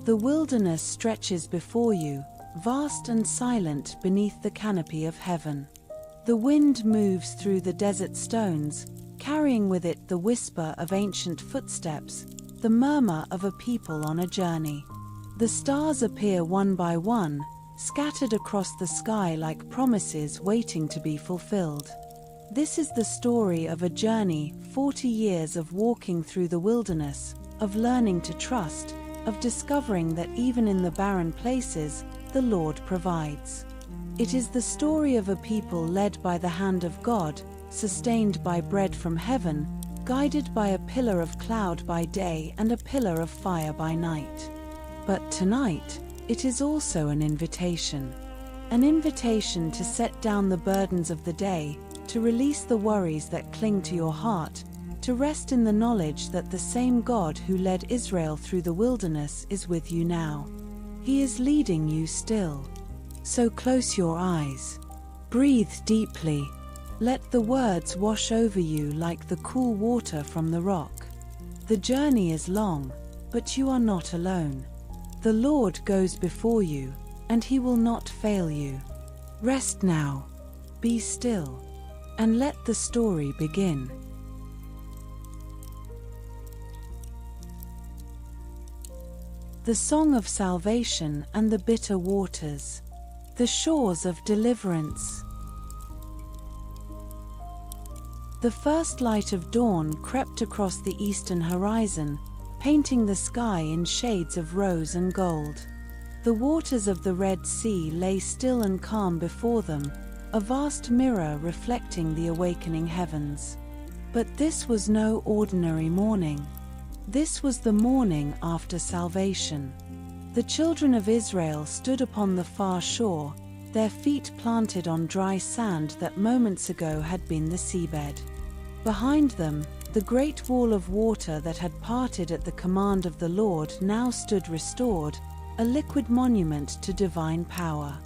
The wilderness stretches before you, vast and silent beneath the canopy of heaven. The wind moves through the desert stones, carrying with it the whisper of ancient footsteps, the murmur of a people on a journey. The stars appear one by one, scattered across the sky like promises waiting to be fulfilled. This is the story of a journey, 40 years of walking through the wilderness, of learning to trust, of discovering that even in the barren places, the Lord provides. It is the story of a people led by the hand of God, sustained by bread from heaven, guided by a pillar of cloud by day and a pillar of fire by night. But tonight, it is also an invitation to set down the burdens of the day, to release the worries that cling to your heart, to rest in the knowledge that the same God who led Israel through the wilderness is with you now. He is leading you still. So close your eyes. Breathe deeply. Let the words wash over you like the cool water from the rock. The journey is long, but you are not alone. The Lord goes before you, and He will not fail you. Rest now, be still, and let the story begin. The song of salvation and the bitter waters, the shores of deliverance. The first light of dawn crept across the eastern horizon, painting the sky in shades of rose and gold. The waters of the Red Sea lay still and calm before them, a vast mirror reflecting the awakening heavens. But this was no ordinary morning. This was the morning after salvation. The children of Israel stood upon the far shore, their feet planted on dry sand that moments ago had been the seabed. Behind them, the great wall of water that had parted at the command of the Lord now stood restored, a liquid monument to divine power.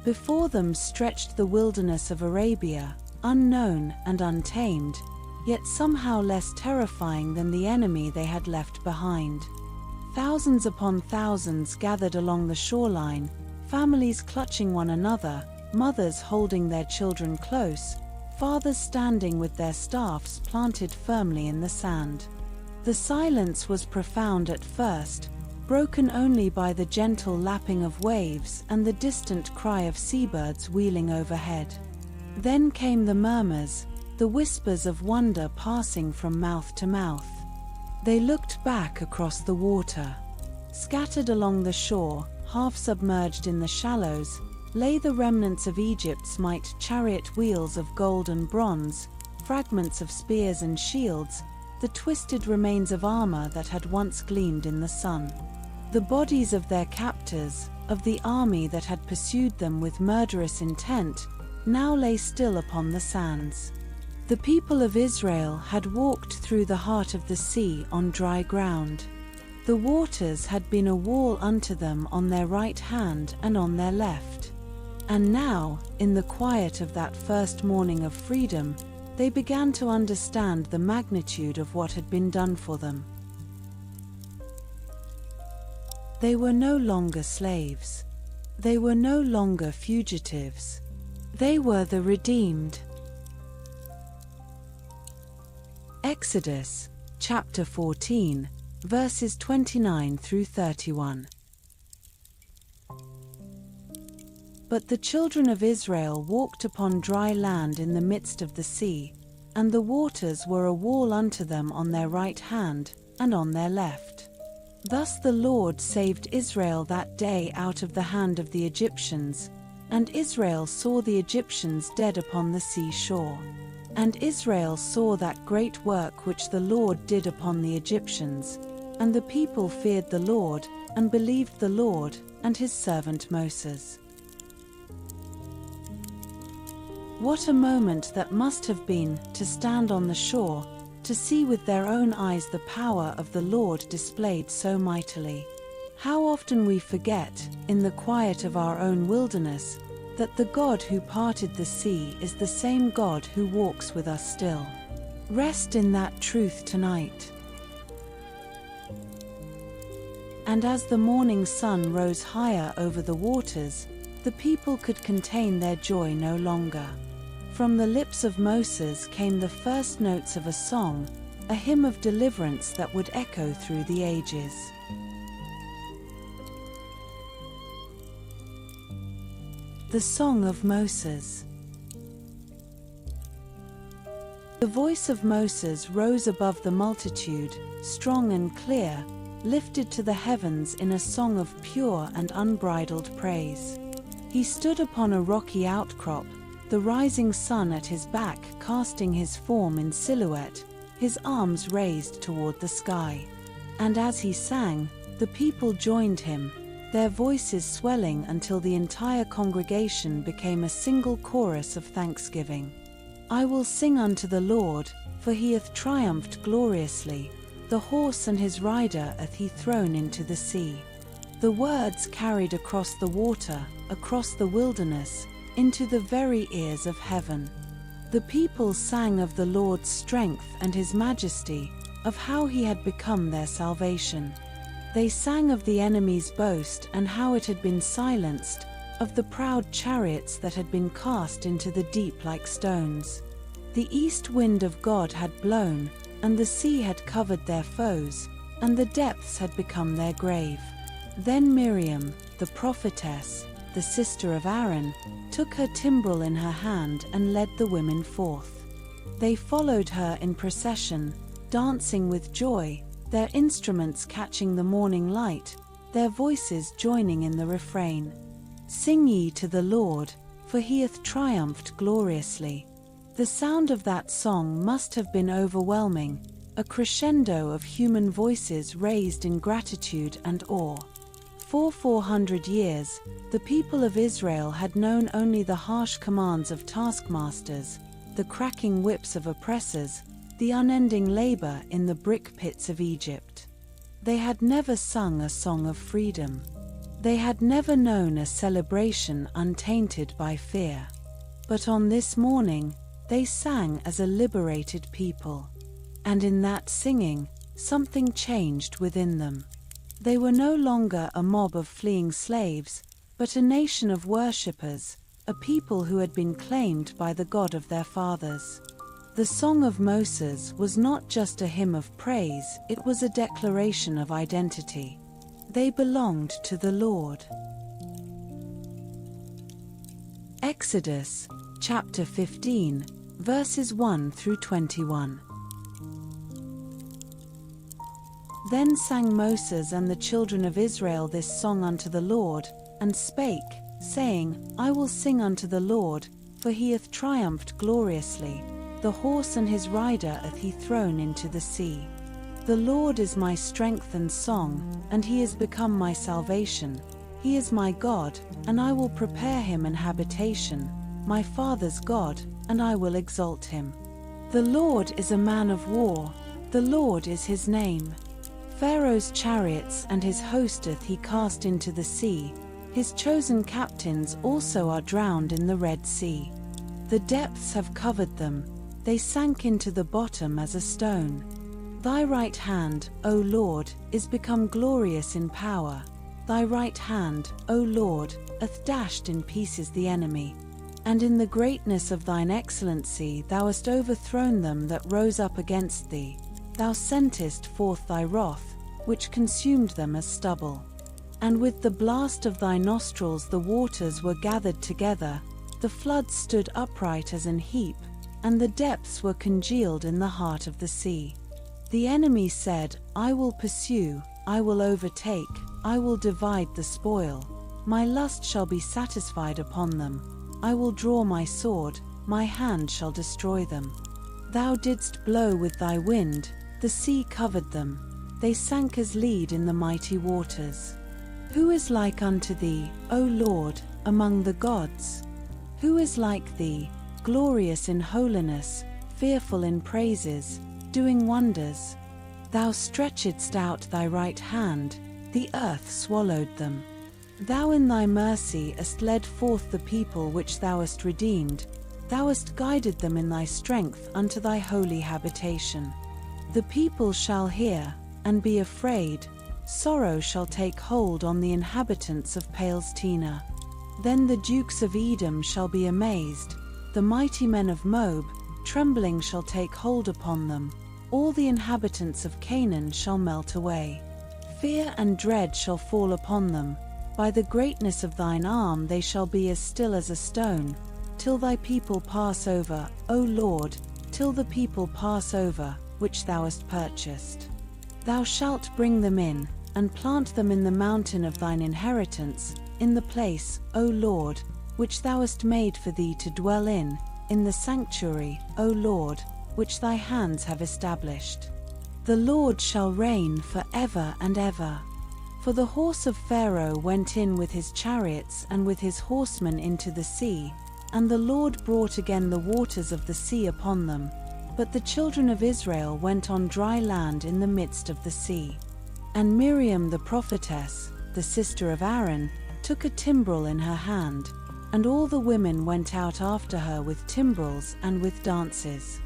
Before them stretched the wilderness of Arabia, unknown and untamed, yet somehow less terrifying than the enemy they had left behind. Thousands upon thousands gathered along the shoreline, families clutching one another, mothers holding their children close, fathers standing with their staffs planted firmly in the sand. The silence was profound at first, broken only by the gentle lapping of waves and the distant cry of seabirds wheeling overhead. Then came the murmurs, the whispers of wonder passing from mouth to mouth. They looked back across the water. Scattered along the shore, half submerged in the shallows, lay the remnants of Egypt's might, chariot wheels of gold and bronze, fragments of spears and shields, the twisted remains of armor that had once gleamed in the sun. The bodies of their captors, of the army that had pursued them with murderous intent, now lay still upon the sands. The people of Israel had walked through the heart of the sea on dry ground. The waters had been a wall unto them on their right hand and on their left. And now, in the quiet of that first morning of freedom, they began to understand the magnitude of what had been done for them. They were no longer slaves. They were no longer fugitives. They were the redeemed. Exodus, chapter 14, verses 29 through 31. But the children of Israel walked upon dry land in the midst of the sea, and the waters were a wall unto them on their right hand and on their left. Thus the Lord saved Israel that day out of the hand of the Egyptians, and Israel saw the Egyptians dead upon the sea shore. And Israel saw that great work which the Lord did upon the Egyptians, and the people feared the Lord, and believed the Lord, and his servant Moses. What a moment that must have been, to stand on the shore, to see with their own eyes the power of the Lord displayed so mightily. How often we forget, in the quiet of our own wilderness, that the God who parted the sea is the same God who walks with us still. Rest in that truth tonight. And as the morning sun rose higher over the waters, the people could contain their joy no longer. From the lips of Moses came the first notes of a song, a hymn of deliverance that would echo through the ages. The Song of Moses. The voice of Moses rose above the multitude, strong and clear, lifted to the heavens in a song of pure and unbridled praise. He stood upon a rocky outcrop, the rising sun at his back casting his form in silhouette, his arms raised toward the sky. And as he sang, the people joined him, their voices swelling until the entire congregation became a single chorus of thanksgiving. I will sing unto the Lord, for he hath triumphed gloriously. The horse and his rider hath he thrown into the sea. The words carried across the water, across the wilderness, into the very ears of heaven. The people sang of the Lord's strength and his majesty, of how he had become their salvation. They sang of the enemy's boast and how it had been silenced, of the proud chariots that had been cast into the deep like stones. The east wind of God had blown, and the sea had covered their foes, and the depths had become their grave. Then Miriam, the prophetess, the sister of Aaron, took her timbrel in her hand and led the women forth. They followed her in procession, dancing with joy, their instruments catching the morning light, their voices joining in the refrain. Sing ye to the Lord, for he hath triumphed gloriously. The sound of that song must have been overwhelming, a crescendo of human voices raised in gratitude and awe. For 400 years, the people of Israel had known only the harsh commands of taskmasters, the cracking whips of oppressors, the unending labor in the brick pits of Egypt. They had never sung a song of freedom. They had never known a celebration untainted by fear. But on this morning, they sang as a liberated people. And in that singing, something changed within them. They were no longer a mob of fleeing slaves, but a nation of worshippers, a people who had been claimed by the God of their fathers. The Song of Moses was not just a hymn of praise, it was a declaration of identity. They belonged to the Lord. Exodus, chapter 15, verses 1 through 21. Then sang Moses and the children of Israel this song unto the Lord, and spake, saying, I will sing unto the Lord, for he hath triumphed gloriously. The horse and his rider hath he thrown into the sea. The Lord is my strength and song, and he is become my salvation. He is my God, and I will prepare him an habitation, my father's God, and I will exalt him. The Lord is a man of war, the Lord is his name. Pharaoh's chariots and his host hath he cast into the sea, his chosen captains also are drowned in the Red Sea. The depths have covered them, they sank into the bottom as a stone. Thy right hand, O Lord, is become glorious in power. Thy right hand, O Lord, hath dashed in pieces the enemy. And in the greatness of thine excellency thou hast overthrown them that rose up against thee. Thou sentest forth thy wrath, which consumed them as stubble. And with the blast of thy nostrils the waters were gathered together, the floods stood upright as an heap, and the depths were congealed in the heart of the sea. The enemy said, I will pursue, I will overtake, I will divide the spoil. My lust shall be satisfied upon them. I will draw my sword, my hand shall destroy them. Thou didst blow with thy wind, the sea covered them. They sank as lead in the mighty waters. Who is like unto thee, O Lord, among the gods? Who is like thee, glorious in holiness, fearful in praises, doing wonders? Thou stretchedst out thy right hand, the earth swallowed them. Thou in thy mercy hast led forth the people which thou hast redeemed. Thou hast guided them in thy strength unto thy holy habitation. The people shall hear, and be afraid, sorrow shall take hold on the inhabitants of Palestina. Then the dukes of Edom shall be amazed, the mighty men of Moab, trembling shall take hold upon them. All the inhabitants of Canaan shall melt away. Fear and dread shall fall upon them. By the greatness of thine arm they shall be as still as a stone, till thy people pass over, O Lord, till the people pass over, which thou hast purchased. Thou shalt bring them in, and plant them in the mountain of thine inheritance, in the place, O Lord, which thou hast made for thee to dwell in the sanctuary, O Lord, which thy hands have established. The Lord shall reign for ever and ever. For the horse of Pharaoh went in with his chariots and with his horsemen into the sea, and the Lord brought again the waters of the sea upon them. But the children of Israel went on dry land in the midst of the sea. And Miriam the prophetess, the sister of Aaron, took a timbrel in her hand, and all the women went out after her with timbrels and with dances.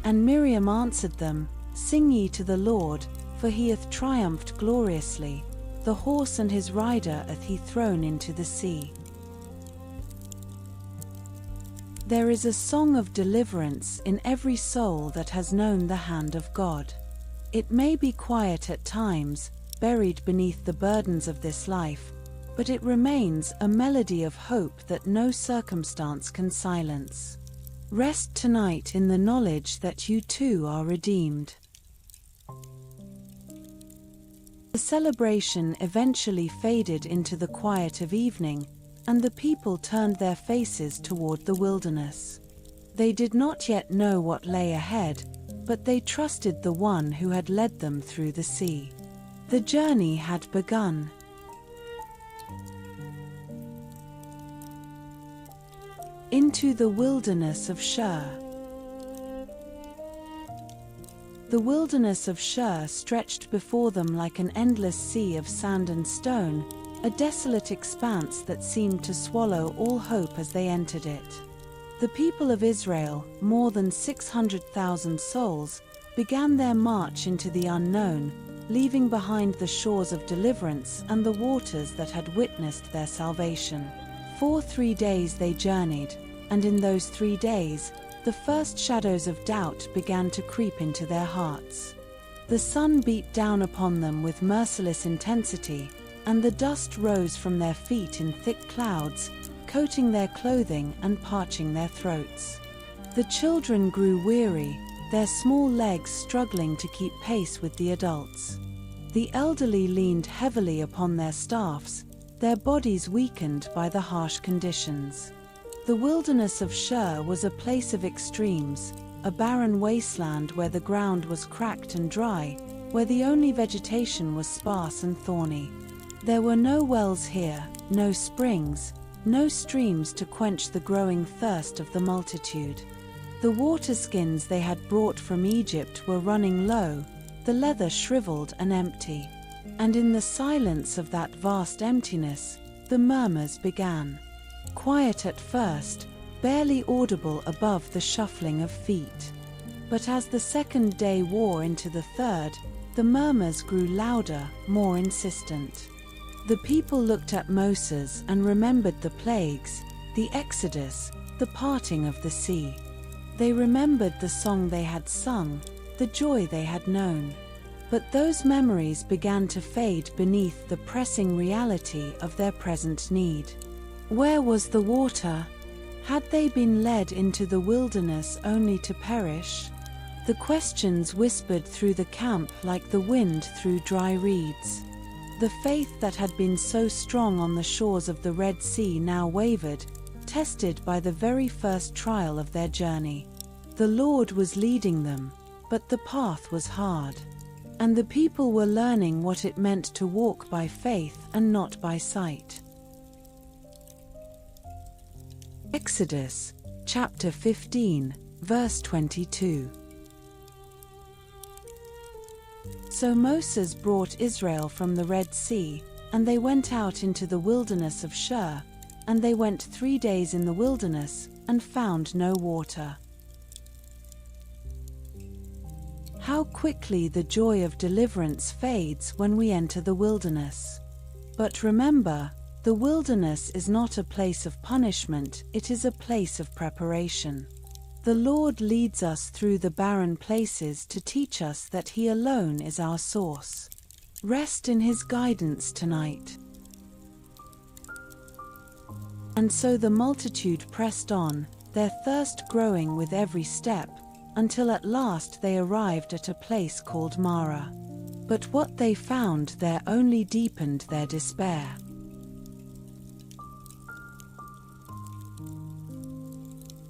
And Miriam answered them, Sing ye to the Lord, for he hath triumphed gloriously. The horse and his rider hath he thrown into the sea. There is a song of deliverance in every soul that has known the hand of God. It may be quiet at times, buried beneath the burdens of this life, but it remains a melody of hope that no circumstance can silence. Rest tonight in the knowledge that you too are redeemed. The celebration eventually faded into the quiet of evening, and the people turned their faces toward the wilderness. They did not yet know what lay ahead, but they trusted the one who had led them through the sea. The journey had begun. Into the wilderness of Shur. The wilderness of Shur stretched before them like an endless sea of sand and stone, a desolate expanse that seemed to swallow all hope as they entered it. The people of Israel, more than 600,000 souls, began their march into the unknown, leaving behind the shores of deliverance and the waters that had witnessed their salvation. For 3 days they journeyed, and in those 3 days, the first shadows of doubt began to creep into their hearts. The sun beat down upon them with merciless intensity, and the dust rose from their feet in thick clouds, coating their clothing and parching their throats. The children grew weary, their small legs struggling to keep pace with the adults. The elderly leaned heavily upon their staffs, their bodies weakened by the harsh conditions. The wilderness of Shur was a place of extremes, a barren wasteland where the ground was cracked and dry, where the only vegetation was sparse and thorny. There were no wells here, no springs, no streams to quench the growing thirst of the multitude. The waterskins they had brought from Egypt were running low, the leather shriveled and empty. And in the silence of that vast emptiness, the murmurs began. Quiet at first, barely audible above the shuffling of feet. But as the second day wore into the third, the murmurs grew louder, more insistent. The people looked at Moses and remembered the plagues, the Exodus, the parting of the sea. They remembered the song they had sung, the joy they had known. But those memories began to fade beneath the pressing reality of their present need. Where was the water? Had they been led into the wilderness only to perish? The questions whispered through the camp like the wind through dry reeds. The faith that had been so strong on the shores of the Red Sea now wavered, tested by the very first trial of their journey. The Lord was leading them, but the path was hard. And the people were learning what it meant to walk by faith and not by sight. Exodus, chapter 15, verse 22. So Moses brought Israel from the Red Sea, and they went out into the wilderness of Shur, and they went 3 days in the wilderness, and found no water. How quickly the joy of deliverance fades when we enter the wilderness. But remember, the wilderness is not a place of punishment, it is a place of preparation. The Lord leads us through the barren places to teach us that He alone is our source. Rest in His guidance tonight. And so the multitude pressed on, their thirst growing with every step, until at last they arrived at a place called Marah. But what they found there only deepened their despair.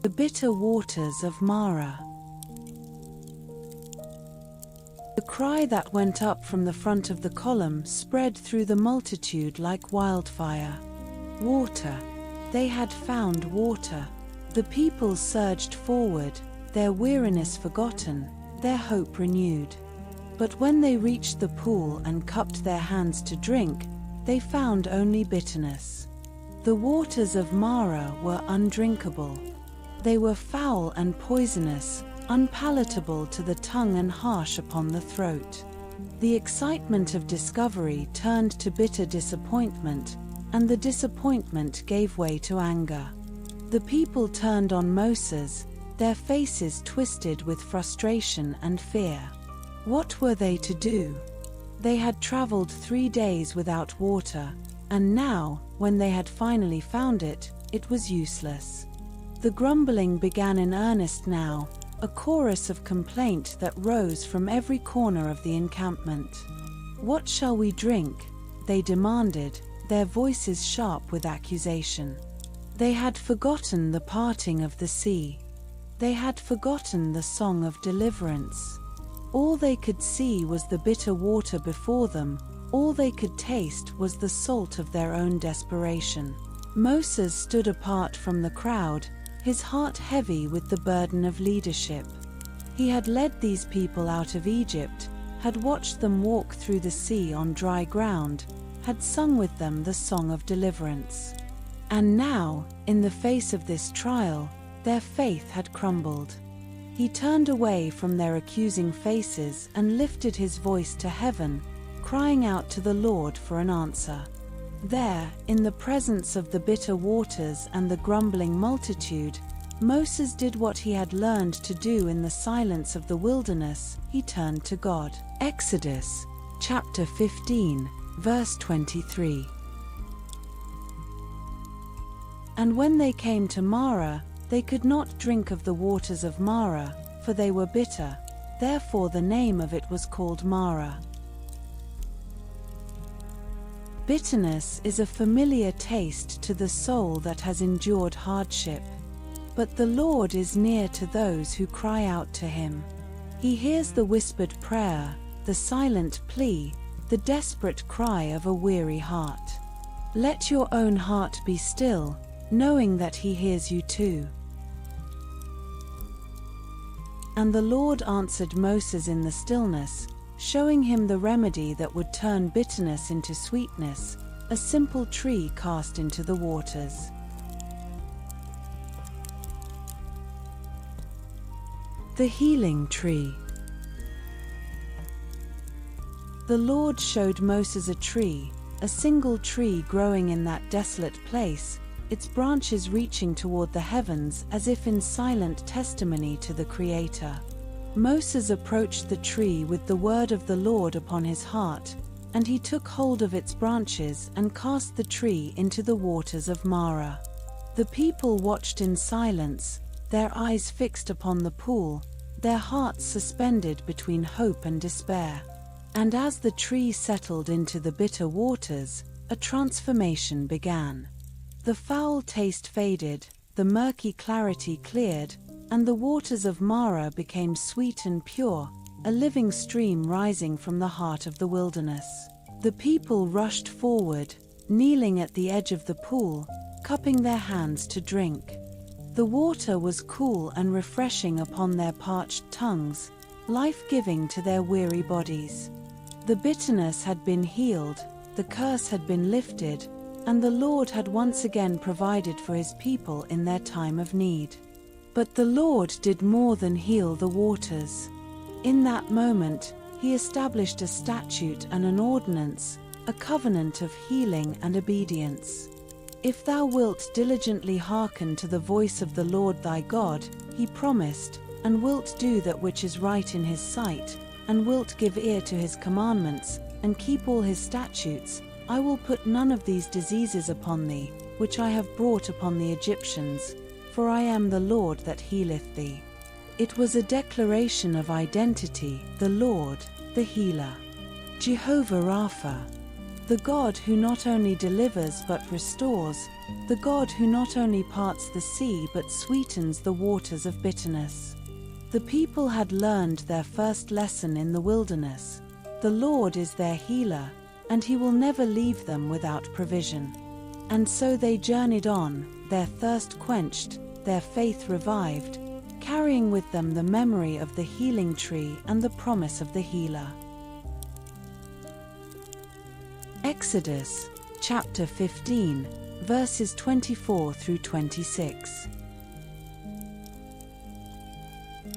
The bitter waters of Marah. The cry that went up from the front of the column spread through the multitude like wildfire. Water. They had found water. The people surged forward, their weariness forgotten, their hope renewed. But when they reached the pool and cupped their hands to drink, they found only bitterness. The waters of Marah were undrinkable. They were foul and poisonous, unpalatable to the tongue and harsh upon the throat. The excitement of discovery turned to bitter disappointment, and the disappointment gave way to anger. The people turned on Moses, their faces twisted with frustration and fear. What were they to do? They had traveled 3 days without water, and now, when they had finally found it, it was useless. The grumbling began in earnest now, a chorus of complaint that rose from every corner of the encampment. "What shall we drink?" they demanded, their voices sharp with accusation. They had forgotten the parting of the sea. They had forgotten the song of deliverance. All they could see was the bitter water before them, all they could taste was the salt of their own desperation. Moses stood apart from the crowd, his heart heavy with the burden of leadership. He had led these people out of Egypt, had watched them walk through the sea on dry ground, had sung with them the song of deliverance. And now, in the face of this trial, their faith had crumbled. He turned away from their accusing faces and lifted his voice to heaven, crying out to the Lord for an answer. There, in the presence of the bitter waters and the grumbling multitude, Moses did what he had learned to do in the silence of the wilderness. He turned to God. Exodus, chapter 15, verse 23. And when they came to Marah, they could not drink of the waters of Marah, for they were bitter. Therefore the name of it was called Marah. Bitterness is a familiar taste to the soul that has endured hardship. But the Lord is near to those who cry out to Him. He hears the whispered prayer, the silent plea, the desperate cry of a weary heart. Let your own heart be still, knowing that He hears you too. And the Lord answered Moses in the stillness, showing him the remedy that would turn bitterness into sweetness, a simple tree cast into the waters. The healing tree. The Lord showed Moses a tree, a single tree growing in that desolate place, its branches reaching toward the heavens as if in silent testimony to the Creator. Moses approached the tree with the word of the Lord upon his heart, and he took hold of its branches and cast the tree into the waters of Marah. The people watched in silence, their eyes fixed upon the pool, their hearts suspended between hope and despair. And as the tree settled into the bitter waters, a transformation began. The foul taste faded, the murky clarity cleared, and the waters of Marah became sweet and pure, a living stream rising from the heart of the wilderness. The people rushed forward, kneeling at the edge of the pool, cupping their hands to drink. The water was cool and refreshing upon their parched tongues, life-giving to their weary bodies. The bitterness had been healed, the curse had been lifted, and the Lord had once again provided for His people in their time of need. But the Lord did more than heal the waters. In that moment, he established a statute and an ordinance, a covenant of healing and obedience. If thou wilt diligently hearken to the voice of the Lord thy God, he promised, and wilt do that which is right in his sight, and wilt give ear to his commandments, and keep all his statutes, I will put none of these diseases upon thee, which I have brought upon the Egyptians, for I am the Lord that healeth thee. It was a declaration of identity, the Lord, the healer. Jehovah Rapha, the God who not only delivers but restores, the God who not only parts the sea but sweetens the waters of bitterness. The people had learned their first lesson in the wilderness. The Lord is their healer, and he will never leave them without provision. And so they journeyed on, their thirst quenched, their faith revived, carrying with them the memory of the healing tree and the promise of the healer. Exodus, chapter 15, verses 24 through 26.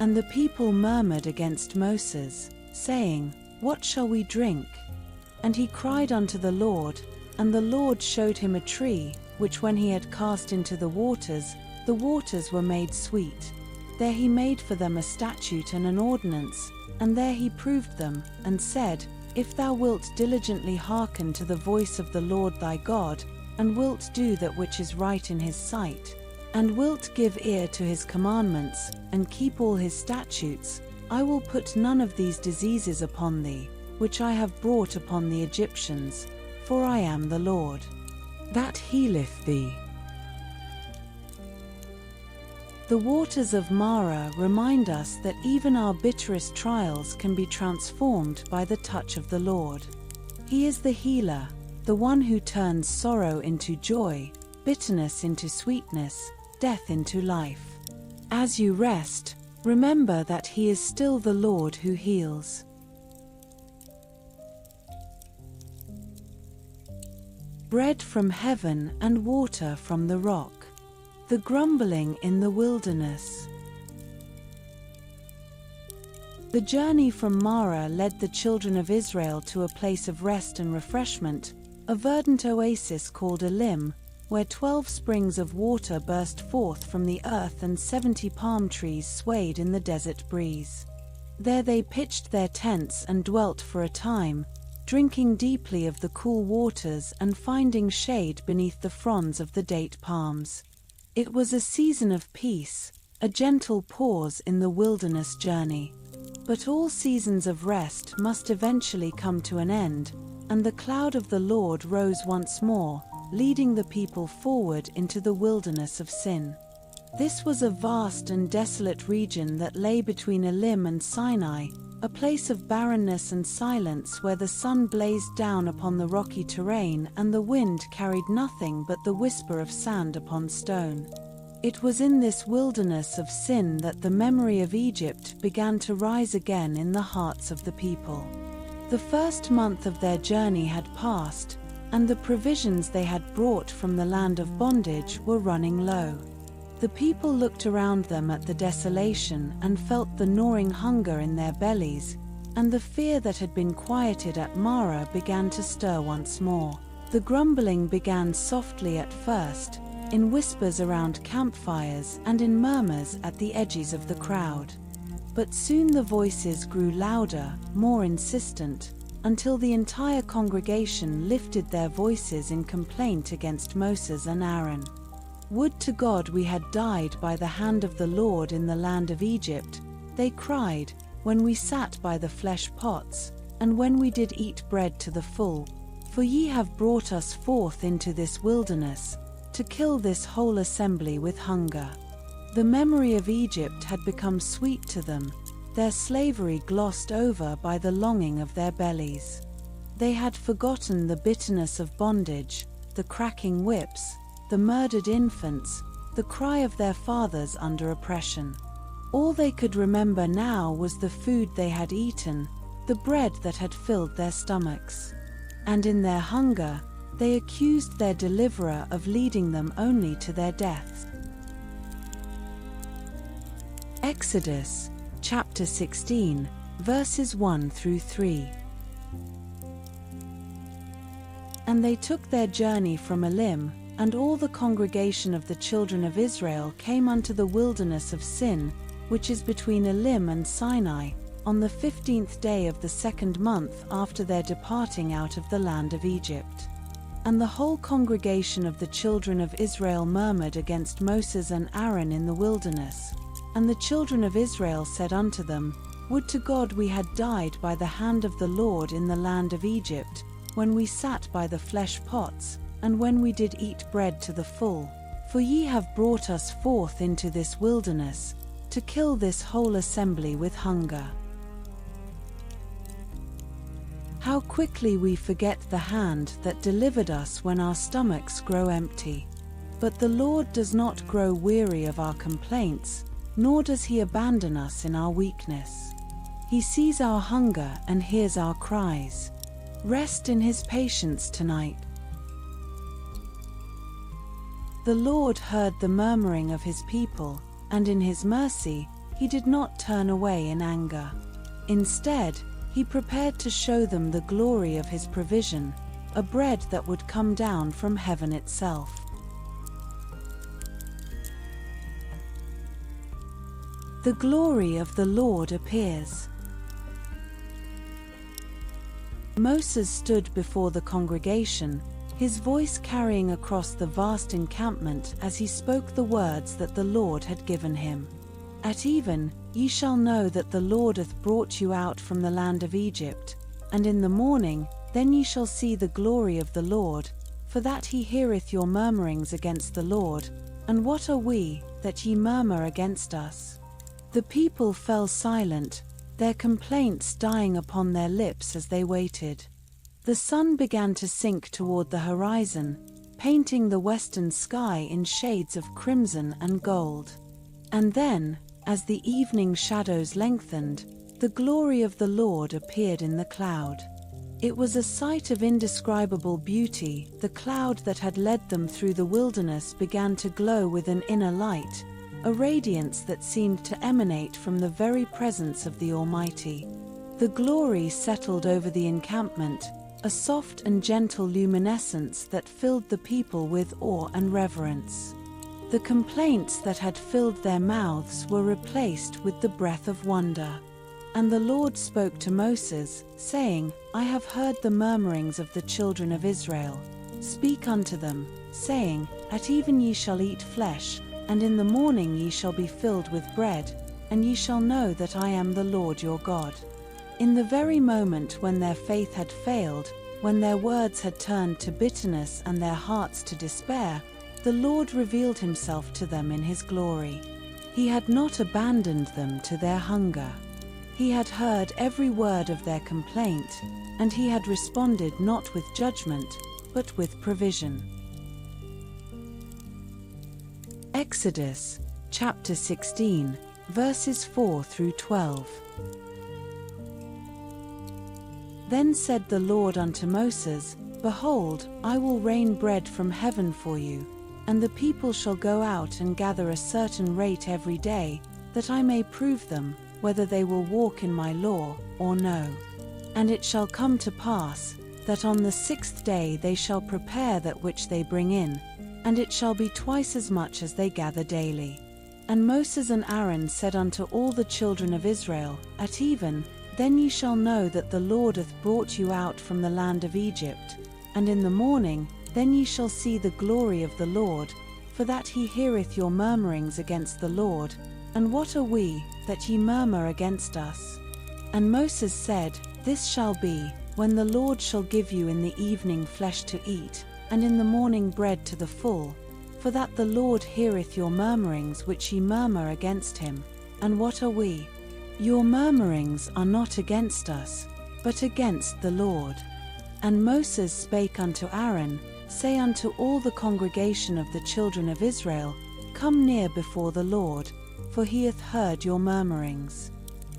And the people murmured against Moses, saying, What shall we drink? And he cried unto the Lord, and the Lord showed him a tree, which when he had cast into the waters were made sweet. There he made for them a statute and an ordinance, and there he proved them, and said, If thou wilt diligently hearken to the voice of the Lord thy God, and wilt do that which is right in his sight, and wilt give ear to his commandments, and keep all his statutes, I will put none of these diseases upon thee, which I have brought upon the Egyptians, for I am the Lord that healeth thee. The waters of Marah remind us that even our bitterest trials can be transformed by the touch of the Lord. He is the healer, the one who turns sorrow into joy, bitterness into sweetness, death into life. As you rest, remember that he is still the Lord who heals. Bread from heaven and water from the rock. The grumbling in the wilderness. The journey from Marah led the children of Israel to a place of rest and refreshment, a verdant oasis called Elim, where 12 springs of water burst forth from the earth and 70 palm trees swayed in the desert breeze. There they pitched their tents and dwelt for a time, drinking deeply of the cool waters and finding shade beneath the fronds of the date palms. It was a season of peace, a gentle pause in the wilderness journey. But all seasons of rest must eventually come to an end, and the cloud of the Lord rose once more, leading the people forward into the wilderness of sin. This was a vast and desolate region that lay between Elim and Sinai, a place of barrenness and silence where the sun blazed down upon the rocky terrain and the wind carried nothing but the whisper of sand upon stone. It was in this wilderness of sin that the memory of Egypt began to rise again in the hearts of the people. The first month of their journey had passed, and the provisions they had brought from the land of bondage were running low. The people looked around them at the desolation and felt the gnawing hunger in their bellies, and the fear that had been quieted at Marah began to stir once more. The grumbling began softly at first, in whispers around campfires and in murmurs at the edges of the crowd. But soon the voices grew louder, more insistent, until the entire congregation lifted their voices in complaint against Moses and Aaron. Would to God we had died by the hand of the Lord in the land of Egypt, they cried, when we sat by the flesh pots, and when we did eat bread to the full. For ye have brought us forth into this wilderness, to kill this whole assembly with hunger. The memory of Egypt had become sweet to them, their slavery glossed over by the longing of their bellies. They had forgotten the bitterness of bondage, the cracking whips, the murdered infants, the cry of their fathers under oppression. All they could remember now was the food they had eaten, the bread that had filled their stomachs. And in their hunger, they accused their deliverer of leading them only to their deaths. Exodus, chapter 16, verses 1 through 3. And they took their journey from Elim, and all the congregation of the children of Israel came unto the wilderness of Sin, which is between Elim and Sinai, on the 15th day of the 2nd month after their departing out of the land of Egypt. And the whole congregation of the children of Israel murmured against Moses and Aaron in the wilderness. And the children of Israel said unto them, Would to God we had died by the hand of the Lord in the land of Egypt, when we sat by the flesh pots, and when we did eat bread to the full. For ye have brought us forth into this wilderness, to kill this whole assembly with hunger. How quickly we forget the hand that delivered us when our stomachs grow empty. But the Lord does not grow weary of our complaints, nor does he abandon us in our weakness. He sees our hunger and hears our cries. Rest in his patience tonight. The Lord heard the murmuring of his people, and in his mercy, he did not turn away in anger. Instead, he prepared to show them the glory of his provision, a bread that would come down from heaven itself. The glory of the Lord appears. Moses stood before the congregation, his voice carrying across the vast encampment as he spoke the words that the Lord had given him. At even, ye shall know that the Lord hath brought you out from the land of Egypt, and in the morning, then ye shall see the glory of the Lord, for that he heareth your murmurings against the Lord. And what are we, that ye murmur against us? The people fell silent, their complaints dying upon their lips as they waited. The sun began to sink toward the horizon, painting the western sky in shades of crimson and gold. And then, as the evening shadows lengthened, the glory of the Lord appeared in the cloud. It was a sight of indescribable beauty. The cloud that had led them through the wilderness began to glow with an inner light, a radiance that seemed to emanate from the very presence of the Almighty. The glory settled over the encampment, a soft and gentle luminescence that filled the people with awe and reverence. The complaints that had filled their mouths were replaced with the breath of wonder. And the Lord spoke to Moses, saying, I have heard the murmurings of the children of Israel. Speak unto them, saying, At even ye shall eat flesh, and in the morning ye shall be filled with bread, and ye shall know that I am the Lord your God. In the very moment when their faith had failed, when their words had turned to bitterness and their hearts to despair, the Lord revealed himself to them in his glory. He had not abandoned them to their hunger. He had heard every word of their complaint, and he had responded not with judgment, but with provision. Exodus, chapter 16, verses 4 through 12. Then said the Lord unto Moses, Behold, I will rain bread from heaven for you, and the people shall go out and gather a certain rate every day, that I may prove them, whether they will walk in my law, or no. And it shall come to pass, that on the 6th day they shall prepare that which they bring in, and it shall be twice as much as they gather daily. And Moses and Aaron said unto all the children of Israel, At even, then ye shall know that the Lord hath brought you out from the land of Egypt, and in the morning, then ye shall see the glory of the Lord, for that he heareth your murmurings against the Lord. And what are we, that ye murmur against us? And Moses said, This shall be, when the Lord shall give you in the evening flesh to eat, and in the morning bread to the full, for that the Lord heareth your murmurings which ye murmur against him. And what are we? Your murmurings are not against us, but against the Lord. And Moses spake unto Aaron, Say unto all the congregation of the children of Israel, Come near before the Lord, for he hath heard your murmurings.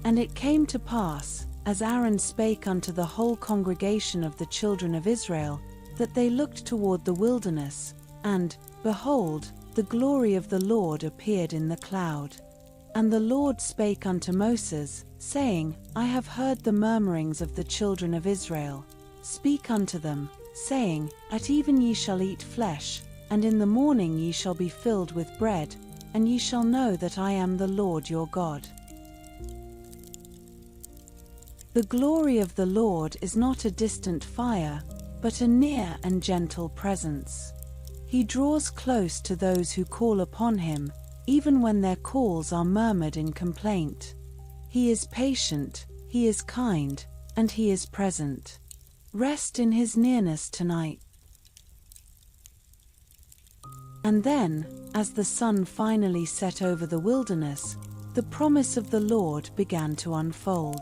And it came to pass, as Aaron spake unto the whole congregation of the children of Israel, that they looked toward the wilderness, and, behold, the glory of the Lord appeared in the cloud. And the Lord spake unto Moses, saying, I have heard the murmurings of the children of Israel. Speak unto them, saying, At even ye shall eat flesh, and in the morning ye shall be filled with bread, and ye shall know that I am the Lord your God. The glory of the Lord is not a distant fire, but a near and gentle presence. He draws close to those who call upon him, even when their calls are murmured in complaint. He is patient, he is kind, and he is present. Rest in his nearness tonight. And then, as the sun finally set over the wilderness, the promise of the Lord began to unfold.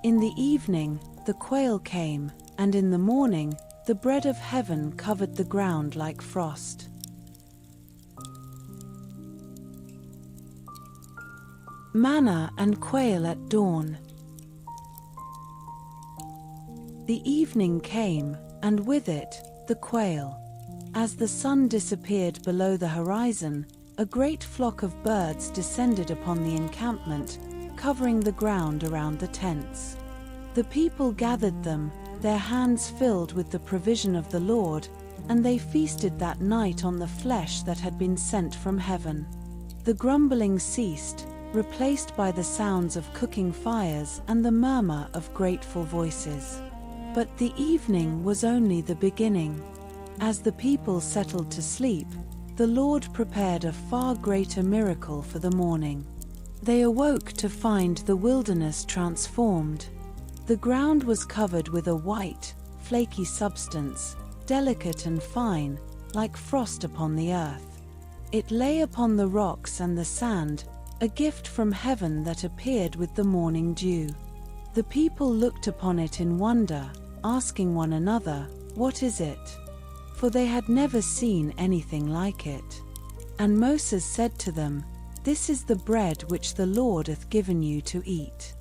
In the evening, the quail came, and in the morning, the bread of heaven covered the ground like frost. Manna and quail at dawn. The evening came, and with it, the quail. As the sun disappeared below the horizon, a great flock of birds descended upon the encampment, covering the ground around the tents. The people gathered them, their hands filled with the provision of the Lord, and they feasted that night on the flesh that had been sent from heaven. The grumbling ceased, replaced by the sounds of cooking fires and the murmur of grateful voices. But the evening was only the beginning. As the people settled to sleep, the Lord prepared a far greater miracle for the morning. They awoke to find the wilderness transformed. The ground was covered with a white, flaky substance, delicate and fine, like frost upon the earth. It lay upon the rocks and the sand, a gift from heaven that appeared with the morning dew. The people looked upon it in wonder, asking one another, What is it? For they had never seen anything like it. And Moses said to them, This is the bread which the Lord hath given you to eat.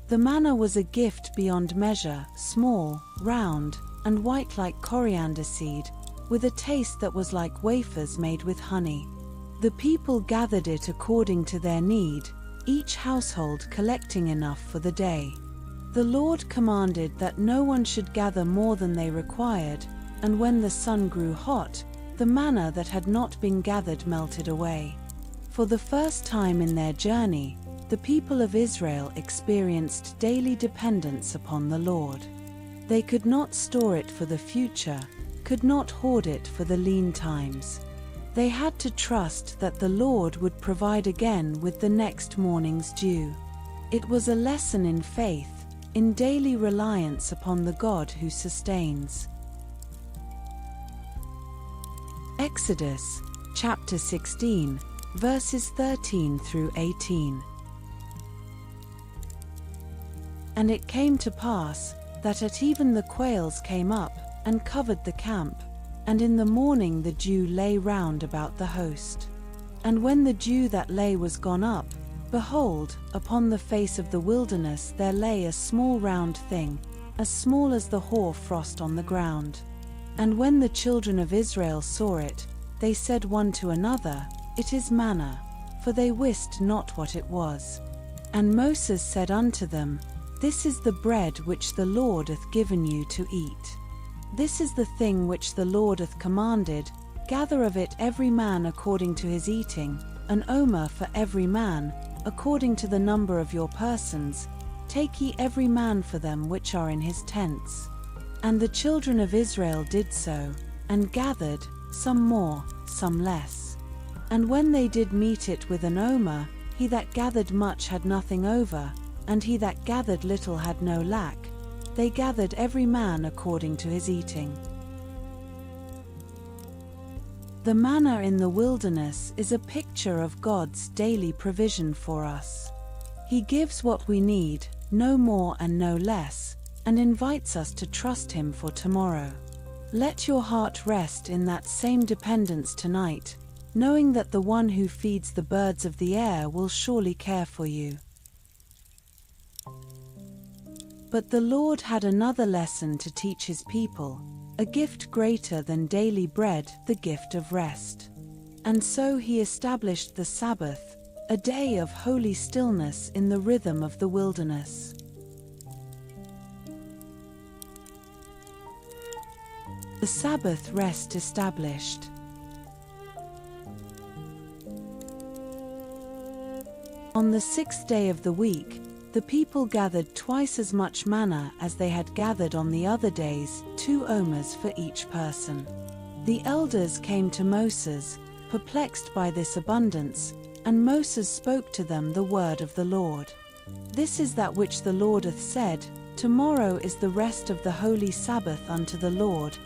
The manna was a gift beyond measure, small, round, and white like coriander seed, with a taste that was like wafers made with honey. The people gathered it according to their need, each household collecting enough for the day. The Lord commanded that no one should gather more than they required, and when the sun grew hot, the manna that had not been gathered melted away. For the first time in their journey, the people of Israel experienced daily dependence upon the Lord. They could not store it for the future, could not hoard it for the lean times. They had to trust that the Lord would provide again with the next morning's dew. It was a lesson in faith, in daily reliance upon the God who sustains. Exodus, chapter 16, verses 13 through 18. And it came to pass, that at even the quails came up, and covered the camp, and in the morning the dew lay round about the host. And when the dew that lay was gone up, behold, upon the face of the wilderness there lay a small round thing, as small as the hoar frost on the ground. And when the children of Israel saw it, they said one to another, It is manna, for they wist not what it was. And Moses said unto them, This is the bread which the Lord hath given you to eat. This is the thing which the Lord hath commanded, gather of it every man according to his eating, an omer for every man, according to the number of your persons, take ye every man for them which are in his tents. And the children of Israel did so, and gathered, some more, some less. And when they did meet it with an omer, he that gathered much had nothing over, and he that gathered little had no lack. They gathered every man according to his eating. The manna in the wilderness is a picture of God's daily provision for us. He gives what we need, no more and no less, and invites us to trust Him for tomorrow. Let your heart rest in that same dependence tonight, knowing that the one who feeds the birds of the air will surely care for you. But the Lord had another lesson to teach His people, a gift greater than daily bread, the gift of rest. And so He established the Sabbath, a day of holy stillness in the rhythm of the wilderness. The Sabbath rest established. On the 6th day of the week, the people gathered twice as much manna as they had gathered on the other days, 2 omers for each person. The elders came to Moses, perplexed by this abundance, and Moses spoke to them the word of the Lord. This is that which the Lord hath said, Tomorrow is the rest of the holy Sabbath unto the Lord.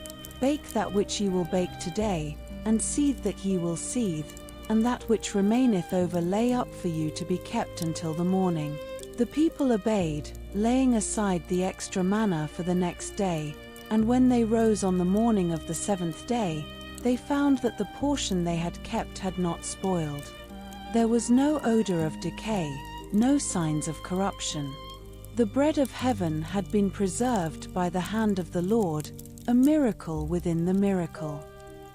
Bake that which ye will bake today, and seethe that ye will seethe, and that which remaineth over lay up for you to be kept until the morning. The people obeyed, laying aside the extra manna for the next day, and when they rose on the morning of the 7th day, they found that the portion they had kept had not spoiled. There was no odor of decay, no signs of corruption. The bread of heaven had been preserved by the hand of the Lord, a miracle within the miracle.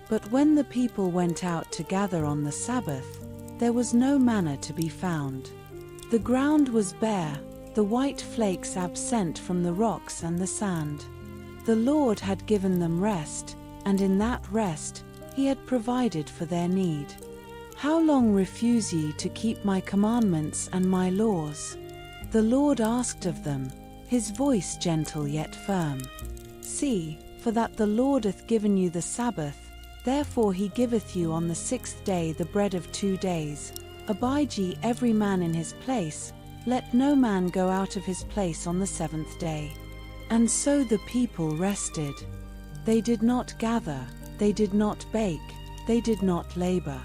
But when the people went out to gather on the Sabbath, there was no manna to be found. The ground was bare, the white flakes absent from the rocks and the sand. The Lord had given them rest, and in that rest, He had provided for their need. How long refuse ye to keep my commandments and my laws? The Lord asked of them, His voice gentle yet firm. See, for that the Lord hath given you the Sabbath, therefore He giveth you on the 6th day the bread of 2 days. Abide ye every man in his place, let no man go out of his place on the 7th day. And so the people rested. They did not gather, they did not bake, they did not labor.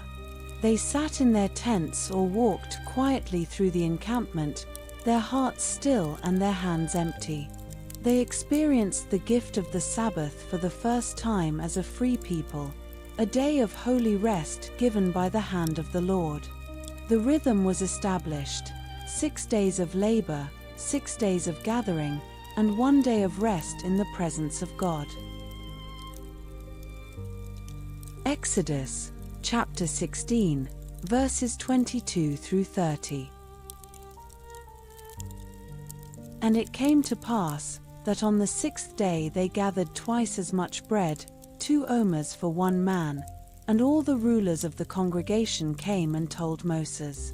They sat in their tents or walked quietly through the encampment, their hearts still and their hands empty. They experienced the gift of the Sabbath for the first time as a free people, a day of holy rest given by the hand of the Lord. The rhythm was established, 6 days of labor, 6 days of gathering, and 1 day of rest in the presence of God. Exodus, chapter 16, verses 22 through 30. And it came to pass, that on the 6th day they gathered twice as much bread, 2 omers for 1 man, and all the rulers of the congregation came and told Moses.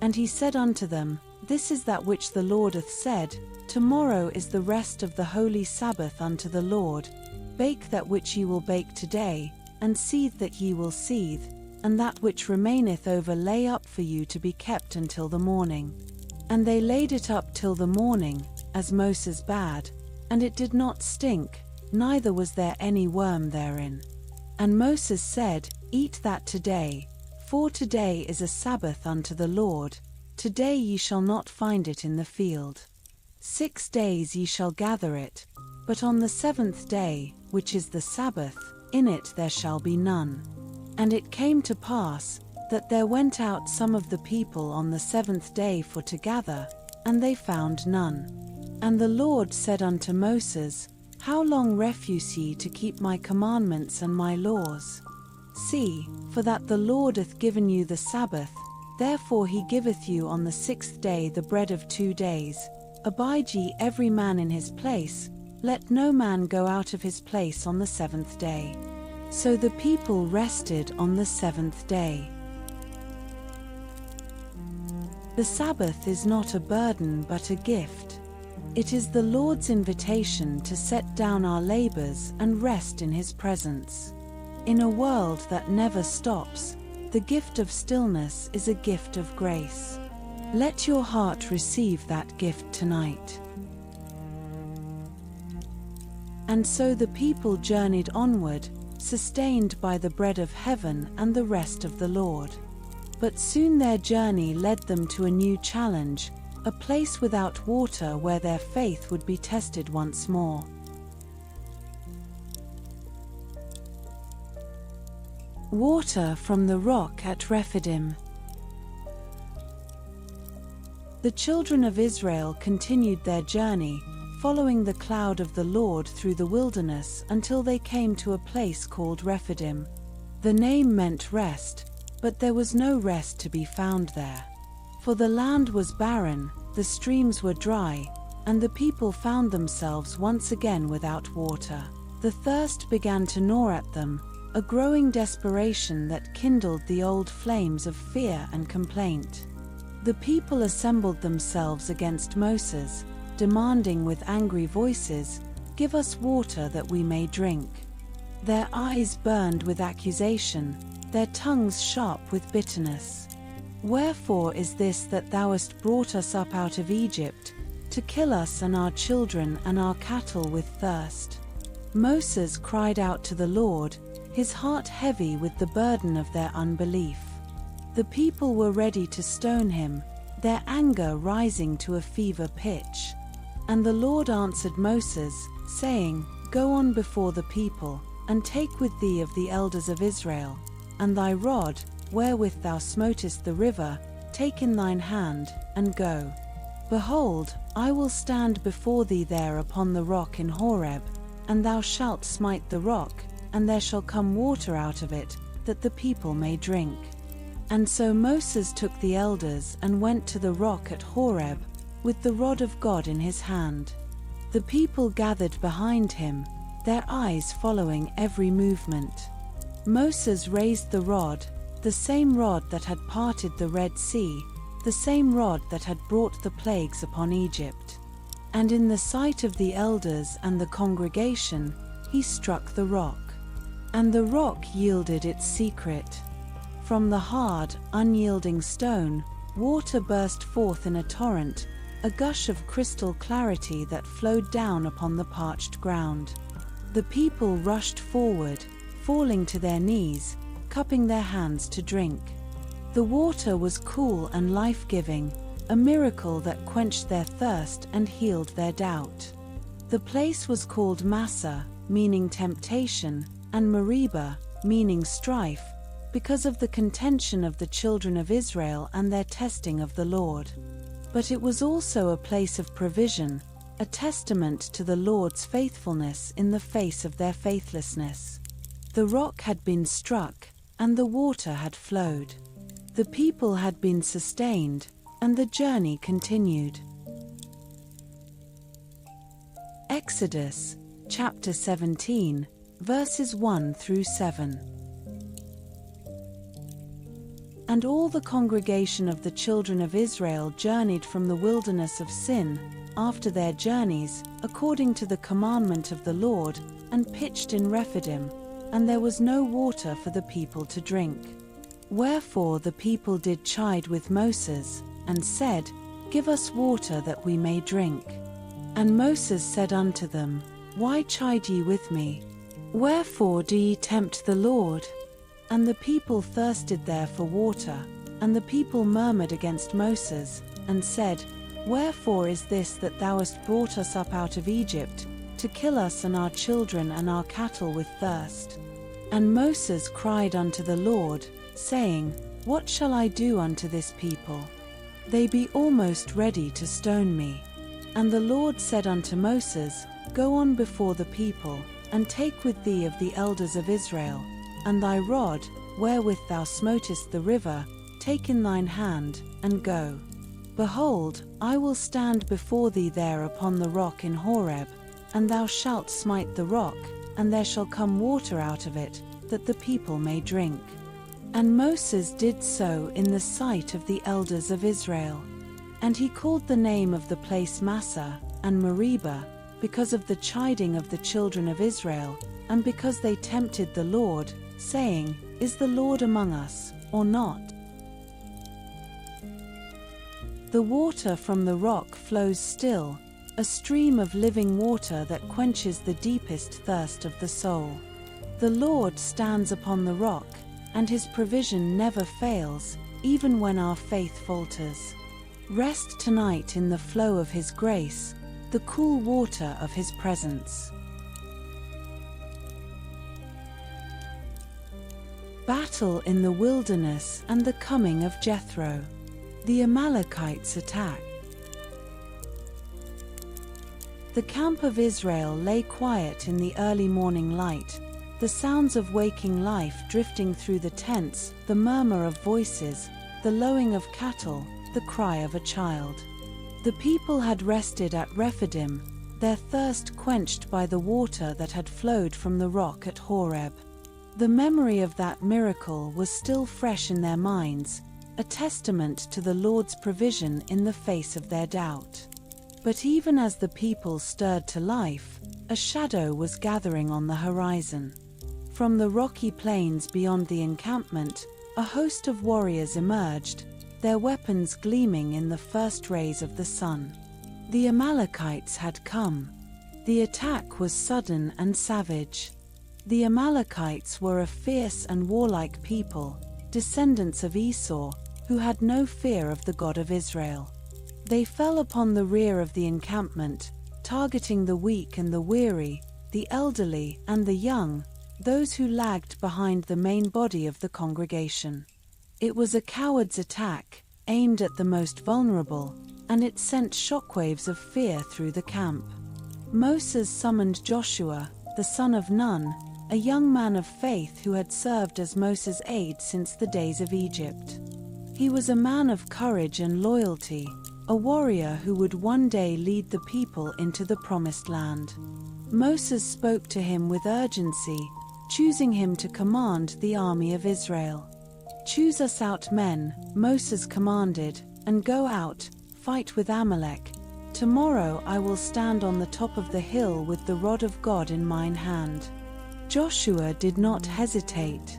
And he said unto them, This is that which the Lord hath said, Tomorrow is the rest of the holy Sabbath unto the Lord. Bake that which ye will bake today, and seethe that ye will seethe, and that which remaineth over lay up for you to be kept until the morning. And they laid it up till the morning, as Moses bade, and it did not stink, neither was there any worm therein. And Moses said, Eat that today, for today is a Sabbath unto the Lord, today ye shall not find it in the field. 6 days ye shall gather it, but on the 7th day, which is the Sabbath, in it there shall be none. And it came to pass, that there went out some of the people on the 7th day for to gather, and they found none. And the Lord said unto Moses, How long refuse ye to keep my commandments and my laws? See, for that the Lord hath given you the Sabbath, therefore He giveth you on the 6th day the bread of 2 days. Abide ye every man in his place, let no man go out of his place on the 7th day. So the people rested on the 7th day. The Sabbath is not a burden but a gift. It is the Lord's invitation to set down our labors and rest in His presence. In a world that never stops, the gift of stillness is a gift of grace. Let your heart receive that gift tonight. And so the people journeyed onward, sustained by the bread of heaven and the rest of the Lord. But soon their journey led them to a new challenge, a place without water where their faith would be tested once more. Water from the rock at Rephidim. The children of Israel continued their journey, following the cloud of the Lord through the wilderness until they came to a place called Rephidim. The name meant rest, but there was no rest to be found there. For the land was barren, the streams were dry, and the people found themselves once again without water. The thirst began to gnaw at them, a growing desperation that kindled the old flames of fear and complaint. The people assembled themselves against Moses, demanding with angry voices, "Give us water that we may drink." Their eyes burned with accusation, their tongues sharp with bitterness. "Wherefore is this that thou hast brought us up out of Egypt, to kill us and our children and our cattle with thirst?" Moses cried out to the Lord, his heart heavy with the burden of their unbelief. The people were ready to stone him, their anger rising to a fever pitch. And the Lord answered Moses, saying, "Go on before the people, and take with thee of the elders of Israel, and thy rod, wherewith thou smotest the river, take in thine hand, and go. Behold, I will stand before thee there upon the rock in Horeb, and thou shalt smite the rock, and there shall come water out of it, that the people may drink." And so Moses took the elders and went to the rock at Horeb, with the rod of God in his hand. The people gathered behind him, their eyes following every movement. Moses raised the rod, the same rod that had parted the Red Sea, the same rod that had brought the plagues upon Egypt. And in the sight of the elders and the congregation, he struck the rock. And the rock yielded its secret. From the hard, unyielding stone, water burst forth in a torrent, a gush of crystal clarity that flowed down upon the parched ground. The people rushed forward, falling to their knees, cupping their hands to drink. The water was cool and life-giving, a miracle that quenched their thirst and healed their doubt. The place was called Massa, meaning temptation, and Meribah, meaning strife, because of the contention of the children of Israel and their testing of the Lord. But it was also a place of provision, a testament to the Lord's faithfulness in the face of their faithlessness. The rock had been struck, and the water had flowed. The people had been sustained, and the journey continued. Exodus, chapter 17, verses 1 through 7. And all the congregation of the children of Israel journeyed from the wilderness of Sin, after their journeys, according to the commandment of the Lord, and pitched in Rephidim, and there was no water for the people to drink. Wherefore the people did chide with Moses, and said, "Give us water that we may drink." And Moses said unto them, "Why chide ye with me? Wherefore do ye tempt the Lord?" And the people thirsted there for water, and the people murmured against Moses, and said, "Wherefore is this that thou hast brought us up out of Egypt, to kill us and our children and our cattle with thirst?" And Moses cried unto the Lord, saying, "What shall I do unto this people? They be almost ready to stone me." And the Lord said unto Moses, "Go on before the people, and take with thee of the elders of Israel, and thy rod, wherewith thou smotest the river, take in thine hand, and go. Behold, I will stand before thee there upon the rock in Horeb, and thou shalt smite the rock, and there shall come water out of it, that the people may drink." And Moses did so in the sight of the elders of Israel. And he called the name of the place Massa and Meribah, because of the chiding of the children of Israel, and because they tempted the Lord, saying, "Is the Lord among us, or not?" The water from the rock flows still, a stream of living water that quenches the deepest thirst of the soul. The Lord stands upon the rock, and his provision never fails, even when our faith falters. Rest tonight in the flow of his grace, the cool water of his presence. Battle in the wilderness and the coming of Jethro. The Amalekites attack. The camp of Israel lay quiet in the early morning light, the sounds of waking life drifting through the tents, the murmur of voices, the lowing of cattle, the cry of a child. The people had rested at Rephidim, their thirst quenched by the water that had flowed from the rock at Horeb. The memory of that miracle was still fresh in their minds, a testament to the Lord's provision in the face of their doubt. But even as the people stirred to life, a shadow was gathering on the horizon. From the rocky plains beyond the encampment, a host of warriors emerged, their weapons gleaming in the first rays of the sun. The Amalekites had come. The attack was sudden and savage. The Amalekites were a fierce and warlike people, descendants of Esau, who had no fear of the God of Israel. They fell upon the rear of the encampment, targeting the weak and the weary, the elderly and the young, those who lagged behind the main body of the congregation. It was a coward's attack, aimed at the most vulnerable, and it sent shockwaves of fear through the camp. Moses summoned Joshua, the son of Nun, a young man of faith who had served as Moses' aide since the days of Egypt. He was a man of courage and loyalty, a warrior who would one day lead the people into the promised land. Moses spoke to him with urgency, choosing him to command the army of Israel. "Choose us out men," Moses commanded, "and go out, fight with Amalek. Tomorrow I will stand on the top of the hill with the rod of God in mine hand." Joshua did not hesitate.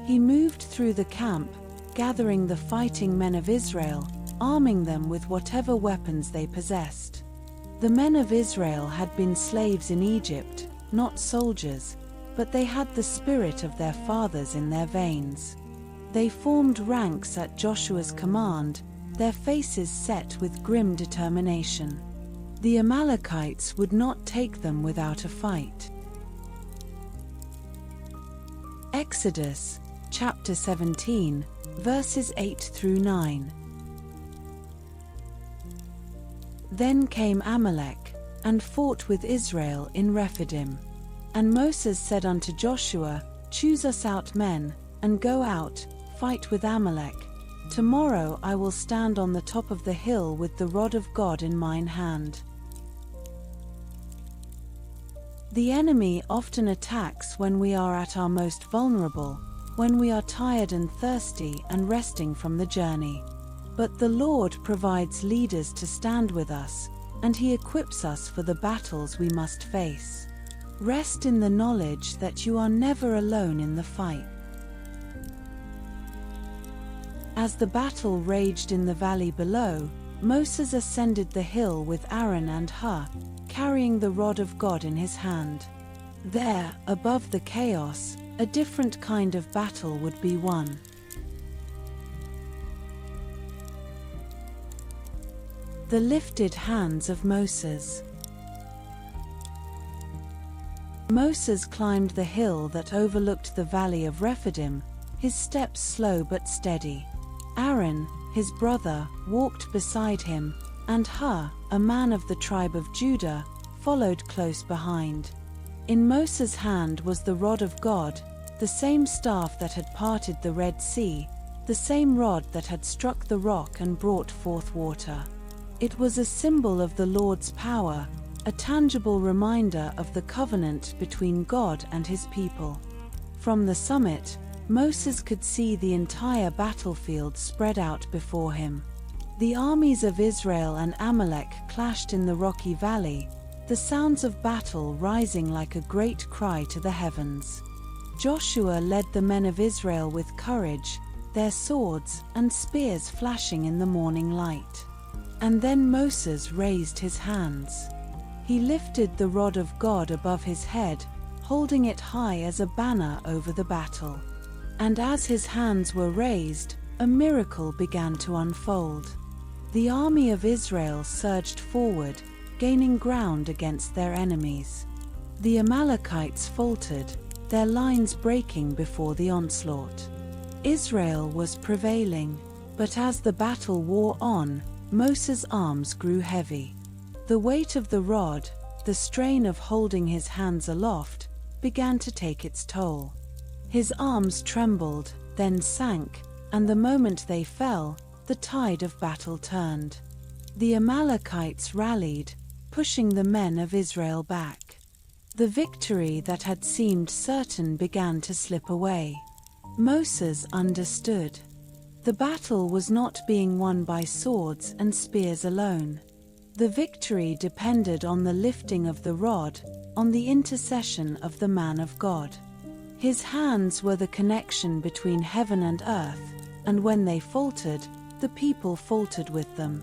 He moved through the camp, gathering the fighting men of Israel, arming them with whatever weapons they possessed. The men of Israel had been slaves in Egypt, not soldiers, but they had the spirit of their fathers in their veins. They formed ranks at Joshua's command, their faces set with grim determination. The Amalekites would not take them without a fight. Exodus, chapter 17, verses 8 through 9. Then came Amalek, and fought with Israel in Rephidim. And Moses said unto Joshua, "Choose us out men, and go out, fight with Amalek. Tomorrow I will stand on the top of the hill with the rod of God in mine hand." The enemy often attacks when we are at our most vulnerable, when we are tired and thirsty and resting from the journey. But the Lord provides leaders to stand with us, and He equips us for the battles we must face. Rest in the knowledge that you are never alone in the fight. As the battle raged in the valley below, Moses ascended the hill with Aaron and Hur, carrying the rod of God in his hand. There, above the chaos, a different kind of battle would be won. The lifted hands of Moses. Moses climbed the hill that overlooked the valley of Rephidim, his steps slow but steady. Aaron, his brother, walked beside him, and Hur, a man of the tribe of Judah, followed close behind. In Moses' hand was the rod of God, the same staff that had parted the Red Sea, the same rod that had struck the rock and brought forth water. It was a symbol of the Lord's power, a tangible reminder of the covenant between God and His people. From the summit, Moses could see the entire battlefield spread out before him. The armies of Israel and Amalek clashed in the rocky valley, the sounds of battle rising like a great cry to the heavens. Joshua led the men of Israel with courage, their swords and spears flashing in the morning light. And then Moses raised his hands. He lifted the rod of God above his head, holding it high as a banner over the battle. And as his hands were raised, a miracle began to unfold. The army of Israel surged forward, gaining ground against their enemies. The Amalekites faltered, their lines breaking before the onslaught. Israel was prevailing, but as the battle wore on, Moses' arms grew heavy. The weight of the rod, the strain of holding his hands aloft, began to take its toll. His arms trembled, then sank, and the moment they fell, the tide of battle turned. The Amalekites rallied, pushing the men of Israel back. The victory that had seemed certain began to slip away. Moses understood. The battle was not being won by swords and spears alone. The victory depended on the lifting of the rod, on the intercession of the man of God. His hands were the connection between heaven and earth, and when they faltered, the people faltered with them.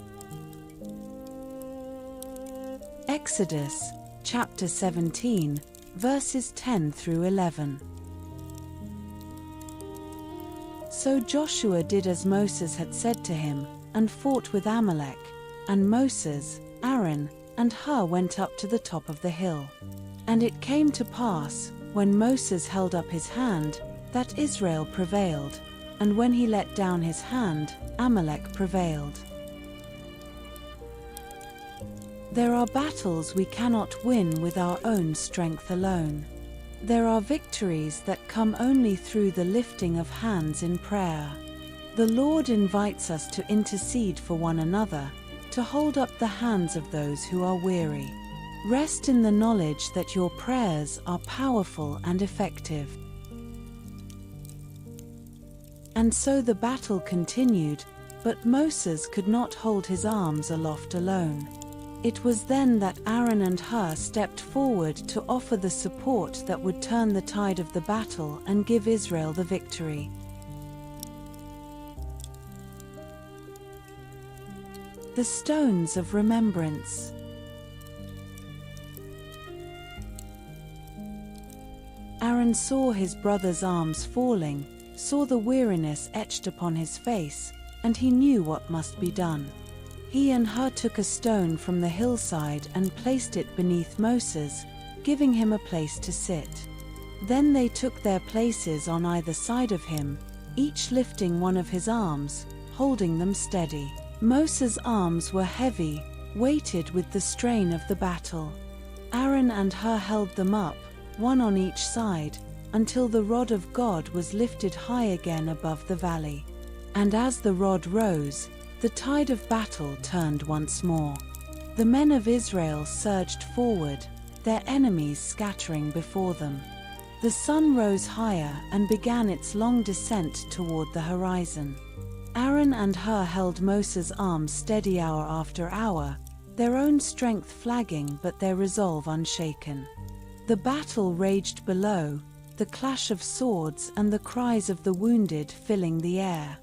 Exodus, chapter 17, verses 10 through 11. So Joshua did as Moses had said to him, and fought with Amalek, and Moses, Aaron, and Hur went up to the top of the hill. And it came to pass, when Moses held up his hand, that Israel prevailed, and when he let down his hand, Amalek prevailed. There are battles we cannot win with our own strength alone. There are victories that come only through the lifting of hands in prayer. The Lord invites us to intercede for one another, to hold up the hands of those who are weary. Rest in the knowledge that your prayers are powerful and effective. And so the battle continued, but Moses could not hold his arms aloft alone. It was then that Aaron and Hur stepped forward to offer the support that would turn the tide of the battle and give Israel the victory. The stones of remembrance. Aaron saw his brother's arms falling, saw the weariness etched upon his face, and he knew what must be done. He and Hur took a stone from the hillside and placed it beneath Moses, giving him a place to sit. Then they took their places on either side of him, each lifting one of his arms, holding them steady. Moses' arms were heavy, weighted with the strain of the battle. Aaron and Hur held them up, one on each side, until the rod of God was lifted high again above the valley. And as the rod rose, the tide of battle turned once more. The men of Israel surged forward, their enemies scattering before them. The sun rose higher and began its long descent toward the horizon. Aaron and Hur held Moses' arms steady hour after hour, their own strength flagging but their resolve unshaken. The battle raged below, the clash of swords and the cries of the wounded filling the air.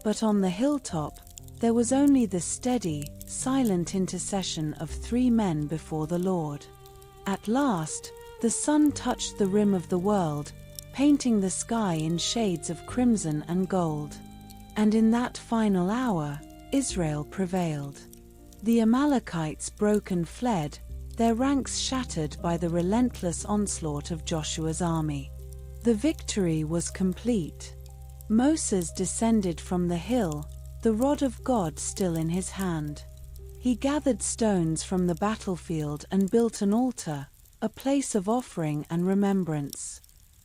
But on the hilltop, there was only the steady, silent intercession of three men before the Lord. At last, the sun touched the rim of the world, painting the sky in shades of crimson and gold. And in that final hour, Israel prevailed. The Amalekites broke and fled, their ranks shattered by the relentless onslaught of Joshua's army. The victory was complete. Moses descended from the hill, the rod of God still in his hand. He gathered stones from the battlefield and built an altar, a place of offering and remembrance.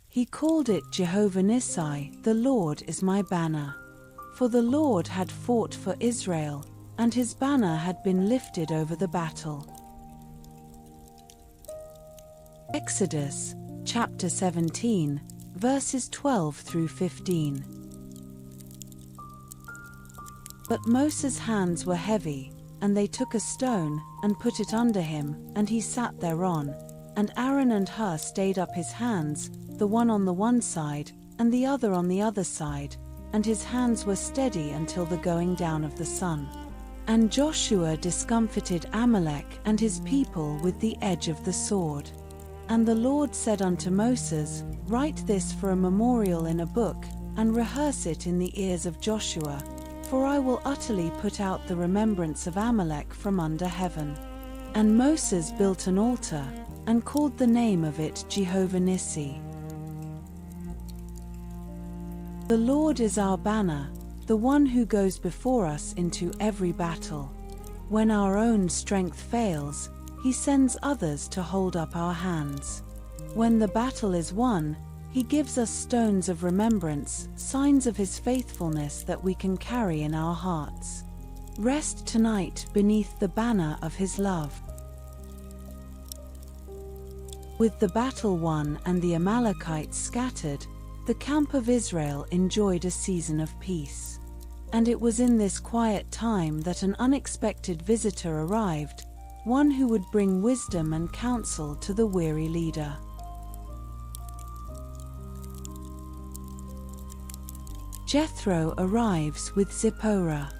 He called it Jehovah Nissi, the Lord is my banner. For the Lord had fought for Israel, and his banner had been lifted over the battle. Exodus, chapter 17, verses 12 through 15. But Moses' hands were heavy, and they took a stone, and put it under him, and he sat thereon. And Aaron and Hur stayed up his hands, the one on the one side, and the other on the other side, and his hands were steady until the going down of the sun. And Joshua discomfited Amalek and his people with the edge of the sword. And the Lord said unto Moses, Write this for a memorial in a book, and rehearse it in the ears of Joshua, for I will utterly put out the remembrance of Amalek from under heaven. And Moses built an altar, and called the name of it Jehovah Nissi. The Lord is our banner, the one who goes before us into every battle. When our own strength fails, he sends others to hold up our hands. When the battle is won, He gives us stones of remembrance, signs of His faithfulness that we can carry in our hearts. Rest tonight beneath the banner of His love. With the battle won and the Amalekites scattered, the camp of Israel enjoyed a season of peace. And it was in this quiet time that an unexpected visitor arrived, one who would bring wisdom and counsel to the weary leader. Jethro arrives with Zipporah.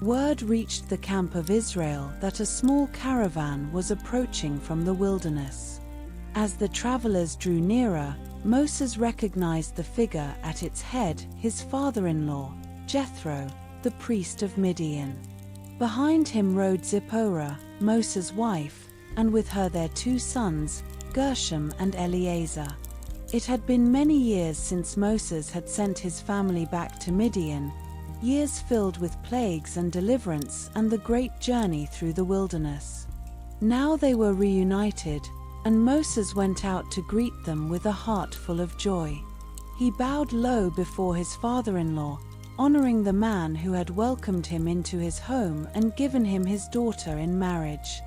Word reached the camp of Israel that a small caravan was approaching from the wilderness. As the travelers drew nearer, Moses recognized the figure at its head, his father-in-law, Jethro, the priest of Midian. Behind him rode Zipporah, Moses' wife, and with her their 2 sons, Gershom and Eleazar. It had been many years since Moses had sent his family back to Midian, years filled with plagues and deliverance and the great journey through the wilderness. Now they were reunited, and Moses went out to greet them with a heart full of joy. He bowed low before his father-in-law, honoring the man who had welcomed him into his home and given him his daughter in marriage.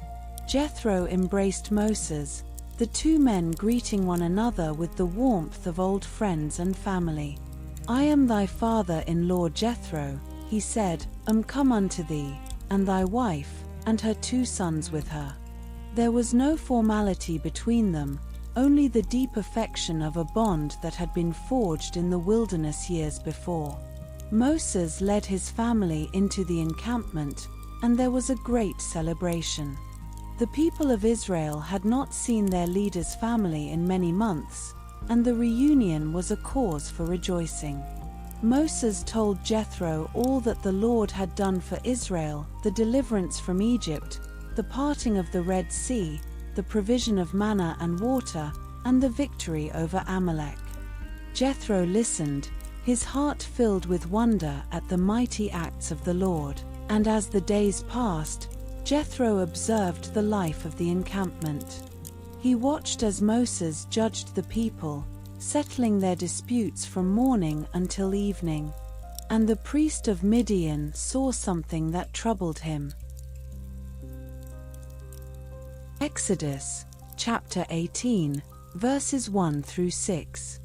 Jethro embraced Moses, the 2 men greeting one another with the warmth of old friends and family. "I am thy father-in-law Jethro," he said, "am come unto thee, and thy wife, and her 2 sons with her." There was no formality between them, only the deep affection of a bond that had been forged in the wilderness years before. Moses led his family into the encampment, and there was a great celebration. The people of Israel had not seen their leader's family in many months, and the reunion was a cause for rejoicing. Moses told Jethro all that the Lord had done for Israel, the deliverance from Egypt, the parting of the Red Sea, the provision of manna and water, and the victory over Amalek. Jethro listened, his heart filled with wonder at the mighty acts of the Lord, and as the days passed, Jethro observed the life of the encampment. He watched as Moses judged the people, settling their disputes from morning until evening. And the priest of Midian saw something that troubled him. Exodus, chapter 18, verses 1 through 6.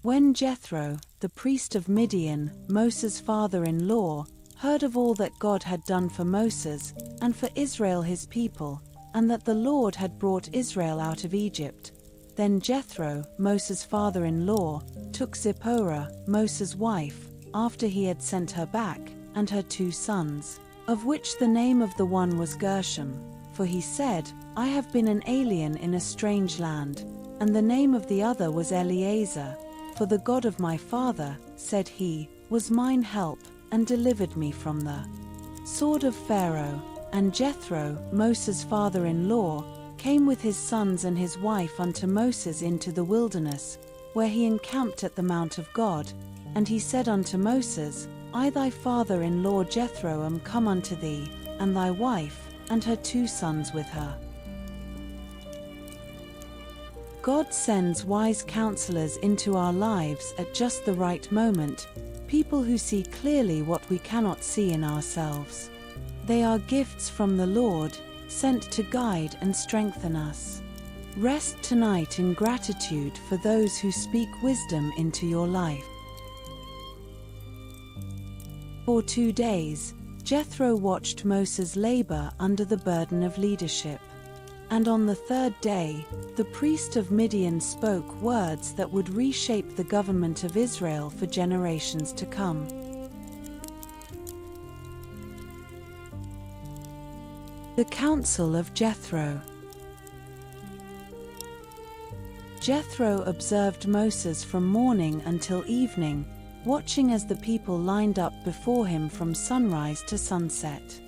When Jethro, the priest of Midian, Moses' father-in-law, heard of all that God had done for Moses, and for Israel his people, and that the Lord had brought Israel out of Egypt, then Jethro, Moses' father-in-law, took Zipporah, Moses' wife, after he had sent her back, and her 2 sons, of which the name of the one was Gershom, for he said, "I have been an alien in a strange land," and the name of the other was Eleazar, "For the God of my father," said he, "was mine help, and delivered me from the sword of Pharaoh." And Jethro, Moses' father-in-law, came with his sons and his wife unto Moses into the wilderness, where he encamped at the mount of God. And he said unto Moses, "I thy father-in-law Jethro am come unto thee, and thy wife, and her 2 sons with her." God sends wise counselors into our lives at just the right moment, people who see clearly what we cannot see in ourselves. They are gifts from the Lord, sent to guide and strengthen us. Rest tonight in gratitude for those who speak wisdom into your life. For 2 days, Jethro watched Moses labor under the burden of leadership. And on the 3rd day, the priest of Midian spoke words that would reshape the government of Israel for generations to come. The counsel of Jethro. Jethro observed Moses from morning until evening, watching as the people lined up before him from sunrise to sunset.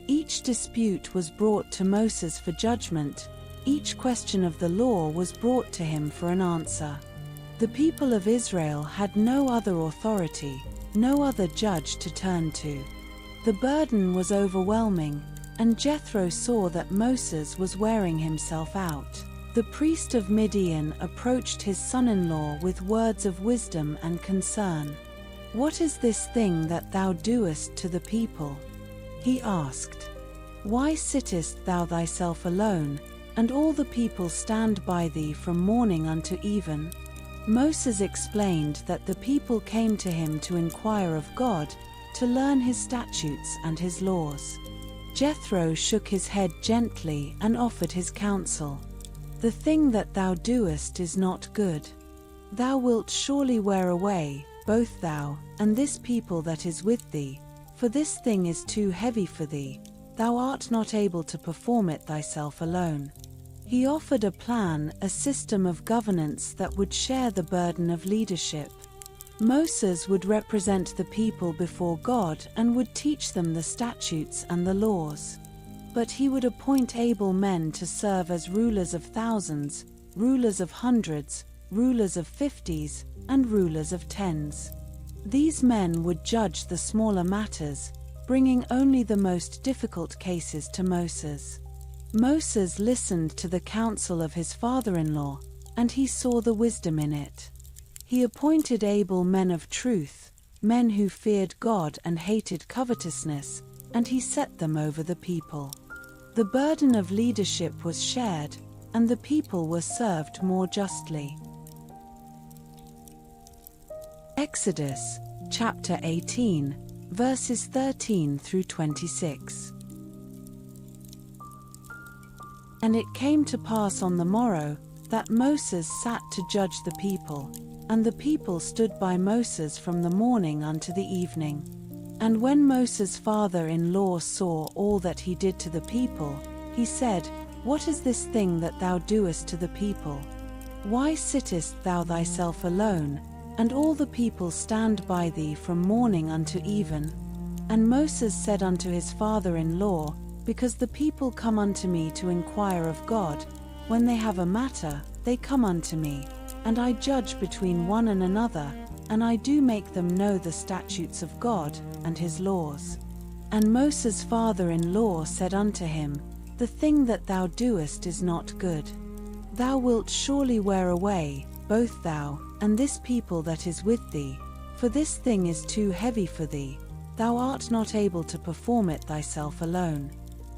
Each dispute was brought to Moses for judgment, each question of the law was brought to him for an answer. The people of Israel had no other authority, no other judge to turn to. The burden was overwhelming, And Jethro saw that Moses was wearing himself out. The priest of Midian approached his son-in-law with words of wisdom and concern. "What is this thing that thou doest to the people?" he asked. "Why sittest thou thyself alone, and all the people stand by thee from morning unto even?" Moses explained that the people came to him to inquire of God, to learn his statutes and his laws. Jethro shook his head gently and offered his counsel. "The thing that thou doest is not good. Thou wilt surely wear away, both thou, and this people that is with thee, for this thing is too heavy for thee, thou art not able to perform it thyself alone." He offered a plan, a system of governance that would share the burden of leadership. Moses would represent the people before God and would teach them the statutes and the laws. But he would appoint able men to serve as rulers of thousands, rulers of hundreds, rulers of 50s, and rulers of 10s. These men would judge the smaller matters, bringing only the most difficult cases to Moses. Moses listened to the counsel of his father-in-law, and he saw the wisdom in it. He appointed able men of truth, men who feared God and hated covetousness, and he set them over the people. The burden of leadership was shared, and the people were served more justly. Exodus, chapter 18, verses 13 through 26. And it came to pass on the morrow, that Moses sat to judge the people, and the people stood by Moses from the morning unto the evening. And when Moses' father-in-law saw all that he did to the people, he said, "What is this thing that thou doest to the people? Why sittest thou thyself alone, and all the people stand by thee from morning unto even?" And Moses said unto his father-in-law, "Because the people come unto me to inquire of God, when they have a matter, they come unto me, and I judge between one and another, and I do make them know the statutes of God and his laws." And Moses' father-in-law said unto him, "The thing that thou doest is not good. Thou wilt surely wear away, both thou, and this people that is with thee, for this thing is too heavy for thee, thou art not able to perform it thyself alone.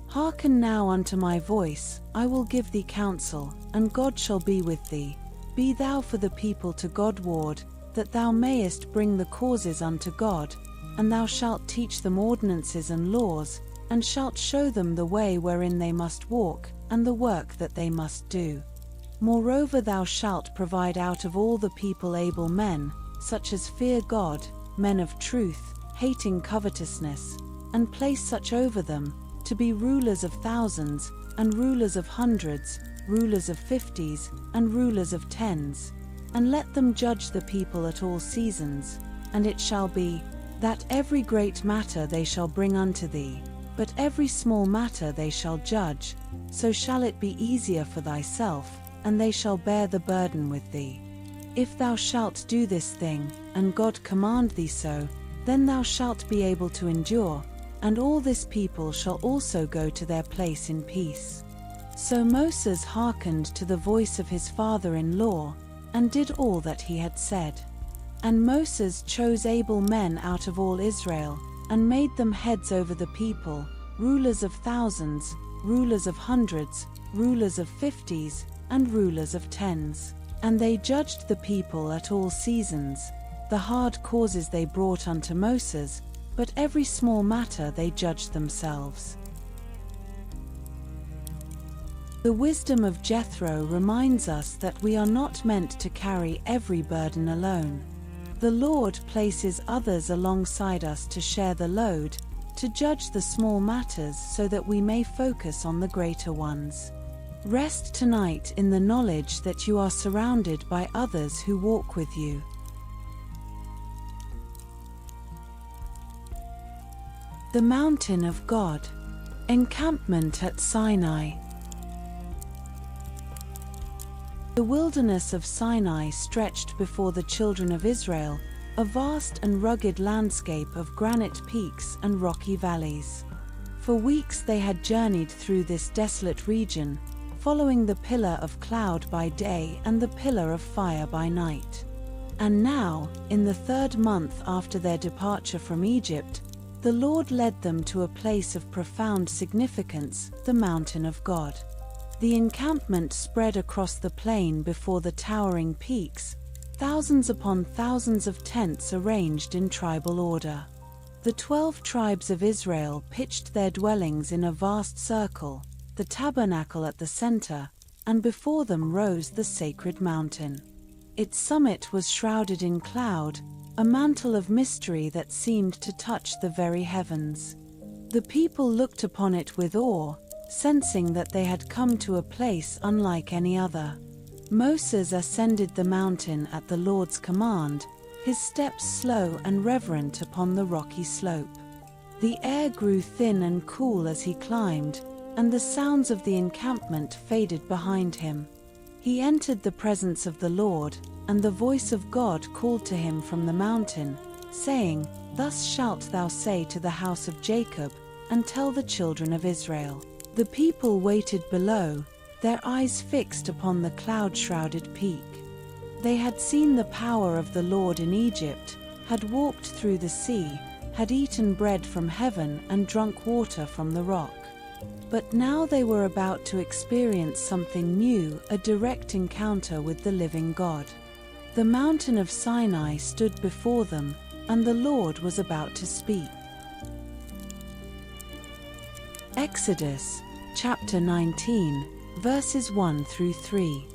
Hearken now unto my voice, I will give thee counsel, and God shall be with thee. Be thou for the people to God ward, that thou mayest bring the causes unto God, and thou shalt teach them ordinances and laws, and shalt show them the way wherein they must walk, and the work that they must do. Moreover thou shalt provide out of all the people able men, such as fear God, men of truth, hating covetousness, and place such over them, to be rulers of thousands, and rulers of hundreds, rulers of 50s, and rulers of 10s. And let them judge the people at all seasons. And it shall be, that every great matter they shall bring unto thee, but every small matter they shall judge, so shall it be easier for thyself, and they shall bear the burden with thee. If thou shalt do this thing, and God command thee so, then thou shalt be able to endure, and all this people shall also go to their place in peace." So Moses hearkened to the voice of his father-in-law, and did all that he had said. And Moses chose able men out of all Israel, and made them heads over the people, rulers of thousands, rulers of hundreds, rulers of 50s, and rulers of 10s. And they judged the people at all seasons. The hard causes they brought unto Moses, but every small matter they judged themselves. The wisdom of Jethro reminds us that we are not meant to carry every burden alone. The Lord places others alongside us to share the load, to judge the small matters so that we may focus on the greater ones. Rest tonight in the knowledge that you are surrounded by others who walk with you. The Mountain of God. Encampment at Sinai. The wilderness of Sinai stretched before the children of Israel, a vast and rugged landscape of granite peaks and rocky valleys. For weeks they had journeyed through this desolate region, following the pillar of cloud by day and the pillar of fire by night. And now, in the 3rd month after their departure from Egypt, the Lord led them to a place of profound significance, the mountain of God. The encampment spread across the plain before the towering peaks, thousands upon thousands of tents arranged in tribal order. The 12 tribes of Israel pitched their dwellings in a vast circle, the tabernacle at the center, and before them rose the sacred mountain. Its summit was shrouded in cloud, a mantle of mystery that seemed to touch the very heavens. The people looked upon it with awe, sensing that they had come to a place unlike any other. Moses ascended the mountain at the Lord's command, his steps slow and reverent upon the rocky slope. The air grew thin and cool as he climbed, and the sounds of the encampment faded behind him. He entered the presence of the Lord, and the voice of God called to him from the mountain, saying, "Thus shalt thou say to the house of Jacob, and tell the children of Israel." The people waited below, their eyes fixed upon the cloud-shrouded peak. They had seen the power of the Lord in Egypt, had walked through the sea, had eaten bread from heaven and drunk water from the rock. But now they were about to experience something new, a direct encounter with the living God. The mountain of Sinai stood before them, and the Lord was about to speak. Exodus, chapter 19, verses 1 through 3.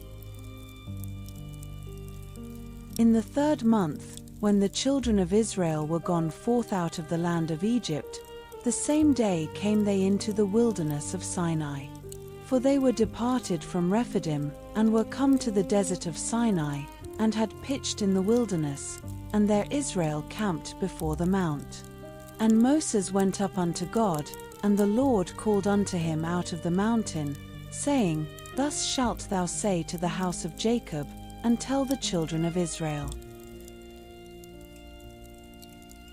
In the 3rd month, when the children of Israel were gone forth out of the land of Egypt, the same day came they into the wilderness of Sinai. For they were departed from Rephidim, and were come to the desert of Sinai, and had pitched in the wilderness, and there Israel camped before the mount. And Moses went up unto God, and the Lord called unto him out of the mountain, saying, "Thus shalt thou say to the house of Jacob, and tell the children of Israel."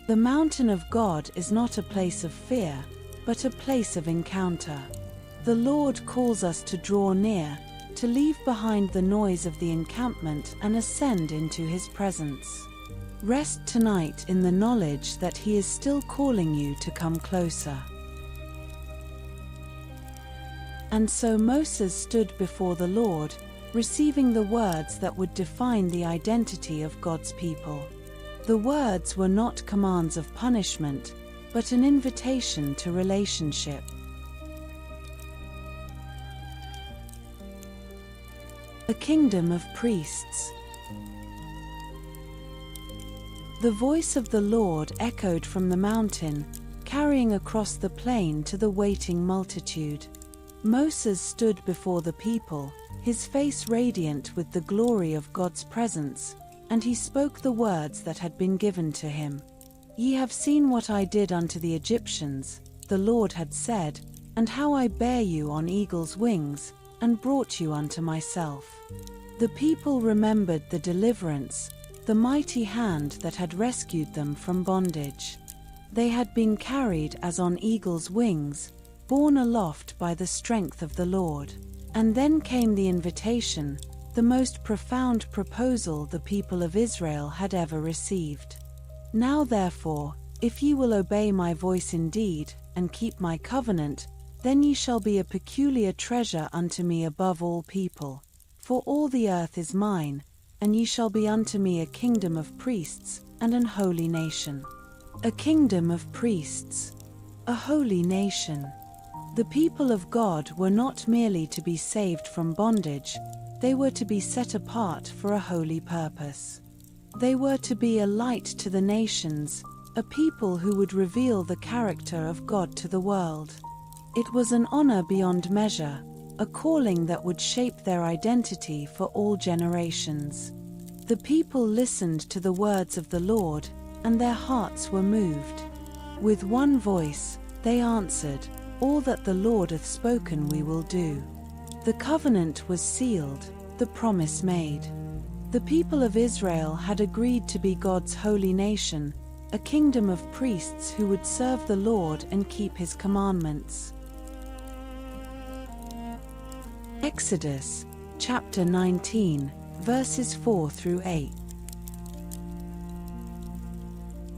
The mountain of God is not a place of fear, but a place of encounter. The Lord calls us to draw near, to leave behind the noise of the encampment and ascend into his presence. Rest tonight in the knowledge that he is still calling you to come closer. And so Moses stood before the Lord, receiving the words that would define the identity of God's people. The words were not commands of punishment, but an invitation to relationship. A kingdom of priests. The voice of the Lord echoed from the mountain, carrying across the plain to the waiting multitude. Moses stood before the people, his face radiant with the glory of God's presence, and he spoke the words that had been given to him. "Ye have seen what I did unto the Egyptians," the Lord had said, "and how I bare you on eagle's wings, and brought you unto myself." The people remembered the deliverance, the mighty hand that had rescued them from bondage. They had been carried as on eagle's wings, borne aloft by the strength of the Lord. And then came the invitation, the most profound proposal the people of Israel had ever received. "Now therefore, if ye will obey my voice indeed, and keep my covenant, then ye shall be a peculiar treasure unto me above all people. For all the earth is mine, and ye shall be unto me a kingdom of priests, and an holy nation." A kingdom of priests. A holy nation. The people of God were not merely to be saved from bondage, they were to be set apart for a holy purpose. They were to be a light to the nations, a people who would reveal the character of God to the world. It was an honor beyond measure, a calling that would shape their identity for all generations. The people listened to the words of the Lord, and their hearts were moved. With one voice, they answered, "All that the Lord hath spoken we will do." The covenant was sealed, the promise made. The people of Israel had agreed to be God's holy nation, a kingdom of priests who would serve the Lord and keep his commandments. Exodus, chapter 19, verses 4 through 8.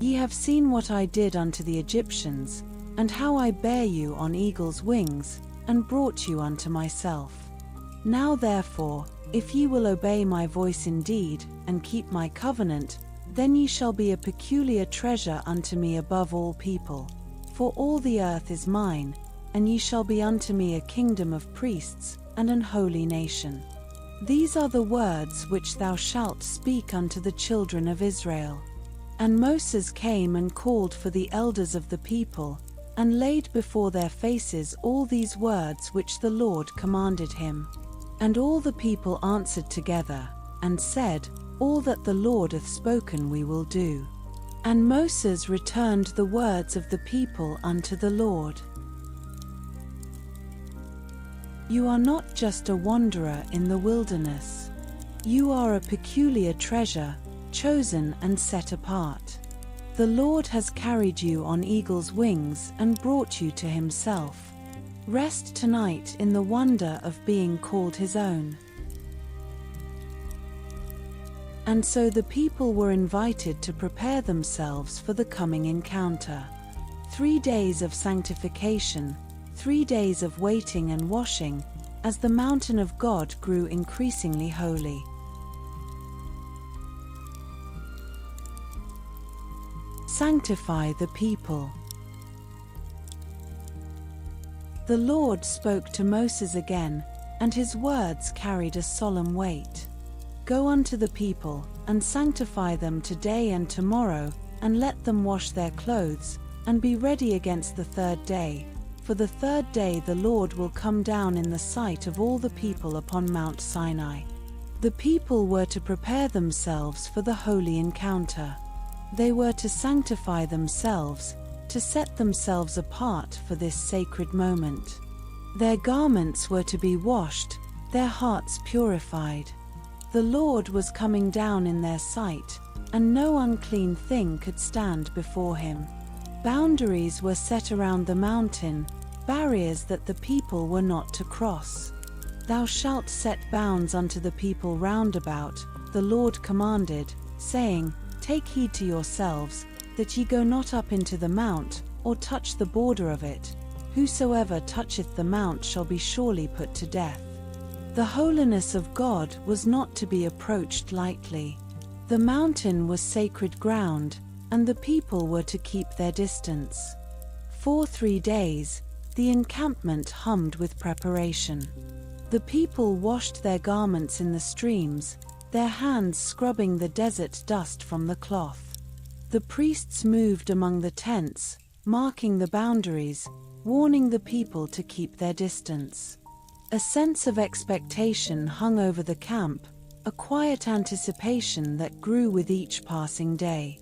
Ye have seen what I did unto the Egyptians, and how I bare you on eagle's wings, and brought you unto myself. Now therefore, if ye will obey my voice indeed, and keep my covenant, then ye shall be a peculiar treasure unto me above all people. For all the earth is mine, and ye shall be unto me a kingdom of priests, and an holy nation. These are the words which thou shalt speak unto the children of Israel. And Moses came and called for the elders of the people, and laid before their faces all these words which the Lord commanded him. And all the people answered together, and said, All that the Lord hath spoken we will do. And Moses returned the words of the people unto the Lord. You are not just a wanderer in the wilderness. You are a peculiar treasure, chosen and set apart. The Lord has carried you on eagle's wings and brought you to himself. Rest tonight in the wonder of being called his own. And so the people were invited to prepare themselves for the coming encounter. 3 days of sanctification, 3 days of waiting and washing, as the mountain of God grew increasingly holy. Sanctify the people. The Lord spoke to Moses again, and his words carried a solemn weight. Go unto the people, and sanctify them today and tomorrow, and let them wash their clothes, and be ready against the 3rd day. For the 3rd day the Lord will come down in the sight of all the people upon Mount Sinai. The people were to prepare themselves for the holy encounter. They were to sanctify themselves, to set themselves apart for this sacred moment. Their garments were to be washed, their hearts purified. The Lord was coming down in their sight, and no unclean thing could stand before him. Boundaries were set around the mountain, barriers that the people were not to cross. Thou shalt set bounds unto the people round about, the Lord commanded, saying, Take heed to yourselves, that ye go not up into the mount, or touch the border of it. Whosoever toucheth the mount shall be surely put to death. The holiness of God was not to be approached lightly. The mountain was sacred ground, and the people were to keep their distance. For 3 days, the encampment hummed with preparation. The people washed their garments in the streams, their hands scrubbing the desert dust from the cloth. The priests moved among the tents, marking the boundaries, warning the people to keep their distance. A sense of expectation hung over the camp, a quiet anticipation that grew with each passing day.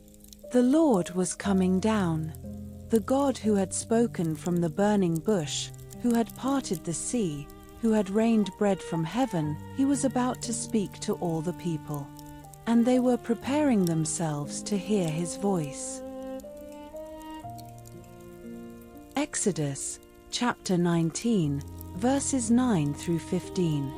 The Lord was coming down. The God who had spoken from the burning bush, who had parted the sea, who had rained bread from heaven, he was about to speak to all the people. And they were preparing themselves to hear his voice. Exodus, chapter 19, verses 9 through 15.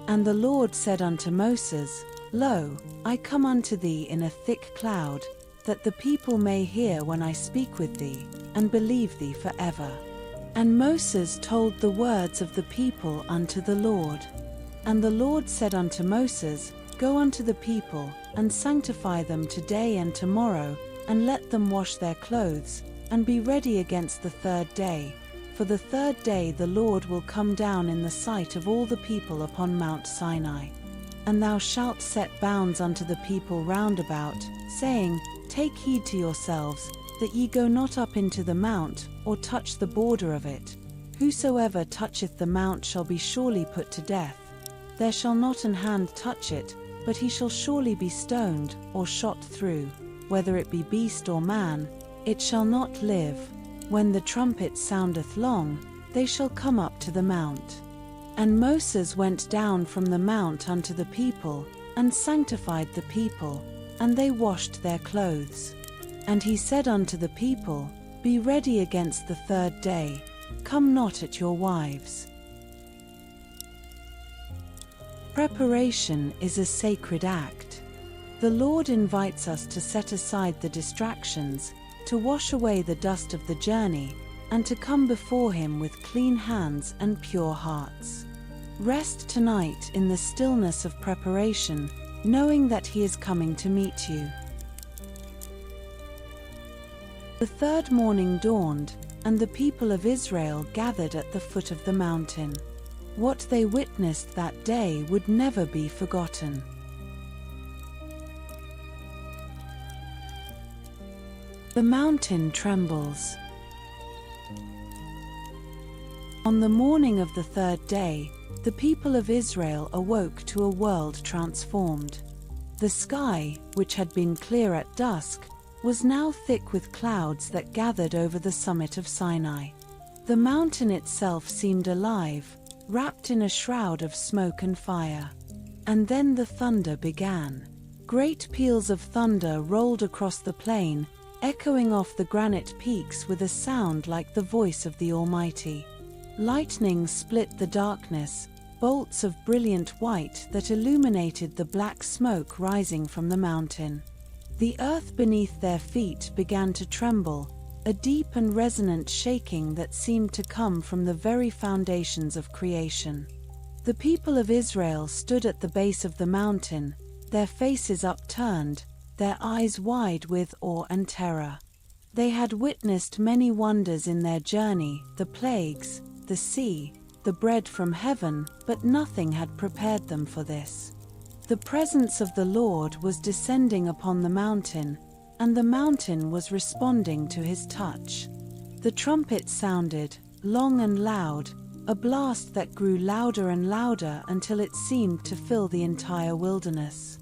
And the Lord said unto Moses, Lo, I come unto thee in a thick cloud, that the people may hear when I speak with thee, and believe thee forever. And Moses told the words of the people unto the Lord. And the Lord said unto Moses, Go unto the people, and sanctify them today and tomorrow, and let them wash their clothes, and be ready against the 3rd day. For the 3rd day the Lord will come down in the sight of all the people upon Mount Sinai. And thou shalt set bounds unto the people round about, saying, Take heed to yourselves, that ye go not up into the mount, or touch the border of it. Whosoever toucheth the mount shall be surely put to death. There shall not an hand touch it, but he shall surely be stoned, or shot through. Whether it be beast or man, it shall not live. When the trumpet soundeth long, they shall come up to the mount. And Moses went down from the mount unto the people, and sanctified the people, and they washed their clothes. And he said unto the people, Be ready against the third day, come not at your wives. Preparation is a sacred act. The Lord invites us to set aside the distractions, to wash away the dust of the journey, and to come before Him with clean hands and pure hearts. Rest tonight in the stillness of preparation, knowing that He is coming to meet you. The third morning dawned, and the people of Israel gathered at the foot of the mountain. What they witnessed that day would never be forgotten. The mountain trembles. On the morning of the third day, the people of Israel awoke to a world transformed. The sky, which had been clear at dusk, was now thick with clouds that gathered over the summit of Sinai. The mountain itself seemed alive, wrapped in a shroud of smoke and fire. And then the thunder began. Great peals of thunder rolled across the plain, echoing off the granite peaks with a sound like the voice of the Almighty. Lightning split the darkness, bolts of brilliant white that illuminated the black smoke rising from the mountain. The earth beneath their feet began to tremble, a deep and resonant shaking that seemed to come from the very foundations of creation. The people of Israel stood at the base of the mountain, their faces upturned, their eyes wide with awe and terror. They had witnessed many wonders in their journey, the plagues, the sea, the bread from heaven, but nothing had prepared them for this. The presence of the Lord was descending upon the mountain, and the mountain was responding to His touch. The trumpet sounded, long and loud, a blast that grew louder and louder until it seemed to fill the entire wilderness.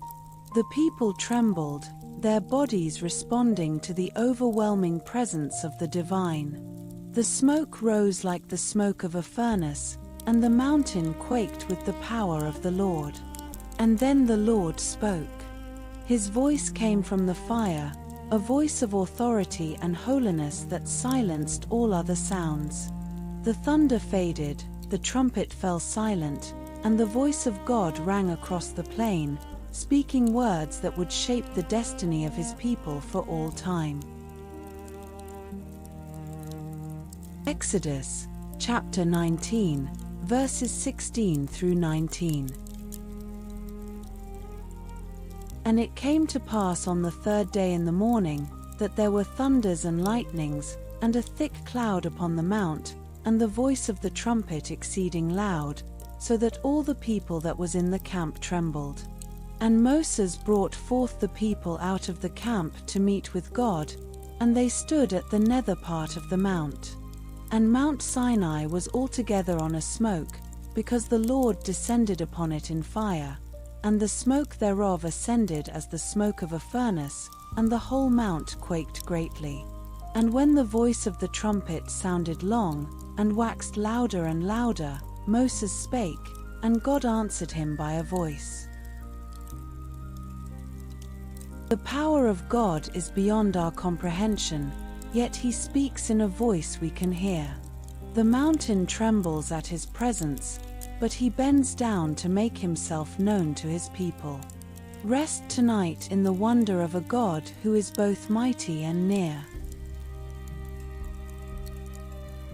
The people trembled, their bodies responding to the overwhelming presence of the divine. The smoke rose like the smoke of a furnace, and the mountain quaked with the power of the Lord. And then the Lord spoke. His voice came from the fire, a voice of authority and holiness that silenced all other sounds. The thunder faded, the trumpet fell silent, and the voice of God rang across the plain, speaking words that would shape the destiny of His people for all time. Exodus, chapter 19, verses 16 through 19. And it came to pass on the third day in the morning, that there were thunders and lightnings, and a thick cloud upon the mount, and the voice of the trumpet exceeding loud, so that all the people that was in the camp trembled. And Moses brought forth the people out of the camp to meet with God, and they stood at the nether part of the mount. And Mount Sinai was altogether on a smoke, because the Lord descended upon it in fire, and the smoke thereof ascended as the smoke of a furnace, and the whole mount quaked greatly. And when the voice of the trumpet sounded long, and waxed louder and louder, Moses spake, and God answered him by a voice. The power of God is beyond our comprehension, yet He speaks in a voice we can hear. The mountain trembles at His presence, but He bends down to make Himself known to His people. Rest tonight in the wonder of a God who is both mighty and near.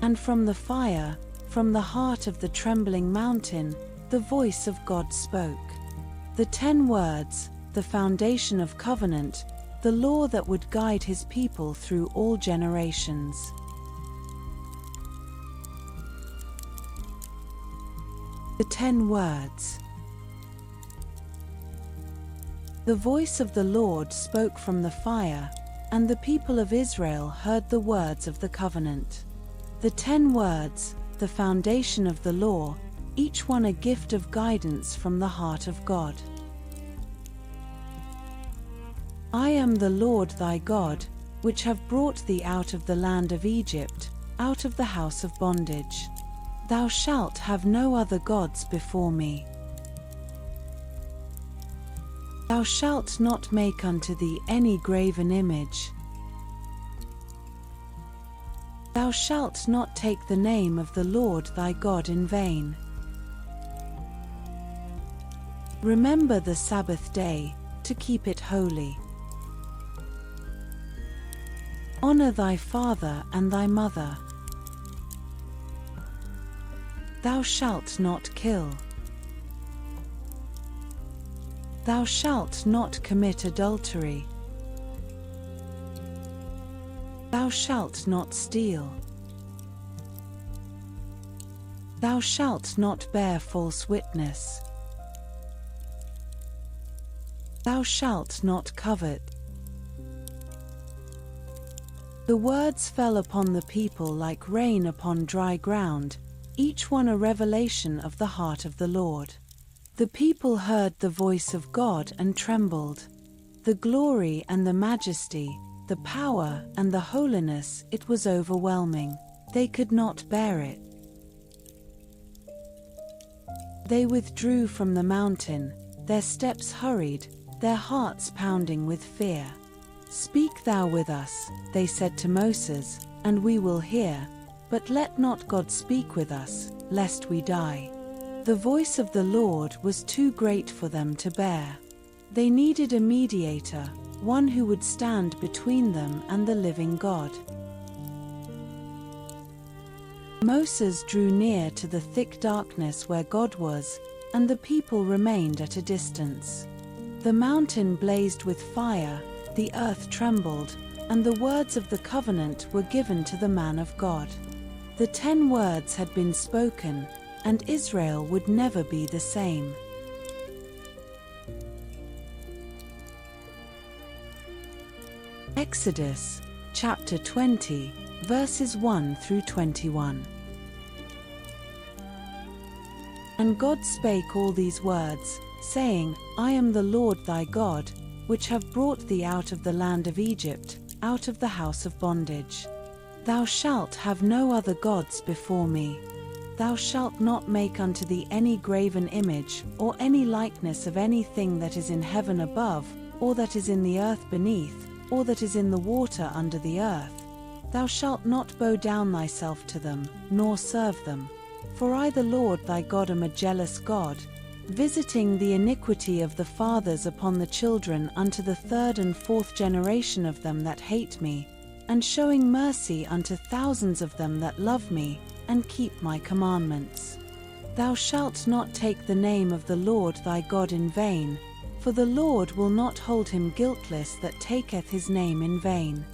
And from the fire, from the heart of the trembling mountain, the voice of God spoke. The 10 words, the foundation of covenant, the law that would guide His people through all generations. The 10 words. The voice of the Lord spoke from the fire, and the people of Israel heard the words of the covenant. The 10 words, the foundation of the law, each one a gift of guidance from the heart of God. I am the Lord thy God, which have brought thee out of the land of Egypt, out of the house of bondage. Thou shalt have no other gods before me. Thou shalt not make unto thee any graven image. Thou shalt not take the name of the Lord thy God in vain. Remember the Sabbath day, to keep it holy. Honor thy father and thy mother. Thou shalt not kill. Thou shalt not commit adultery. Thou shalt not steal. Thou shalt not bear false witness. Thou shalt not covet. The words fell upon the people like rain upon dry ground, each one a revelation of the heart of the Lord. The people heard the voice of God and trembled. The glory and the majesty, the power and the holiness, it was overwhelming. They could not bear it. They withdrew from the mountain, their steps hurried, their hearts pounding with fear. Speak thou with us, they said to Moses, and we will hear, but let not God speak with us, lest we die. The voice of the Lord was too great for them to bear. They needed a mediator, one who would stand between them and the living God. Moses drew near to the thick darkness where God was, and the people remained at a distance. The mountain blazed with fire, the earth trembled, and the words of the covenant were given to the man of God. The 10 words had been spoken, and Israel would never be the same. Exodus, chapter 20, verses 1 through 21. And God spake all these words, saying, I am the Lord thy God, which have brought thee out of the land of Egypt, out of the house of bondage. Thou shalt have no other gods before me. Thou shalt not make unto thee any graven image, or any likeness of anything that is in heaven above, or that is in the earth beneath, or that is in the water under the earth. Thou shalt not bow down thyself to them, nor serve them. For I the Lord thy God am a jealous God, visiting the iniquity of the fathers upon the children unto the 3rd and 4th generation of them that hate me, and showing mercy unto thousands of them that love me, and keep my commandments. Thou shalt not take the name of the Lord thy God in vain, for the Lord will not hold him guiltless that taketh his name in vain.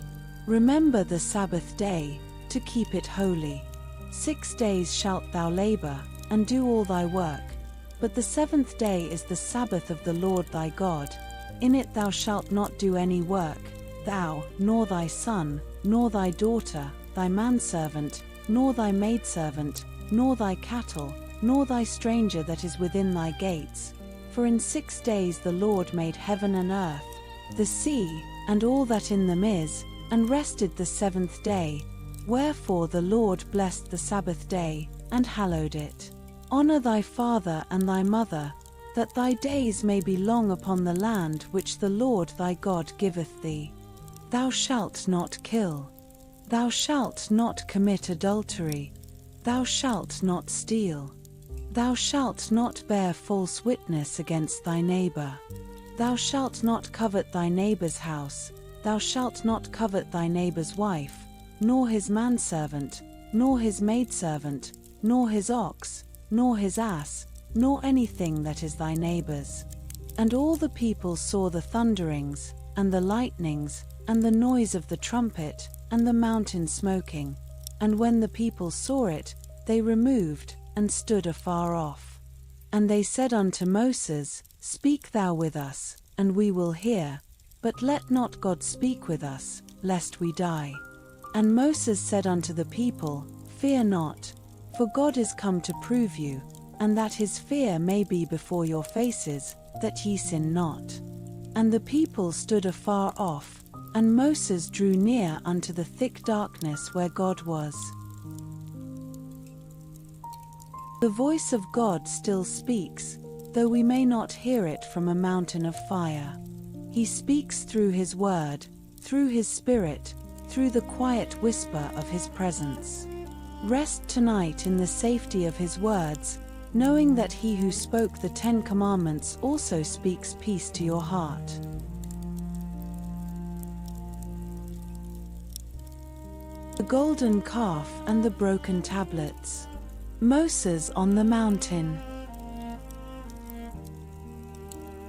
Remember the Sabbath day, to keep it holy. 6 days shalt thou labor, and do all thy work. But the 7th day is the Sabbath of the Lord thy God. In it thou shalt not do any work, thou, nor thy son, nor thy daughter, thy manservant, nor thy maidservant, nor thy cattle, nor thy stranger that is within thy gates. For in 6 days the Lord made heaven and earth, the sea, and all that in them is, and rested the 7th day. Wherefore the Lord blessed the Sabbath day, and hallowed it. Honor thy father and thy mother, that thy days may be long upon the land which the Lord thy God giveth thee. Thou shalt not kill. Thou shalt not commit adultery. Thou shalt not steal. Thou shalt not bear false witness against thy neighbor. Thou shalt not covet thy neighbor's house. Thou shalt not covet thy neighbor's wife, nor his manservant, nor his maidservant, nor his ox, nor his ass, nor anything that is thy neighbor's. And all the people saw the thunderings, and the lightnings, and the noise of the trumpet, and the mountain smoking. And when the people saw it, they removed, and stood afar off. And they said unto Moses, Speak thou with us, and we will hear, but let not God speak with us, lest we die. And Moses said unto the people, Fear not, for God is come to prove you, and that his fear may be before your faces, that ye sin not. And the people stood afar off, and Moses drew near unto the thick darkness where God was. The voice of God still speaks, though we may not hear it from a mountain of fire. He speaks through His word, through His Spirit, through the quiet whisper of His presence. Rest tonight in the safety of His words, knowing that He who spoke the 10 Commandments also speaks peace to your heart. The golden calf and the broken tablets. Moses on the mountain.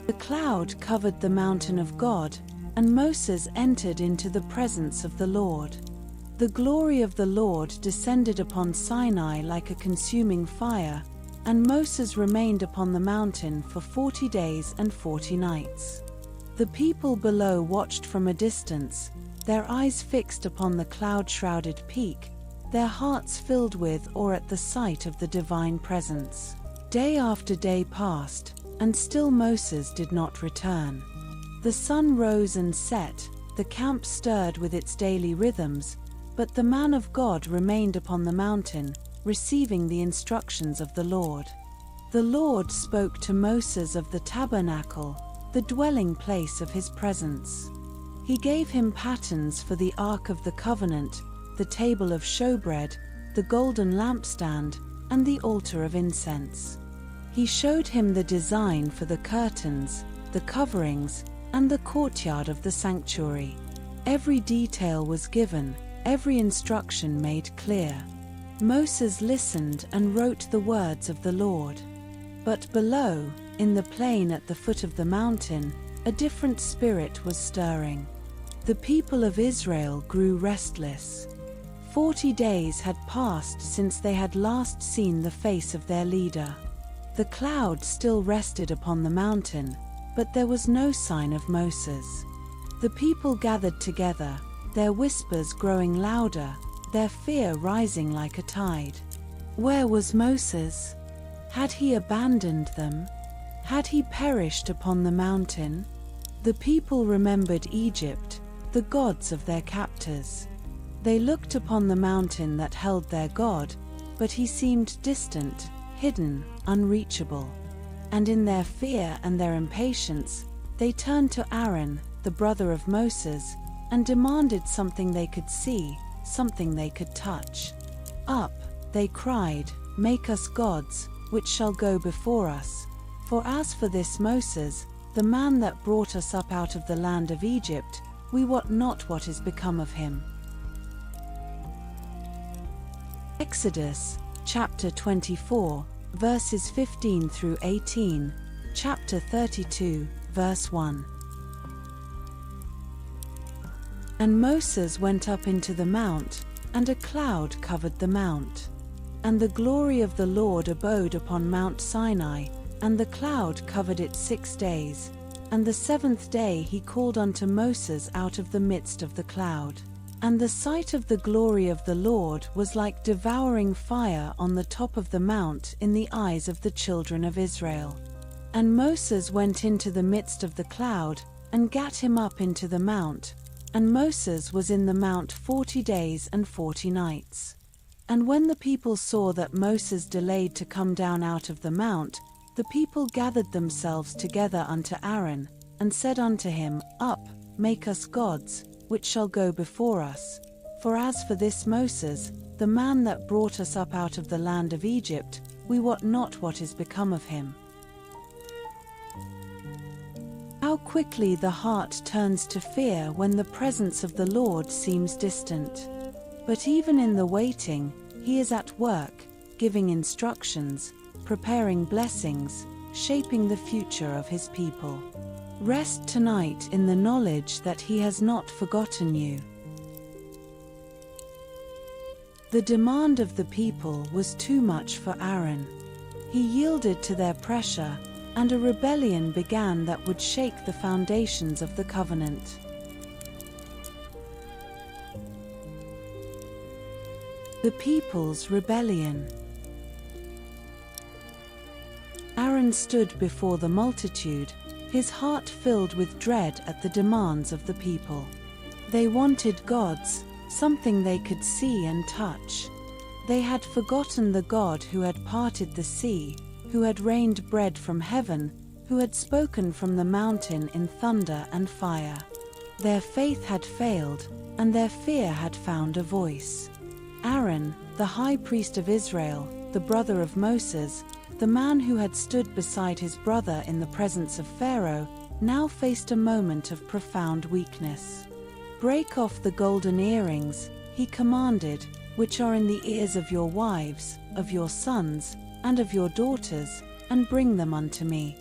The cloud covered the mountain of God, and Moses entered into the presence of the Lord. The glory of the Lord descended upon Sinai like a consuming fire, and Moses remained upon the mountain for 40 days and 40 nights. The people below watched from a distance, their eyes fixed upon the cloud-shrouded peak, their hearts filled with awe at the sight of the divine presence. Day after day passed, and still Moses did not return. The sun rose and set, the camp stirred with its daily rhythms, but the man of God remained upon the mountain, receiving the instructions of the Lord. The Lord spoke to Moses of the tabernacle, the dwelling place of His presence. He gave him patterns for the Ark of the Covenant, the table of showbread, the golden lampstand, and the altar of incense. He showed him the design for the curtains, the coverings, and the courtyard of the sanctuary. Every detail was given, every instruction made clear. Moses listened and wrote the words of the Lord. But below, in the plain at the foot of the mountain, a different spirit was stirring. The people of Israel grew restless. 40 days had passed since they had last seen the face of their leader. The cloud still rested upon the mountain, but there was no sign of Moses. The people gathered together, their whispers growing louder, their fear rising like a tide. Where was Moses? Had he abandoned them? Had he perished upon the mountain? The people remembered Egypt, the gods of their captors. They looked upon the mountain that held their God, but he seemed distant, hidden, unreachable. And in their fear and their impatience, they turned to Aaron, the brother of Moses, and demanded something they could see, something they could touch. Up, they cried, make us gods, which shall go before us. For as for this Moses, the man that brought us up out of the land of Egypt, we wot not what is become of him. Exodus, chapter 24, verses 15 through 18, chapter 32, verse 1. And Moses went up into the mount, and a cloud covered the mount. And the glory of the Lord abode upon Mount Sinai, and the cloud covered it 6 days. And the 7th day he called unto Moses out of the midst of the cloud. And the sight of the glory of the Lord was like devouring fire on the top of the mount in the eyes of the children of Israel. And Moses went into the midst of the cloud, and gat him up into the mount. And Moses was in the mount 40 days and 40 nights. And when the people saw that Moses delayed to come down out of the mount, the people gathered themselves together unto Aaron, and said unto him, Up, make us gods, which shall go before us. For as for this Moses, the man that brought us up out of the land of Egypt, we wot not what is become of him. How quickly the heart turns to fear when the presence of the Lord seems distant. But even in the waiting, He is at work, giving instructions, preparing blessings, shaping the future of His people. Rest tonight in the knowledge that He has not forgotten you. The demand of the people was too much for Aaron. He yielded to their pressure, and a rebellion began that would shake the foundations of the covenant. The people's rebellion. Aaron stood before the multitude, his heart filled with dread at the demands of the people. They wanted gods, something they could see and touch. They had forgotten the God who had parted the sea, who had rained bread from heaven, who had spoken from the mountain in thunder and fire. Their faith had failed, and their fear had found a voice. Aaron, the high priest of Israel, the brother of Moses, the man who had stood beside his brother in the presence of Pharaoh, now faced a moment of profound weakness. "Break off the golden earrings," he commanded, "which are in the ears of your wives, of your sons, and of your daughters, and bring them unto me."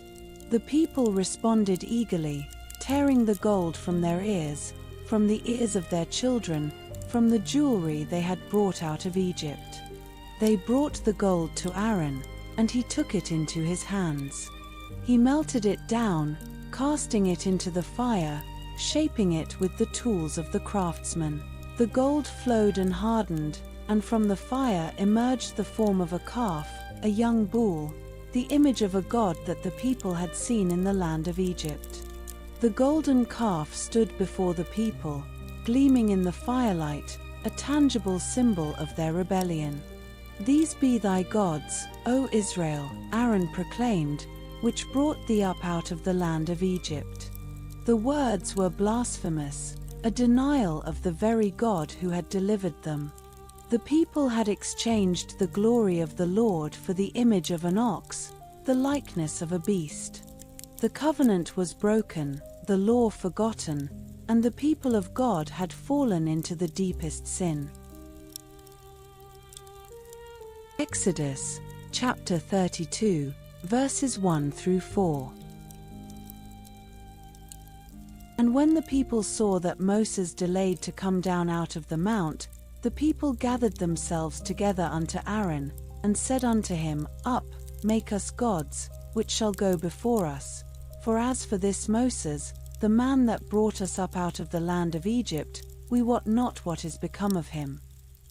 The people responded eagerly, tearing the gold from their ears, from the ears of their children, from the jewelry they had brought out of Egypt. They brought the gold to Aaron, and he took it into his hands. He melted it down, casting it into the fire, shaping it with the tools of the craftsman. The gold flowed and hardened, and from the fire emerged the form of a calf, a young bull, the image of a god that the people had seen in the land of Egypt. The golden calf stood before the people, gleaming in the firelight, a tangible symbol of their rebellion. "These be thy gods, O Israel," Aaron proclaimed, "which brought thee up out of the land of Egypt." The words were blasphemous, a denial of the very God who had delivered them. The people had exchanged the glory of the Lord for the image of an ox, the likeness of a beast. The covenant was broken, the law forgotten, and the people of God had fallen into the deepest sin. Exodus, chapter 32, verses 1 through 4. And when the people saw that Moses delayed to come down out of the mount, the people gathered themselves together unto Aaron, and said unto him, "Up, make us gods, which shall go before us. For as for this Moses, the man that brought us up out of the land of Egypt, we wot not what is become of him."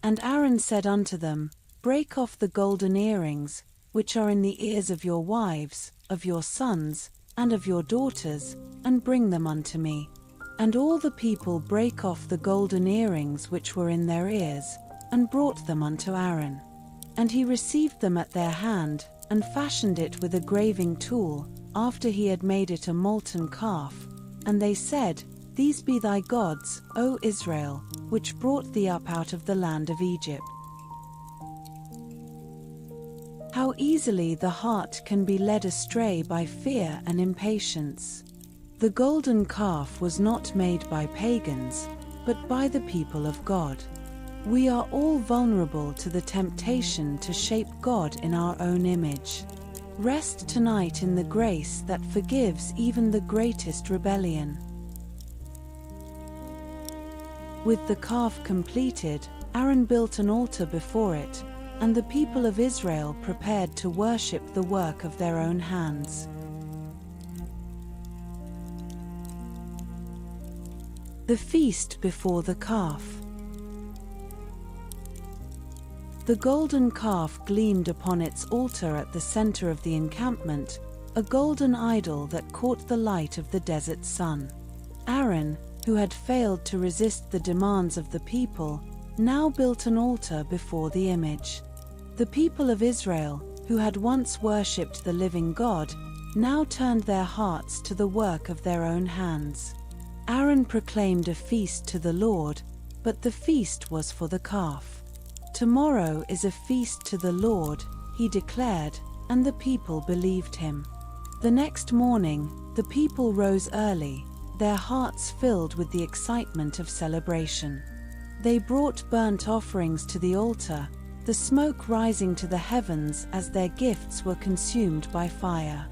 And Aaron said unto them, "Break off the golden earrings, which are in the ears of your wives, of your sons, and of your daughters, and bring them unto me." And all the people brake off the golden earrings which were in their ears, and brought them unto Aaron. And he received them at their hand, and fashioned it with a graving tool, after he had made it a molten calf. And they said, "These be thy gods, O Israel, which brought thee up out of the land of Egypt." How easily the heart can be led astray by fear and impatience. The golden calf was not made by pagans, but by the people of God. We are all vulnerable to the temptation to shape God in our own image. Rest tonight in the grace that forgives even the greatest rebellion. With the calf completed, Aaron built an altar before it, and the people of Israel prepared to worship the work of their own hands. The feast before the calf. The golden calf gleamed upon its altar at the center of the encampment, a golden idol that caught the light of the desert sun. Aaron, who had failed to resist the demands of the people, now built an altar before the image. The people of Israel, who had once worshipped the living God, now turned their hearts to the work of their own hands. Aaron proclaimed a feast to the Lord, but the feast was for the calf. "Tomorrow is a feast to the Lord," he declared, and the people believed him. The next morning, the people rose early, their hearts filled with the excitement of celebration. They brought burnt offerings to the altar, the smoke rising to the heavens as their gifts were consumed by fire.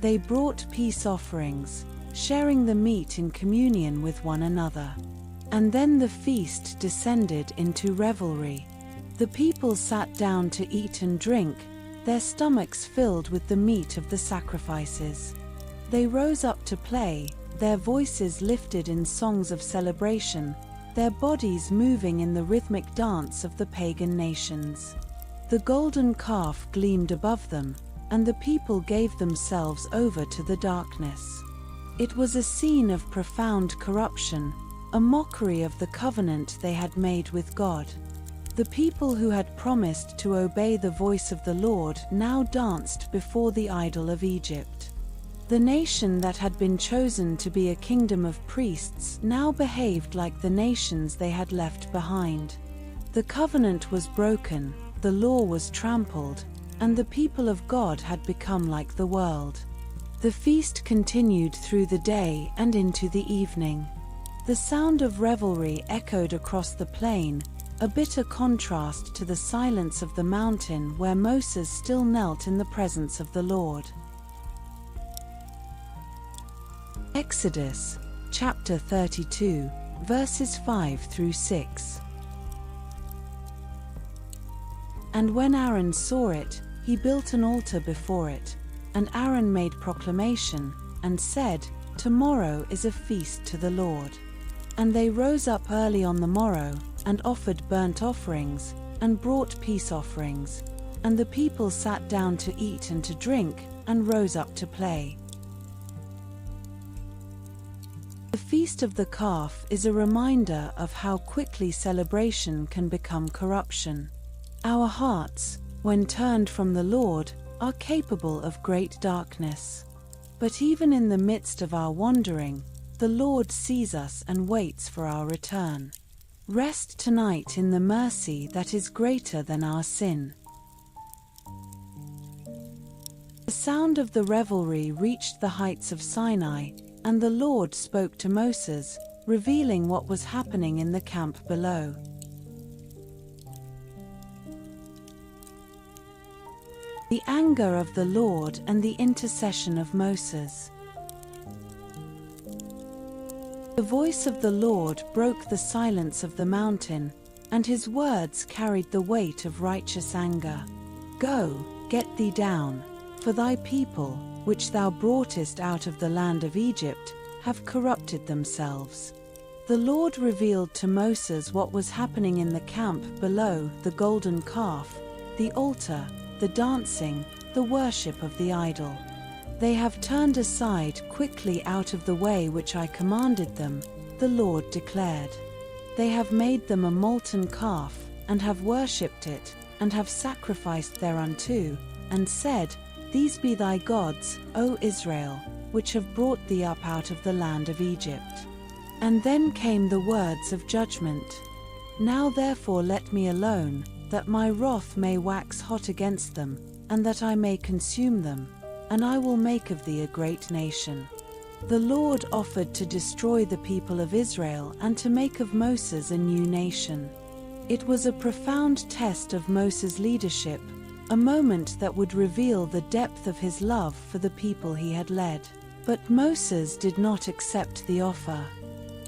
They brought peace offerings, sharing the meat in communion with one another. And then the feast descended into revelry. The people sat down to eat and drink, their stomachs filled with the meat of the sacrifices. They rose up to play, their voices lifted in songs of celebration, their bodies moving in the rhythmic dance of the pagan nations. The golden calf gleamed above them, and the people gave themselves over to the darkness. It was a scene of profound corruption, a mockery of the covenant they had made with God. The people who had promised to obey the voice of the Lord now danced before the idol of Egypt. The nation that had been chosen to be a kingdom of priests now behaved like the nations they had left behind. The covenant was broken, the law was trampled, and the people of God had become like the world. The feast continued through the day and into the evening. The sound of revelry echoed across the plain, a bitter contrast to the silence of the mountain where Moses still knelt in the presence of the Lord. Exodus, chapter 32, verses 5 through 6. And when Aaron saw it, he built an altar before it, and Aaron made proclamation, and said, "Tomorrow is a feast to the Lord." And they rose up early on the morrow, and offered burnt offerings, and brought peace offerings. And the people sat down to eat and to drink, and rose up to play. The Feast of the Calf is a reminder of how quickly celebration can become corruption. Our hearts, when turned from the Lord, are capable of great darkness. But even in the midst of our wandering, the Lord sees us and waits for our return. Rest tonight in the mercy that is greater than our sin. The sound of the revelry reached the heights of Sinai, and the Lord spoke to Moses, revealing what was happening in the camp below. The anger of the Lord and the intercession of Moses. The voice of the Lord broke the silence of the mountain, and his words carried the weight of righteous anger. "Go, get thee down, for thy people, which thou broughtest out of the land of Egypt, have corrupted themselves." The Lord revealed to Moses what was happening in the camp below: the golden calf, the altar, the dancing, the worship of the idol. "They have turned aside quickly out of the way which I commanded them," the Lord declared. "They have made them a molten calf, and have worshipped it, and have sacrificed thereunto, and said, These be thy gods, O Israel, which have brought thee up out of the land of Egypt." And then came the words of judgment. "Now therefore let me alone, that my wrath may wax hot against them, and that I may consume them, and I will make of thee a great nation." The Lord offered to destroy the people of Israel and to make of Moses a new nation. It was a profound test of Moses' leadership, a moment that would reveal the depth of his love for the people he had led. But Moses did not accept the offer.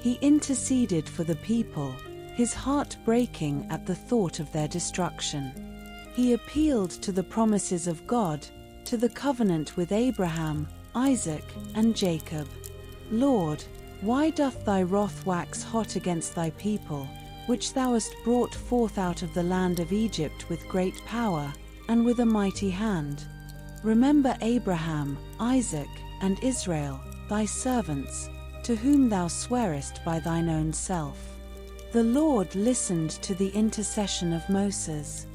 He interceded for the people, his heart breaking at the thought of their destruction. He appealed to the promises of God, to the covenant with Abraham, Isaac, and Jacob. "Lord, why doth thy wrath wax hot against thy people, which thou hast brought forth out of the land of Egypt with great power, and with a mighty hand? Remember Abraham, Isaac, and Israel, thy servants, to whom thou swarest by thine own self." The Lord listened to the intercession of Moses.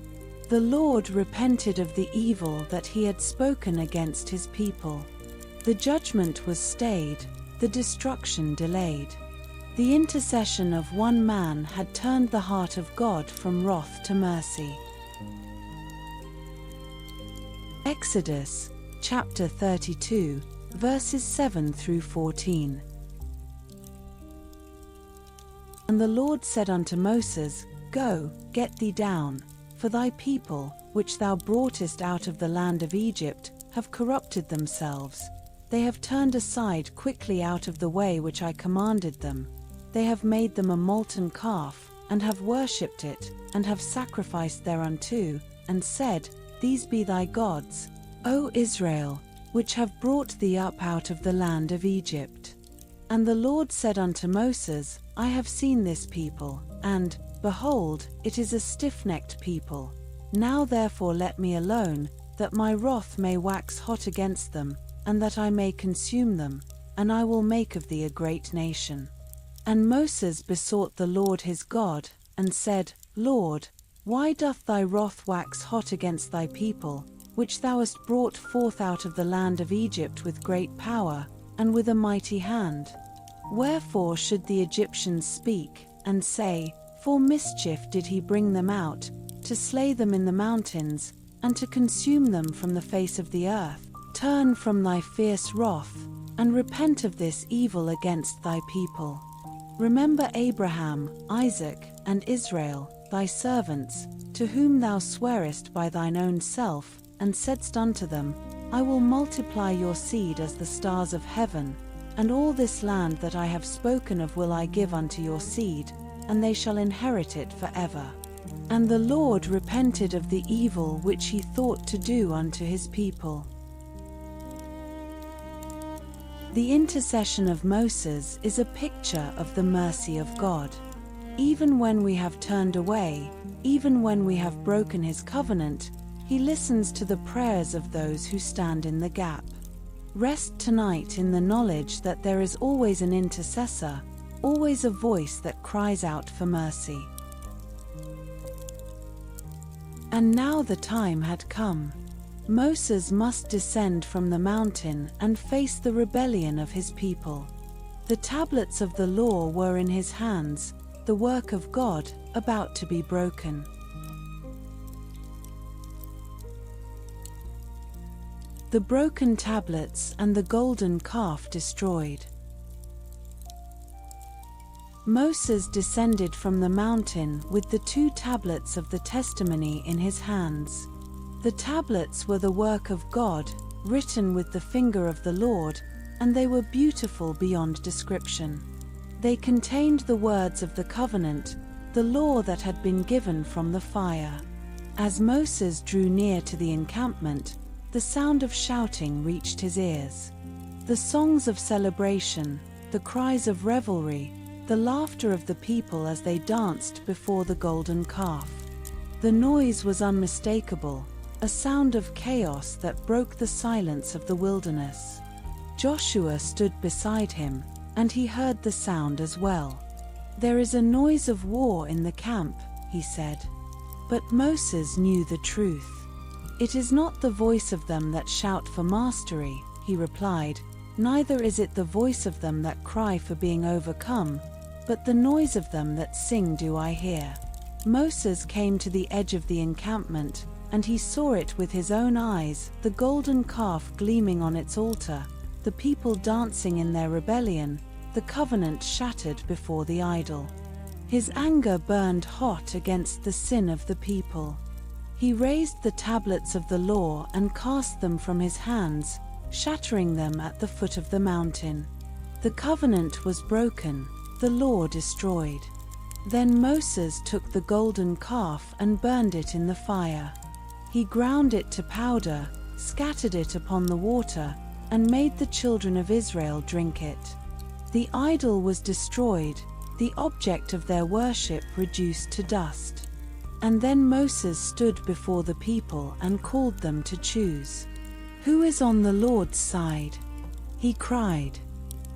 The Lord repented of the evil that he had spoken against his people. The judgment was stayed, the destruction delayed. The intercession of one man had turned the heart of God from wrath to mercy. Exodus, chapter 32, verses 7 through 14. And the Lord said unto Moses, "Go, get thee down, for thy people, which thou broughtest out of the land of Egypt, have corrupted themselves. They have turned aside quickly out of the way which I commanded them. They have made them a molten calf, and have worshipped it, and have sacrificed thereunto, and said, These be thy gods, O Israel, which have brought thee up out of the land of Egypt." And the Lord said unto Moses, "I have seen this people, and, behold, it is a stiff-necked people. Now therefore let me alone, that my wrath may wax hot against them, and that I may consume them, and I will make of thee a great nation." And Moses besought the Lord his God, and said, "Lord, Why doth thy wrath wax hot against thy people, which thou hast brought forth out of the land of Egypt with great power, and with a mighty hand? Wherefore should the Egyptians speak, and say, For mischief did he bring them out, to slay them in the mountains, and to consume them from the face of the earth? Turn from thy fierce wrath, and repent of this evil against thy people. Remember Abraham, Isaac, and Israel, thy servants, to whom thou swarest by thine own self, and saidst unto them, I will multiply your seed as the stars of heaven, and all this land that I have spoken of will I give unto your seed, and they shall inherit it forever. And the Lord repented of the evil which he thought to do unto his people. The intercession of Moses is a picture of the mercy of God. Even when we have turned away, even when we have broken his covenant, he listens to the prayers of those who stand in the gap. Rest tonight in the knowledge that there is always an intercessor, always a voice that cries out for mercy. And now the time had come. Moses must descend from the mountain and face the rebellion of his people. The tablets of the law were in his hands, the work of God, about to be broken. The broken tablets and the golden calf destroyed. Moses descended from the mountain with the 2 tablets of the testimony in his hands. The tablets were the work of God, written with the finger of the Lord, and they were beautiful beyond description. They contained the words of the covenant, the law that had been given from the fire. As Moses drew near to the encampment, the sound of shouting reached his ears. The songs of celebration, the cries of revelry, the laughter of the people as they danced before the golden calf. The noise was unmistakable, a sound of chaos that broke the silence of the wilderness. Joshua stood beside him, and he heard the sound as well. There is a noise of war in the camp, he said. But Moses knew the truth. It is not the voice of them that shout for mastery, he replied, neither is it the voice of them that cry for being overcome, but the noise of them that sing do I hear. Moses came to the edge of the encampment, and he saw it with his own eyes, the golden calf gleaming on its altar, the people dancing in their rebellion, the covenant shattered before the idol. His anger burned hot against the sin of the people. He raised the tablets of the law and cast them from his hands, shattering them at the foot of the mountain. The covenant was broken, the law destroyed. Then Moses took the golden calf and burned it in the fire. He ground it to powder, scattered it upon the water, and made the children of Israel drink it. The idol was destroyed, the object of their worship reduced to dust. And then Moses stood before the people and called them to choose. Who is on the Lord's side? He cried.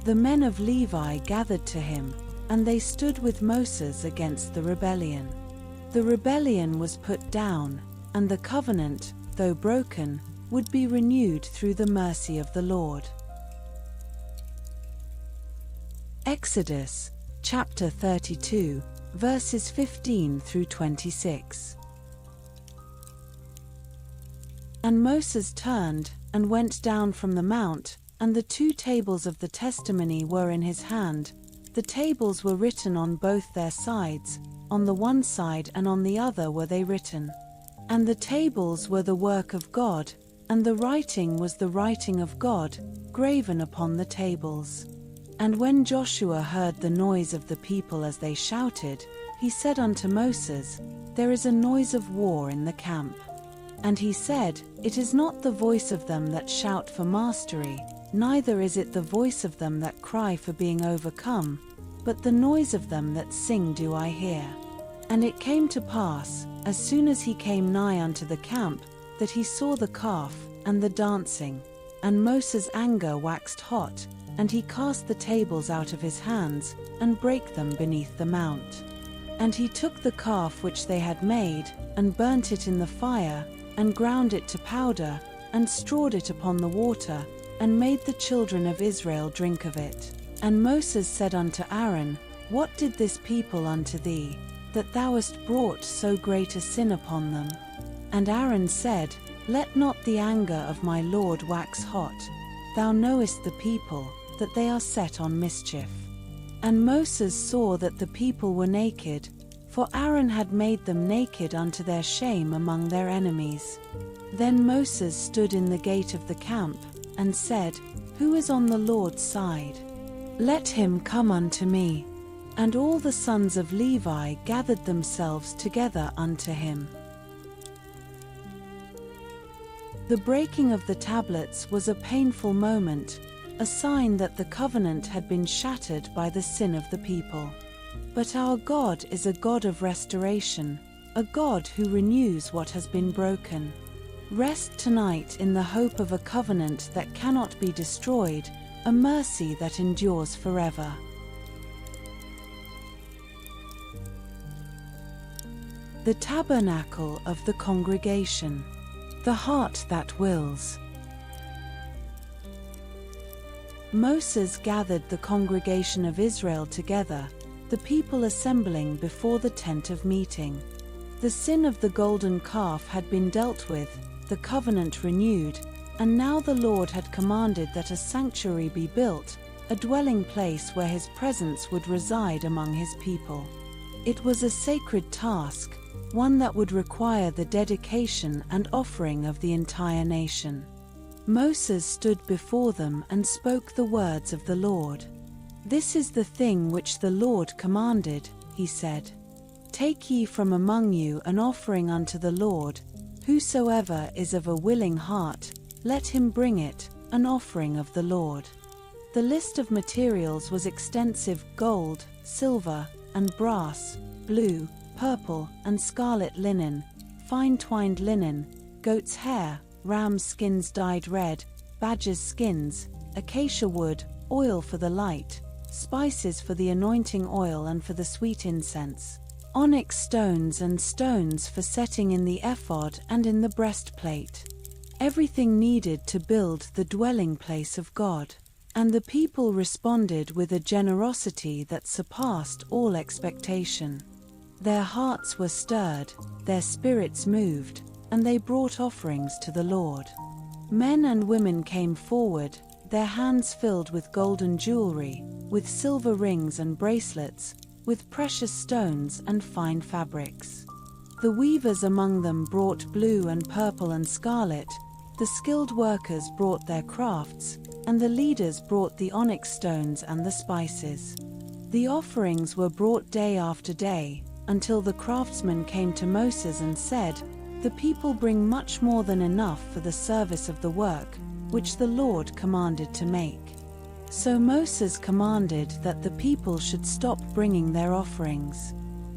The men of Levi gathered to him, and they stood with Moses against the rebellion. The rebellion was put down, and the covenant, though broken, would be renewed through the mercy of the Lord. Exodus, chapter 32, verses 15 through 26. And Moses turned, and went down from the mount, and the 2 tables of the testimony were in his hand. The tables were written on both their sides, on the one side and on the other were they written. And the tables were the work of God, and the writing was the writing of God, graven upon the tables. And when Joshua heard the noise of the people as they shouted, he said unto Moses, There is a noise of war in the camp. And he said, It is not the voice of them that shout for mastery, neither is it the voice of them that cry for being overcome, but the noise of them that sing do I hear. And it came to pass, as soon as he came nigh unto the camp, that he saw the calf, and the dancing. And Moses' anger waxed hot, and he cast the tables out of his hands, and brake them beneath the mount. And he took the calf which they had made, and burnt it in the fire, and ground it to powder, and strawed it upon the water, and made the children of Israel drink of it. And Moses said unto Aaron, What did this people unto thee, that thou hast brought so great a sin upon them? And Aaron said, Let not the anger of my Lord wax hot. Thou knowest the people, that they are set on mischief. And Moses saw that the people were naked, for Aaron had made them naked unto their shame among their enemies. Then Moses stood in the gate of the camp, and said, Who is on the Lord's side? Let him come unto me. And all the sons of Levi gathered themselves together unto him. The breaking of the tablets was a painful moment, a sign that the covenant had been shattered by the sin of the people. But our God is a God of restoration, a God who renews what has been broken. Rest tonight in the hope of a covenant that cannot be destroyed, a mercy that endures forever. The tabernacle of the congregation, the heart that wills. Moses gathered the congregation of Israel together, the people assembling before the tent of meeting. The sin of the golden calf had been dealt with, the covenant renewed, and now the Lord had commanded that a sanctuary be built, a dwelling place where his presence would reside among his people. It was a sacred task, one that would require the dedication and offering of the entire nation. Moses stood before them and spoke the words of the Lord. This is the thing which the Lord commanded, he said. Take ye from among you an offering unto the Lord, whosoever is of a willing heart, let him bring it, an offering of the Lord. The list of materials was extensive: gold, silver, and brass, blue, purple, and scarlet linen, fine twined linen, goat's hair, ram's skins dyed red, badger's skins, acacia wood, oil for the light, spices for the anointing oil and for the sweet incense, onyx stones and stones for setting in the ephod and in the breastplate. Everything needed to build the dwelling place of God. And the people responded with a generosity that surpassed all expectation. Their hearts were stirred, their spirits moved, and they brought offerings to the Lord. Men and women came forward, their hands filled with golden jewelry, with silver rings and bracelets, with precious stones and fine fabrics. The weavers among them brought blue and purple and scarlet, the skilled workers brought their crafts, and the leaders brought the onyx stones and the spices. The offerings were brought day after day, until the craftsmen came to Moses and said, The people bring much more than enough for the service of the work, which the Lord commanded to make. So Moses commanded that the people should stop bringing their offerings.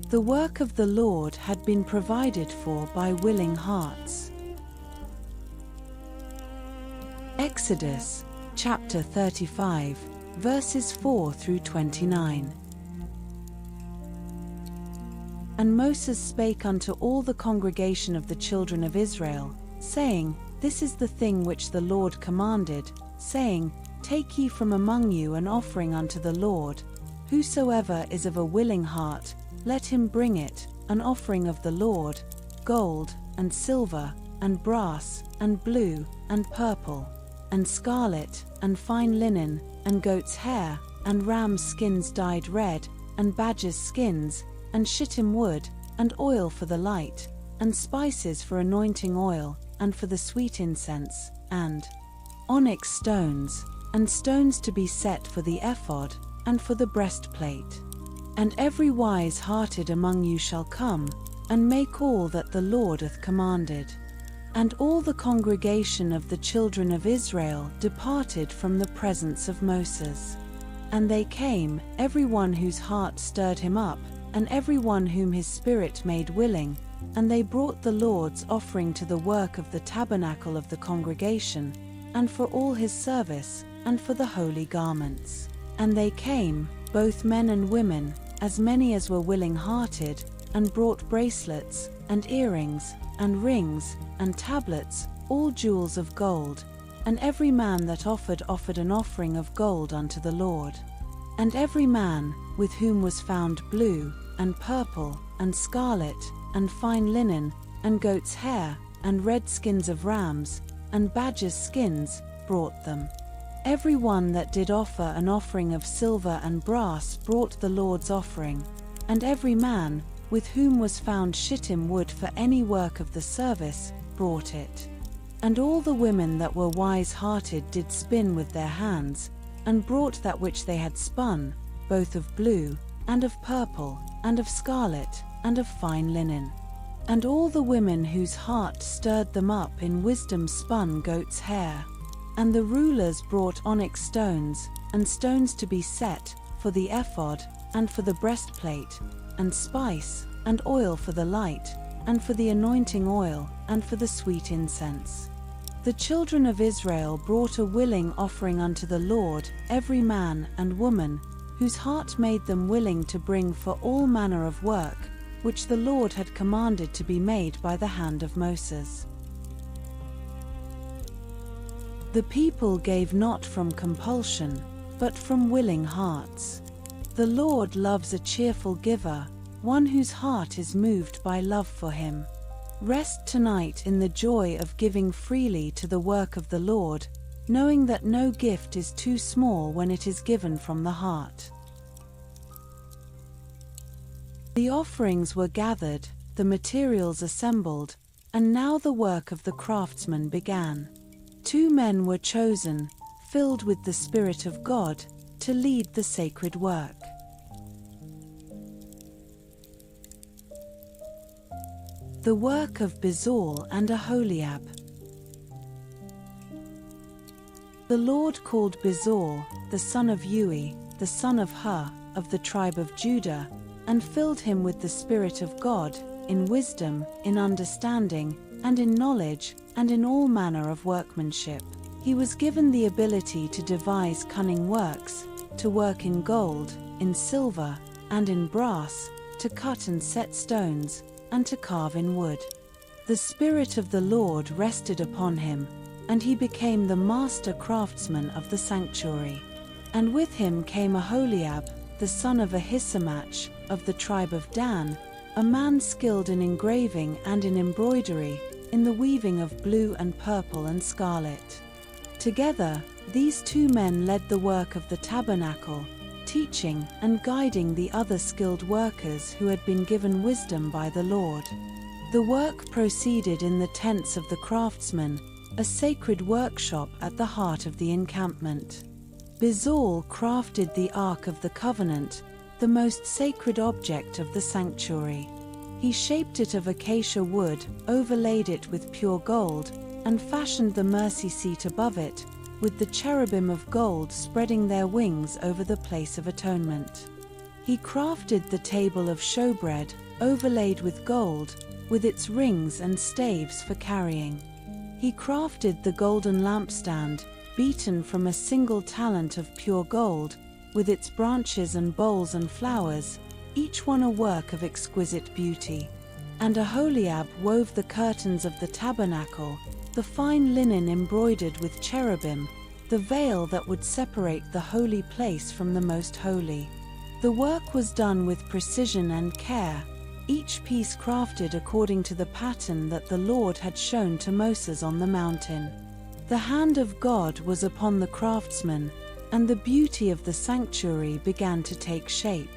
The work of the Lord had been provided for by willing hearts. Exodus, chapter 35, verses 4 through 29. And Moses spake unto all the congregation of the children of Israel, saying, This is the thing which the Lord commanded, saying, Take ye from among you an offering unto the Lord, whosoever is of a willing heart, let him bring it, an offering of the Lord, gold, and silver, and brass, and blue, and purple, and scarlet, and fine linen, and goat's hair, and ram's skins dyed red, and badger's skins, and shittim wood, and oil for the light, and spices for anointing oil, and for the sweet incense, and onyx stones, and stones to be set for the ephod, and for the breastplate. And every wise-hearted among you shall come, and make all that the Lord hath commanded. And all the congregation of the children of Israel departed from the presence of Moses. And they came, every one whose heart stirred him up, and every one whom his spirit made willing, and they brought the Lord's offering to the work of the tabernacle of the congregation, and for all his service, and for the holy garments. And they came, both men and women, as many as were willing-hearted, and brought bracelets, and earrings, and rings, and tablets, all jewels of gold. And every man that offered an offering of gold unto the Lord. And every man, with whom was found blue, and purple, and scarlet, and fine linen, and goat's hair, and red skins of rams, and badgers' skins, brought them. Every one that did offer an offering of silver and brass brought the Lord's offering. And every man, with whom was found shittim wood for any work of the service, brought it. And all the women that were wise-hearted did spin with their hands, and brought that which they had spun, both of blue, and of purple, and of scarlet, and of fine linen. And all the women whose heart stirred them up in wisdom spun goat's hair. And the rulers brought onyx stones, and stones to be set, for the ephod, and for the breastplate, and spice, and oil for the light, and for the anointing oil, and for the sweet incense. The children of Israel brought a willing offering unto the Lord, every man and woman, whose heart made them willing to bring for all manner of work, which the Lord had commanded to be made by the hand of Moses. The people gave not from compulsion, but from willing hearts. The Lord loves a cheerful giver, one whose heart is moved by love for him. Rest tonight in the joy of giving freely to the work of the Lord, knowing that no gift is too small when it is given from the heart. The offerings were gathered, the materials assembled, and now the work of the craftsman began. 2 men were chosen, filled with the Spirit of God, to lead the sacred work. The work of Bezalel and Aholiab. The Lord called Bezalel, the son of Uri, the son of Hur, of the tribe of Judah, and filled him with the Spirit of God, in wisdom, in understanding, and in knowledge, and in all manner of workmanship. He was given the ability to devise cunning works, to work in gold, in silver, and in brass, to cut and set stones, and to carve in wood. The Spirit of the Lord rested upon him, and he became the master craftsman of the sanctuary. And with him came Aholiab, the son of Ahisamach, of the tribe of Dan, a man skilled in engraving and in embroidery, in the weaving of blue and purple and scarlet. Together, these 2 men led the work of the tabernacle, teaching and guiding the other skilled workers who had been given wisdom by the Lord. The work proceeded in the tents of the craftsmen, a sacred workshop at the heart of the encampment. Bezalel crafted the Ark of the Covenant, the most sacred object of the sanctuary. He shaped it of acacia wood, overlaid it with pure gold, and fashioned the mercy seat above it, with the cherubim of gold spreading their wings over the place of atonement. He crafted the table of showbread, overlaid with gold, with its rings and staves for carrying. He crafted the golden lampstand, beaten from a single talent of pure gold, with its branches and bowls and flowers, each one a work of exquisite beauty. And Aholiab wove the curtains of the tabernacle, the fine linen embroidered with cherubim, the veil that would separate the holy place from the most holy. The work was done with precision and care, each piece crafted according to the pattern that the Lord had shown to Moses on the mountain. The hand of God was upon the craftsman, and the beauty of the sanctuary began to take shape.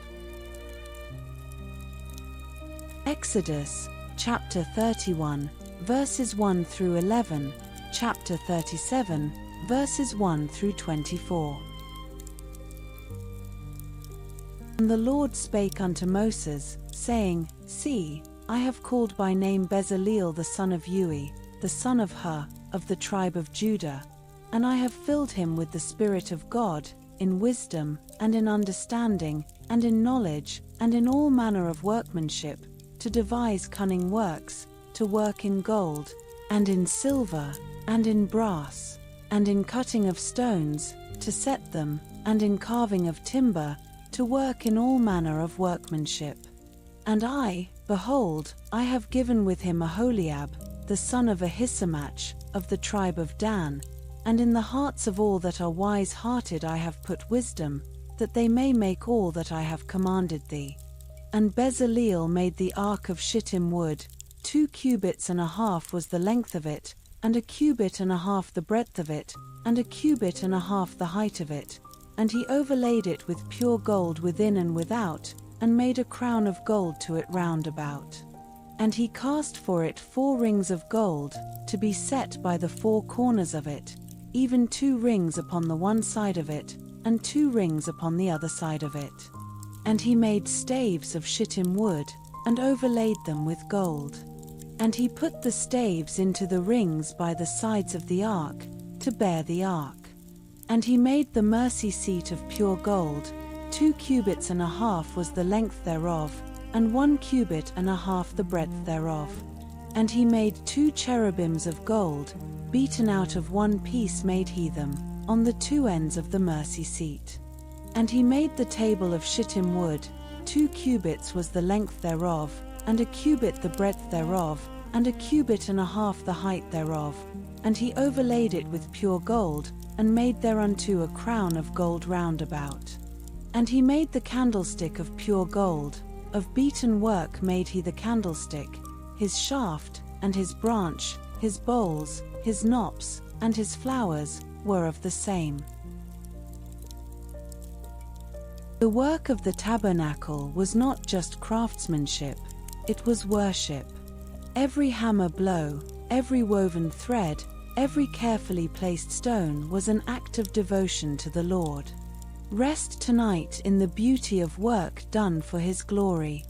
Exodus, chapter 31, verses 1 through 11, chapter 37, verses 1 through 24. And the Lord spake unto Moses, saying, See, I have called by name Bezalel the son of Uri, the son of Hur, of the tribe of Judah, and I have filled him with the Spirit of God, in wisdom, and in understanding, and in knowledge, and in all manner of workmanship, to devise cunning works, to work in gold, and in silver, and in brass, and in cutting of stones, to set them, and in carving of timber, to work in all manner of workmanship. And I, behold, I have given with him Aholiab, the son of Ahisamach, of the tribe of Dan, and in the hearts of all that are wise-hearted I have put wisdom, that they may make all that I have commanded thee. And Bezaleel made the ark of shittim wood, 2 cubits and a half was the length of it, and 1 cubit and a half the breadth of it, and 1 cubit and a half the height of it. And he overlaid it with pure gold within and without, and made a crown of gold to it round about. And he cast for it 4 rings of gold, to be set by the 4 corners of it, even 2 rings upon the one side of it, and 2 rings upon the other side of it. And he made staves of shittim wood, and overlaid them with gold. And he put the staves into the rings by the sides of the ark, to bear the ark. And he made the mercy seat of pure gold, 2 cubits and a half was the length thereof, and 1 cubit and a half the breadth thereof. And he made 2 cherubims of gold, beaten out of one piece made he them, on the 2 ends of the mercy seat. And he made the table of shittim wood, 2 cubits was the length thereof, and 1 cubit the breadth thereof, and 1 cubit and a half the height thereof. And he overlaid it with pure gold, and made thereunto a crown of gold round about. And he made the candlestick of pure gold, of beaten work made he the candlestick, his shaft, and his branch, his bowls, his knops, and his flowers, were of the same. The work of the tabernacle was not just craftsmanship, it was worship. Every hammer blow, every woven thread, every carefully placed stone was an act of devotion to the Lord. Rest tonight in the beauty of work done for His glory.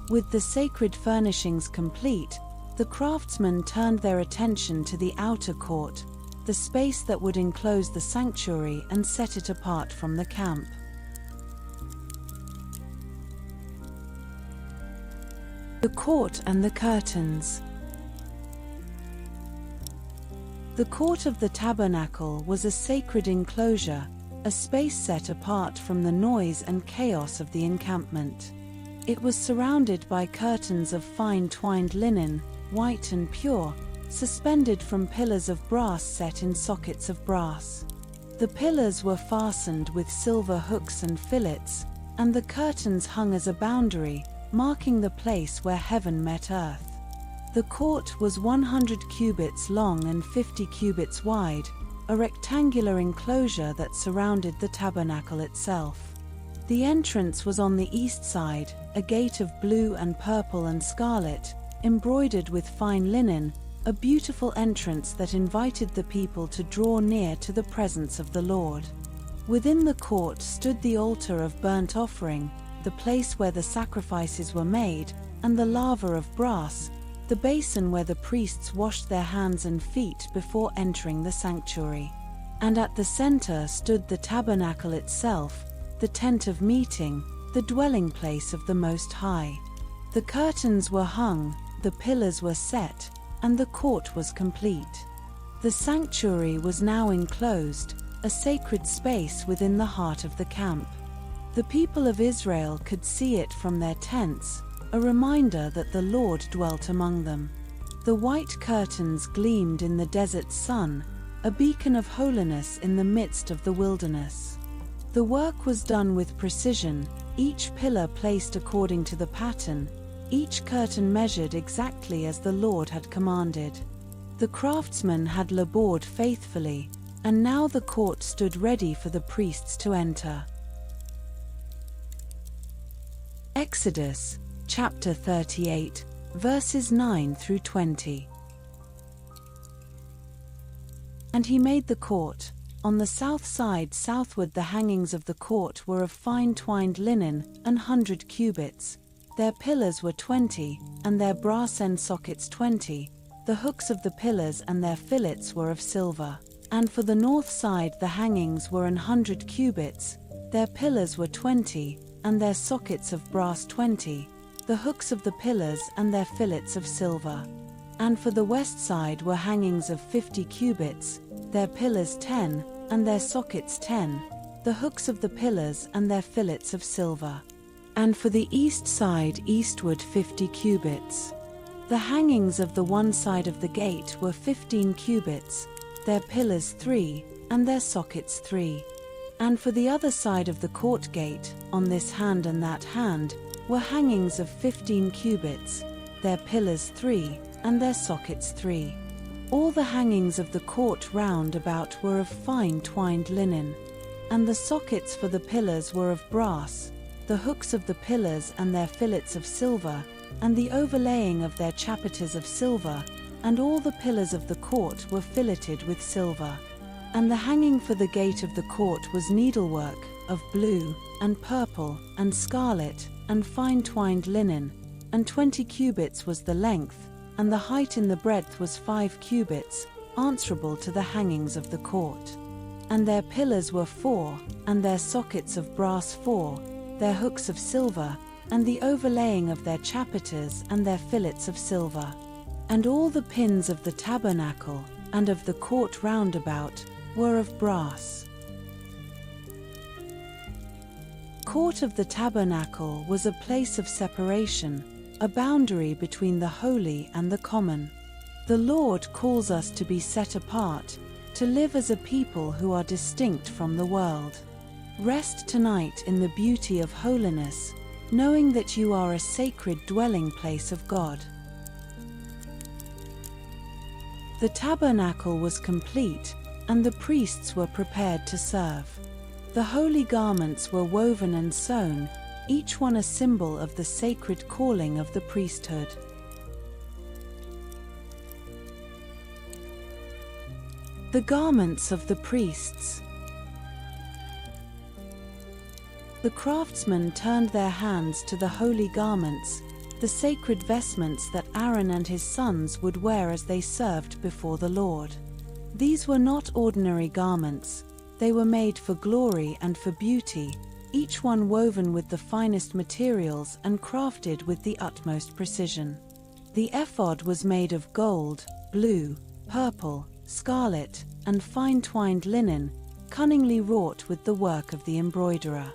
With the sacred furnishings complete, the craftsmen turned their attention to the outer court, the space that would enclose the sanctuary and set it apart from the camp. The court and the curtains. The court of the tabernacle was a sacred enclosure, a space set apart from the noise and chaos of the encampment. It was surrounded by curtains of fine twined linen, white and pure, suspended from pillars of brass set in sockets of brass. The pillars were fastened with silver hooks and fillets, and the curtains hung as a boundary, marking the place where heaven met earth. The court was 100 cubits long and 50 cubits wide, a rectangular enclosure that surrounded the tabernacle itself. The entrance was on the east side, a gate of blue and purple and scarlet, embroidered with fine linen, a beautiful entrance that invited the people to draw near to the presence of the Lord. Within the court stood the altar of burnt offering, the place where the sacrifices were made, and the laver of brass, the basin where the priests washed their hands and feet before entering the sanctuary. And at the center stood the tabernacle itself, the tent of meeting, the dwelling place of the Most High. The curtains were hung, the pillars were set, and the court was complete. The sanctuary was now enclosed, a sacred space within the heart of the camp. The people of Israel could see it from their tents, a reminder that the Lord dwelt among them. The white curtains gleamed in the desert sun, a beacon of holiness in the midst of the wilderness. The work was done with precision, each pillar placed according to the pattern, each curtain measured exactly as the Lord had commanded. The craftsmen had labored faithfully, and now the court stood ready for the priests to enter. Exodus, chapter 38, verses 9 through 20. And he made the court. On the south side southward the hangings of the court were of fine twined linen, 100 cubits. Their pillars were 20, and their brass end sockets 20. The hooks of the pillars and their fillets were of silver. And for the north side the hangings were 100 cubits. Their pillars were 20, and their sockets of brass 20. The hooks of the pillars and their fillets of silver. And for the west side were hangings of 50 cubits, their pillars 10, and their sockets 10. the hooks of the pillars and their fillets of silver. And for the east side eastward 50 cubits. The hangings of the one side of the gate were 15 cubits, their pillars 3, and their sockets 3. And for the other side of the court gate, on this hand and that hand, were hangings of 15 cubits, their pillars 3, and their sockets 3. All the hangings of the court round about were of fine twined linen, and the sockets for the pillars were of brass, the hooks of the pillars and their fillets of silver, and the overlaying of their chapiters of silver, and all the pillars of the court were filleted with silver. And the hanging for the gate of the court was needlework, of blue, and purple, and scarlet, and fine twined linen, and 20 cubits was the length, and the height in the breadth was 5 cubits, answerable to the hangings of the court. And their pillars were 4, and their sockets of brass 4, their hooks of silver, and the overlaying of their chapiters and their fillets of silver. And all the pins of the tabernacle, and of the court round about, were of brass. Court of the tabernacle was a place of separation, a boundary between the holy and the common. The Lord calls us to be set apart, to live as a people who are distinct from the world. Rest tonight in the beauty of holiness, knowing that you are a sacred dwelling place of God. The tabernacle was complete, and the priests were prepared to serve. The holy garments were woven and sewn, each one a symbol of the sacred calling of the priesthood. The garments of the priests. The craftsmen turned their hands to the holy garments, the sacred vestments that Aaron and his sons would wear as they served before the Lord. These were not ordinary garments, they were made for glory and for beauty, each one woven with the finest materials and crafted with the utmost precision. The ephod was made of gold, blue, purple, scarlet, and fine twined linen, cunningly wrought with the work of the embroiderer.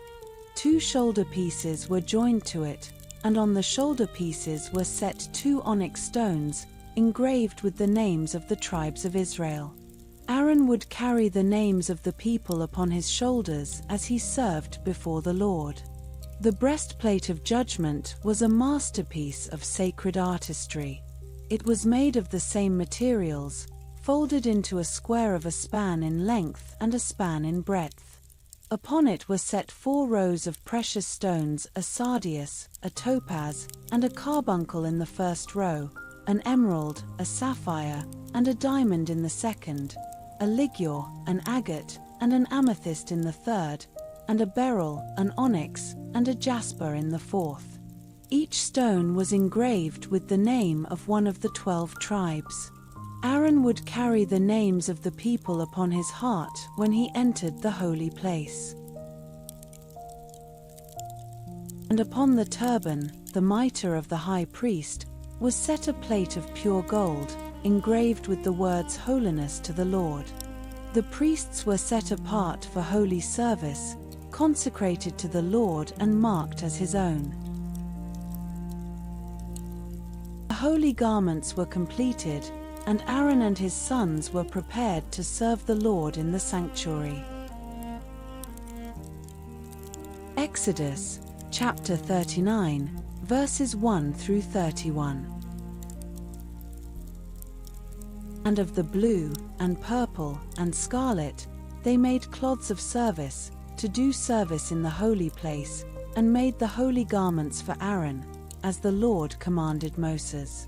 2 shoulder pieces were joined to it, and on the shoulder pieces were set 2 onyx stones, engraved with the names of the tribes of Israel. Aaron would carry the names of the people upon his shoulders as he served before the Lord. The breastplate of judgment was a masterpiece of sacred artistry. It was made of the same materials, folded into a square of a span in length and a span in breadth. Upon it were set 4 rows of precious stones, a sardius, a topaz, and a carbuncle in the first row, an emerald, a sapphire, and a diamond in the second, a ligure, an agate, and an amethyst in the third, and a beryl, an onyx, and a jasper in the fourth. Each stone was engraved with the name of one of the 12 tribes. Aaron would carry the names of the people upon his heart when he entered the holy place. And upon the turban, the mitre of the high priest, was set a plate of pure gold, engraved with the words "Holiness to the Lord." The priests were set apart for holy service, consecrated to the Lord and marked as his own. The holy garments were completed, and Aaron and his sons were prepared to serve the Lord in the sanctuary. Exodus, chapter 39, verses 1 through 31. And of the blue, and purple, and scarlet, they made cloths of service, to do service in the holy place, and made the holy garments for Aaron, as the Lord commanded Moses.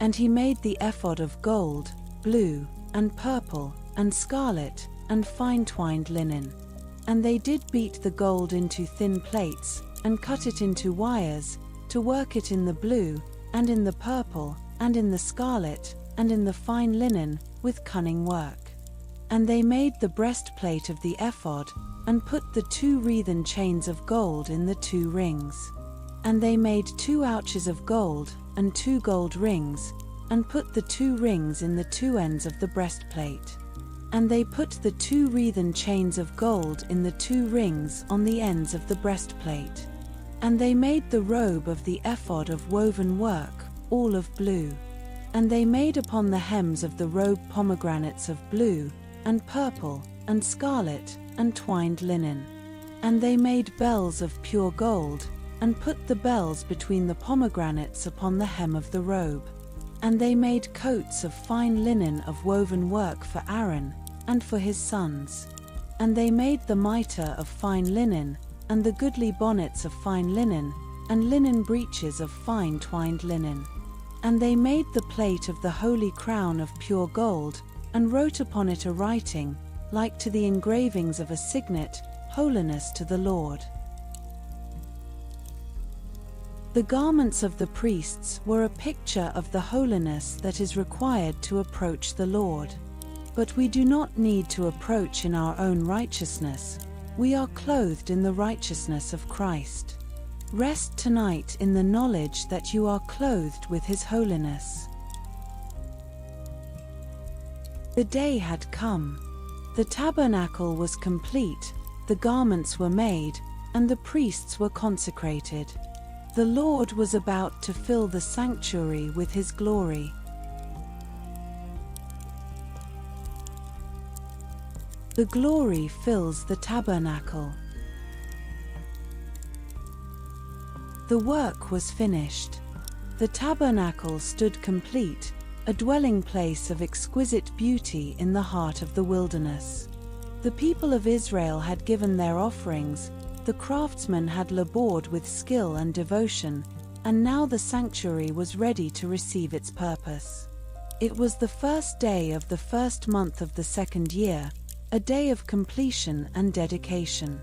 And he made the ephod of gold, blue, and purple, and scarlet, and fine twined linen. And they did beat the gold into thin plates, and cut it into wires, to work it in the blue, and in the purple, and in the scarlet, and in the fine linen, with cunning work. And they made the breastplate of the ephod, and put the 2 wreathen chains of gold in the 2 rings. And they made 2 ouches of gold, and 2 gold rings, and put the 2 rings in the 2 ends of the breastplate. And they put the 2 wreathen chains of gold in the 2 rings on the ends of the breastplate. And they made the robe of the ephod of woven work, all of blue. And they made upon the hems of the robe pomegranates of blue, and purple, and scarlet, and twined linen. And they made bells of pure gold, and put the bells between the pomegranates upon the hem of the robe. And they made coats of fine linen of woven work for Aaron, and for his sons. And they made the mitre of fine linen, and the goodly bonnets of fine linen, and linen breeches of fine twined linen. And they made the plate of the holy crown of pure gold, and wrote upon it a writing, like to the engravings of a signet, Holiness to the Lord. The garments of the priests were a picture of the holiness that is required to approach the Lord. But we do not need to approach in our own righteousness. We are clothed in the righteousness of Christ. Rest tonight in the knowledge that you are clothed with His holiness. The day had come. The tabernacle was complete, the garments were made, and the priests were consecrated. The Lord was about to fill the sanctuary with His glory. The glory fills the tabernacle. The work was finished. The tabernacle stood complete, a dwelling place of exquisite beauty in the heart of the wilderness. The people of Israel had given their offerings, the craftsmen had labored with skill and devotion, and now the sanctuary was ready to receive its purpose. It was the first day of the first month of the 2nd year, a day of completion and dedication.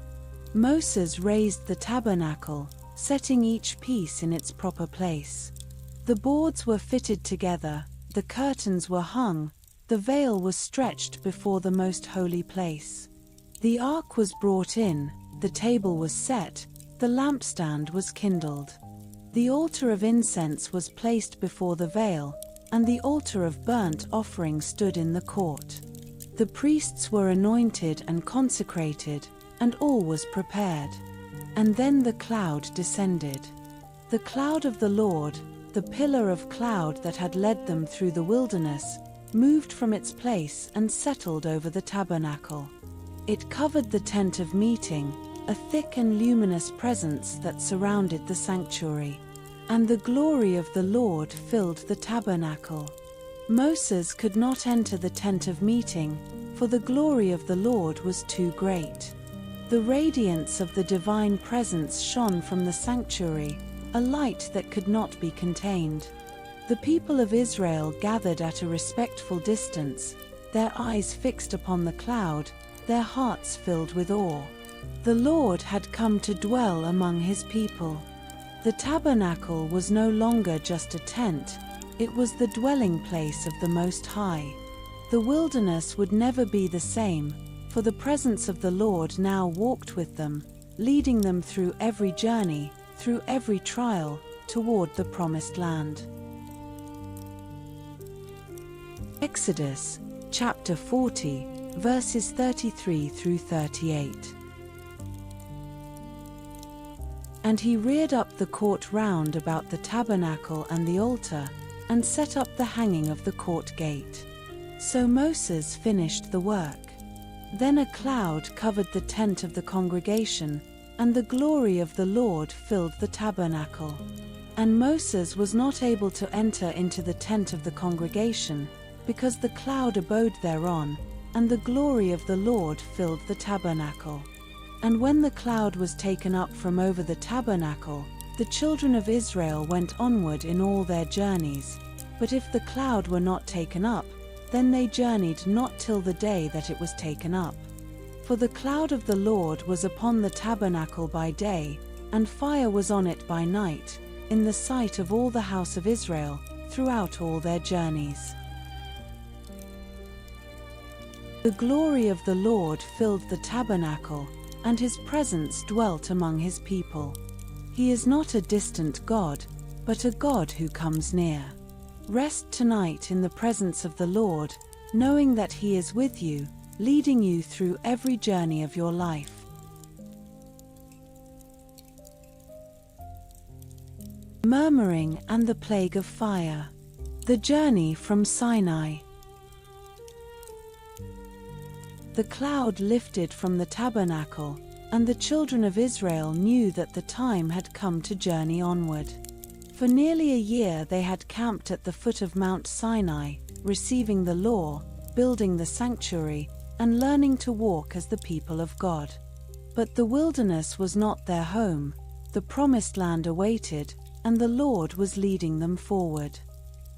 Moses raised the tabernacle, setting each piece in its proper place. The boards were fitted together, the curtains were hung, the veil was stretched before the most holy place. The ark was brought in, the table was set, the lampstand was kindled. The altar of incense was placed before the veil, and the altar of burnt offering stood in the court. The priests were anointed and consecrated, and all was prepared. And then the cloud descended. The cloud of the Lord, the pillar of cloud that had led them through the wilderness, moved from its place and settled over the tabernacle. It covered the tent of meeting, a thick and luminous presence that surrounded the sanctuary. And the glory of the Lord filled the tabernacle. Moses could not enter the tent of meeting, for the glory of the Lord was too great. The radiance of the divine presence shone from the sanctuary, a light that could not be contained. The people of Israel gathered at a respectful distance, their eyes fixed upon the cloud, their hearts filled with awe. The Lord had come to dwell among His people. The tabernacle was no longer just a tent, it was the dwelling place of the Most High. The wilderness would never be the same, for the presence of the Lord now walked with them, leading them through every journey, through every trial, toward the promised land. Exodus, chapter 40, verses 33 through 38. And he reared up the court round about the tabernacle and the altar, and set up the hanging of the court gate. So Moses finished the work. Then a cloud covered the tent of the congregation, and the glory of the Lord filled the tabernacle. And Moses was not able to enter into the tent of the congregation, because the cloud abode thereon, and the glory of the Lord filled the tabernacle. And when the cloud was taken up from over the tabernacle, the children of Israel went onward in all their journeys. But if the cloud were not taken up, then they journeyed not till the day that it was taken up. For the cloud of the Lord was upon the tabernacle by day, and fire was on it by night, in the sight of all the house of Israel, throughout all their journeys. The glory of the Lord filled the tabernacle, and His presence dwelt among His people. He is not a distant God, but a God who comes near. Rest tonight in the presence of the Lord, knowing that He is with you, leading you through every journey of your life. Murmuring and the plague of fire. The journey from Sinai. The cloud lifted from the tabernacle, and the children of Israel knew that the time had come to journey onward. For nearly a year they had camped at the foot of Mount Sinai, receiving the law, building the sanctuary, and learning to walk as the people of God. But the wilderness was not their home, the promised land awaited, and the Lord was leading them forward.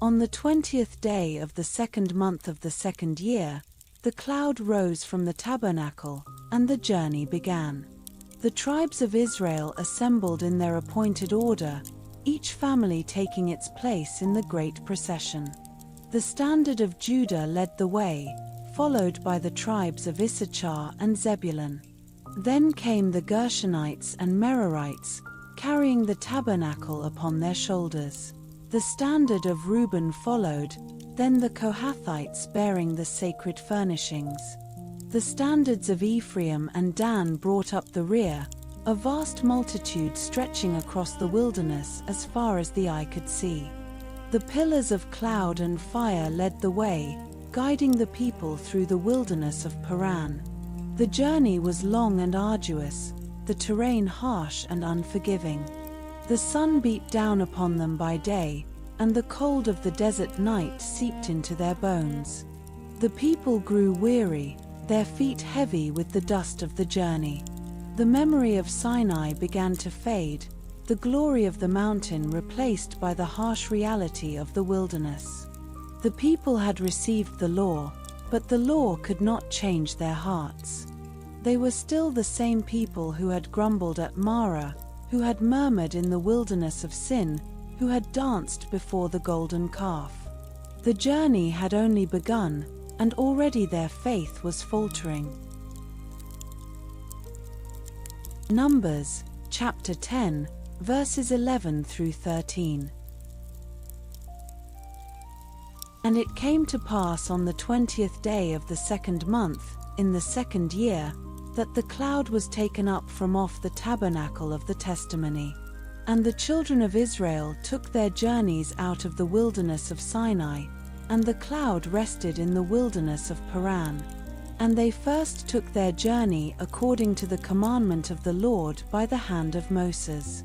On the 20th day of the second month of the second year, the cloud rose from the tabernacle, and the journey began. The tribes of Israel assembled in their appointed order, each family taking its place in the great procession. The standard of Judah led the way, followed by the tribes of Issachar and Zebulun. Then came the Gershonites and Merarites, carrying the tabernacle upon their shoulders. The standard of Reuben followed, then the Kohathites bearing the sacred furnishings. The standards of Ephraim and Dan brought up the rear, a vast multitude stretching across the wilderness as far as the eye could see. The pillars of cloud and fire led the way, guiding the people through the wilderness of Paran. The journey was long and arduous, the terrain harsh and unforgiving. The sun beat down upon them by day, and the cold of the desert night seeped into their bones. The people grew weary, their feet heavy with the dust of the journey. The memory of Sinai began to fade, the glory of the mountain replaced by the harsh reality of the wilderness. The people had received the law, but the law could not change their hearts. They were still the same people who had grumbled at Marah, who had murmured in the wilderness of Sin, who had danced before the golden calf. The journey had only begun, and already their faith was faltering. Numbers, chapter 10, verses 11 through 13. And it came to pass on the 20th day of the second month, in the second year, that the cloud was taken up from off the tabernacle of the testimony. And the children of Israel took their journeys out of the wilderness of Sinai, and the cloud rested in the wilderness of Paran. And they first took their journey according to the commandment of the Lord by the hand of Moses.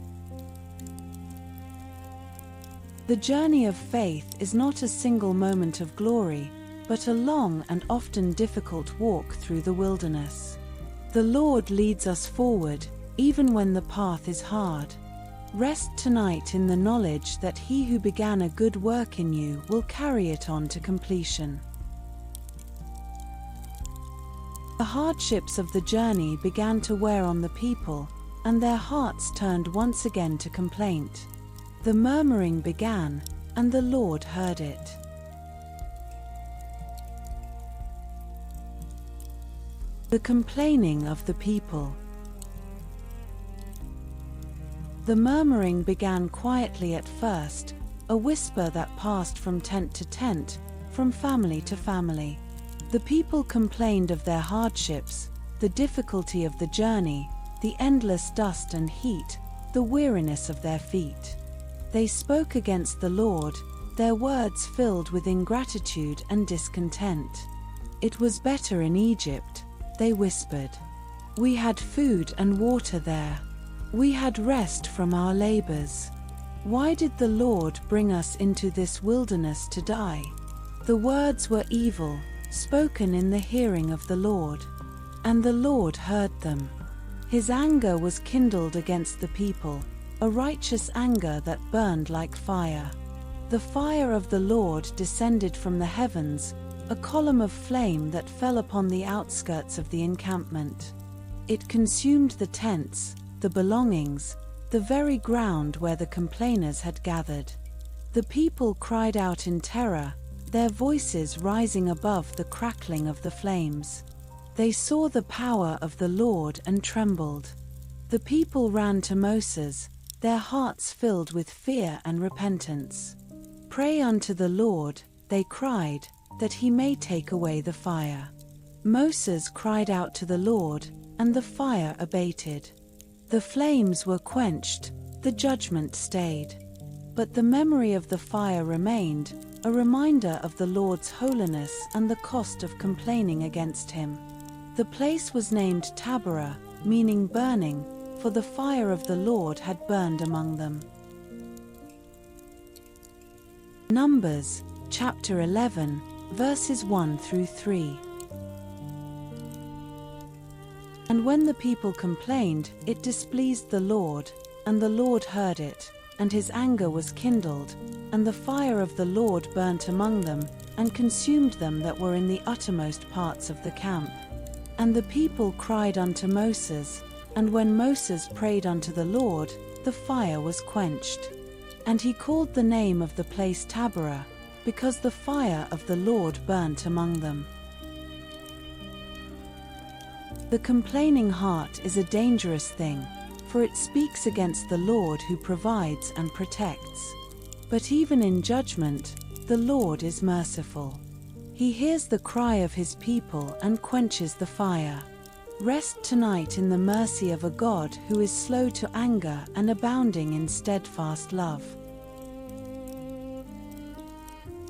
The journey of faith is not a single moment of glory, but a long and often difficult walk through the wilderness. The Lord leads us forward, even when the path is hard. Rest tonight in the knowledge that He who began a good work in you will carry it on to completion. The hardships of the journey began to wear on the people, and their hearts turned once again to complaint. The murmuring began, and the Lord heard it. The complaining of the people. The murmuring began quietly at first, a whisper that passed from tent to tent, from family to family. The people complained of their hardships, the difficulty of the journey, the endless dust and heat, the weariness of their feet. They spoke against the Lord, their words filled with ingratitude and discontent. It was better in Egypt, they whispered. We had food and water there. We had rest from our labors. Why did the Lord bring us into this wilderness to die? The words were evil, spoken in the hearing of the Lord. And the Lord heard them. His anger was kindled against the people, a righteous anger that burned like fire. The fire of the Lord descended from the heavens, a column of flame that fell upon the outskirts of the encampment. It consumed the tents, the belongings, the very ground where the complainers had gathered. The people cried out in terror, their voices rising above the crackling of the flames. They saw the power of the Lord and trembled. The people ran to Moses, their hearts filled with fear and repentance. Pray unto the Lord, they cried, that He may take away the fire. Moses cried out to the Lord, and the fire abated. The flames were quenched, the judgment stayed. But the memory of the fire remained, a reminder of the Lord's holiness and the cost of complaining against him. The place was named Taberah, meaning burning, for the fire of the Lord had burned among them. Numbers, chapter 11, verses 1 through 3. And when the people complained, it displeased the Lord, and the Lord heard it, and his anger was kindled, and the fire of the Lord burnt among them, and consumed them that were in the uttermost parts of the camp. And the people cried unto Moses, and when Moses prayed unto the Lord, the fire was quenched. And he called the name of the place Taberah, because the fire of the Lord burnt among them. The complaining heart is a dangerous thing, for it speaks against the Lord who provides and protects. But even in judgment, the Lord is merciful. He hears the cry of his people and quenches the fire. Rest tonight in the mercy of a God who is slow to anger and abounding in steadfast love.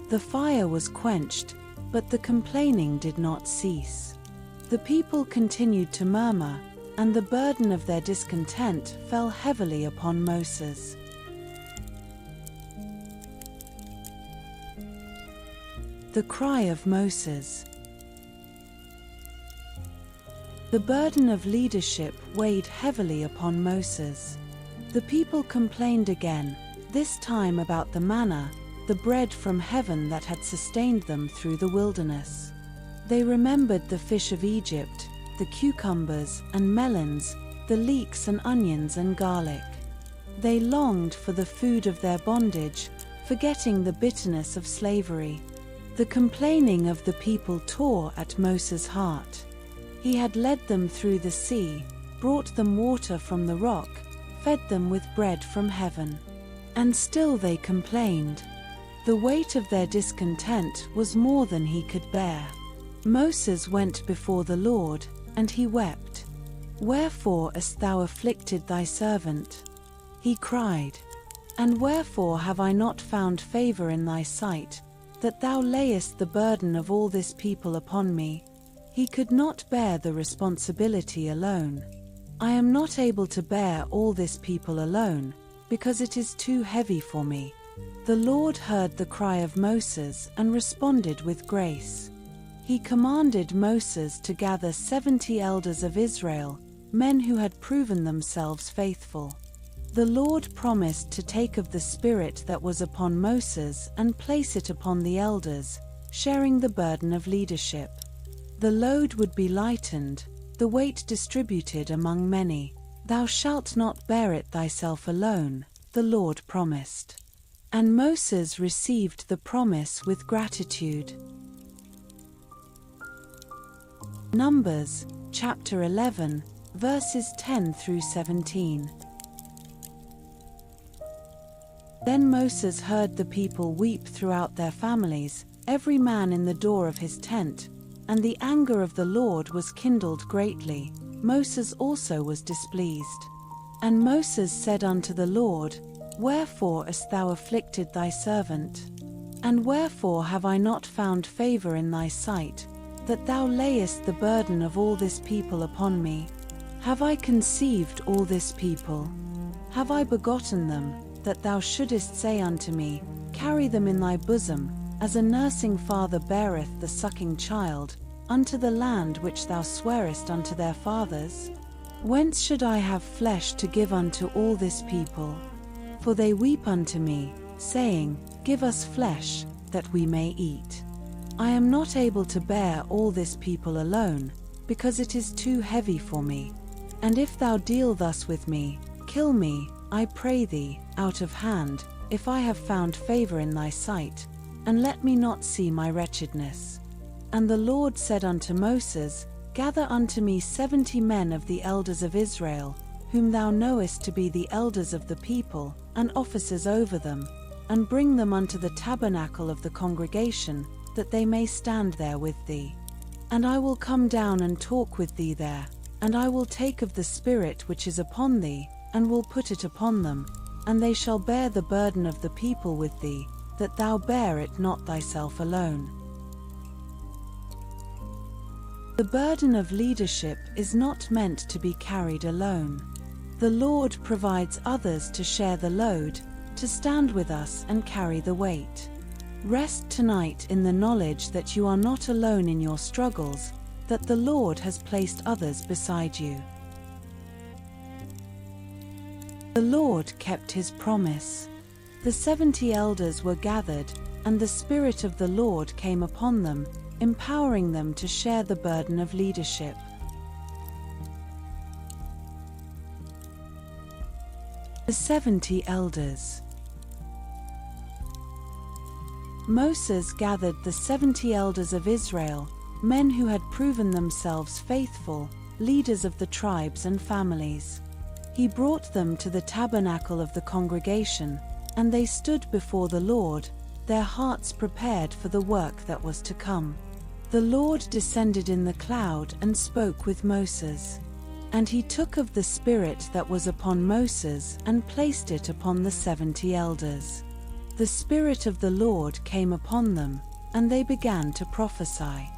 The fire was quenched, but the complaining did not cease. The people continued to murmur, and the burden of their discontent fell heavily upon Moses. The cry of Moses. The burden of leadership weighed heavily upon Moses. The people complained again, this time about the manna, the bread from heaven that had sustained them through the wilderness. They remembered the fish of Egypt, the cucumbers and melons, the leeks and onions and garlic. They longed for the food of their bondage, forgetting the bitterness of slavery. The complaining of the people tore at Moses' heart. He had led them through the sea, brought them water from the rock, fed them with bread from heaven. And still they complained. The weight of their discontent was more than he could bear. Moses went before the Lord, and he wept. Wherefore hast thou afflicted thy servant? He cried. And wherefore have I not found favor in thy sight, that thou layest the burden of all this people upon me? He could not bear the responsibility alone. I am not able to bear all this people alone, because it is too heavy for me. The Lord heard the cry of Moses and responded with grace. He commanded Moses to gather 70 elders of Israel, men who had proven themselves faithful. The Lord promised to take of the Spirit that was upon Moses and place it upon the elders, sharing the burden of leadership. The load would be lightened, the weight distributed among many. Thou shalt not bear it thyself alone, the Lord promised. And Moses received the promise with gratitude. Numbers, chapter 11, verses 10 through 17. Then Moses heard the people weep throughout their families, every man in the door of his tent, and the anger of the Lord was kindled greatly. Moses also was displeased. And Moses said unto the Lord, Wherefore hast thou afflicted thy servant? And wherefore have I not found favor in thy sight, that thou layest the burden of all this people upon me? Have I conceived all this people? Have I begotten them, that thou shouldest say unto me, Carry them in thy bosom, as a nursing father beareth the sucking child, unto the land which thou swarest unto their fathers? Whence should I have flesh to give unto all this people? For they weep unto me, saying, Give us flesh, that we may eat. I am not able to bear all this people alone, because it is too heavy for me. And if thou deal thus with me, kill me, I pray thee, out of hand, if I have found favor in thy sight, and let me not see my wretchedness. And the Lord said unto Moses, Gather unto me 70 men of the elders of Israel, whom thou knowest to be the elders of the people, and officers over them, and bring them unto the tabernacle of the congregation, that they may stand there with thee. And I will come down and talk with thee there, and I will take of the Spirit which is upon thee, and will put it upon them, and they shall bear the burden of the people with thee, that thou bear it not thyself alone. The burden of leadership is not meant to be carried alone. The Lord provides others to share the load, to stand with us and carry the weight. Rest tonight in the knowledge that you are not alone in your struggles, that the Lord has placed others beside you. The Lord kept his promise. The 70 elders were gathered, and the Spirit of the Lord came upon them, empowering them to share the burden of leadership. The 70 elders. Moses gathered the 70 elders of Israel, men who had proven themselves faithful, leaders of the tribes and families. He brought them to the tabernacle of the congregation, and they stood before the Lord, their hearts prepared for the work that was to come. The Lord descended in the cloud and spoke with Moses. And he took of the Spirit that was upon Moses and placed it upon the 70 elders. The Spirit of the Lord came upon them, and they began to prophesy.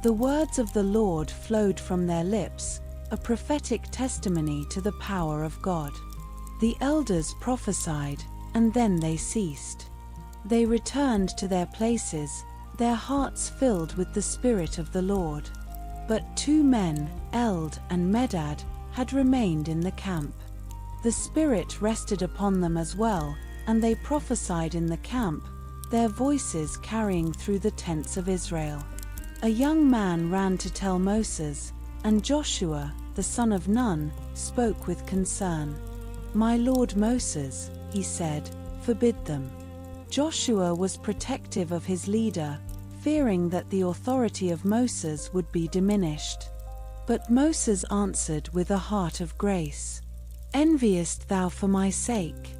The words of the Lord flowed from their lips, a prophetic testimony to the power of God. The elders prophesied, and then they ceased. They returned to their places, their hearts filled with the Spirit of the Lord. But 2 men, Eld and Medad, had remained in the camp. The Spirit rested upon them as well, and they prophesied in the camp, their voices carrying through the tents of Israel. A young man ran to tell Moses, and Joshua, the son of Nun, spoke with concern. "My lord Moses," he said, "forbid them." Joshua was protective of his leader, fearing that the authority of Moses would be diminished. But Moses answered with a heart of grace, "Enviest thou for my sake?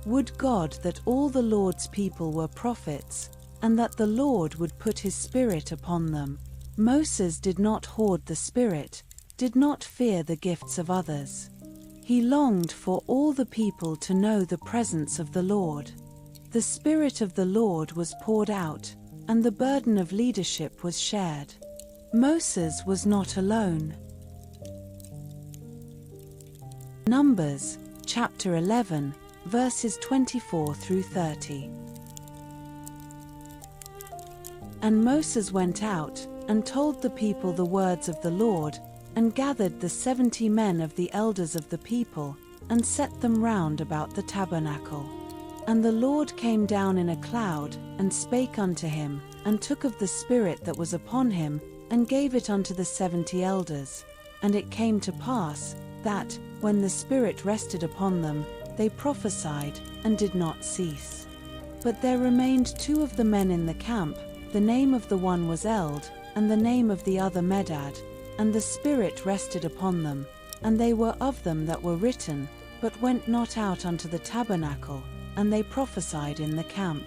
Would God that all the Lord's people were prophets, and that the Lord would put his Spirit upon them." Moses did not hoard the Spirit, did not fear the gifts of others. He longed for all the people to know the presence of the Lord. The Spirit of the Lord was poured out, and the burden of leadership was shared. Moses was not alone. Numbers, chapter 11, verses 24 through 30. And Moses went out, and told the people the words of the Lord, and gathered the 70 men of the elders of the people, and set them round about the tabernacle. And the Lord came down in a cloud, and spake unto him, and took of the Spirit that was upon him, and gave it unto the 70 elders. And it came to pass, that, when the Spirit rested upon them, they prophesied, and did not cease. But there remained 2 of the men in the camp, the name of the one was Eld, and the name of the other Medad, and the Spirit rested upon them, and they were of them that were written, but went not out unto the tabernacle, and they prophesied in the camp.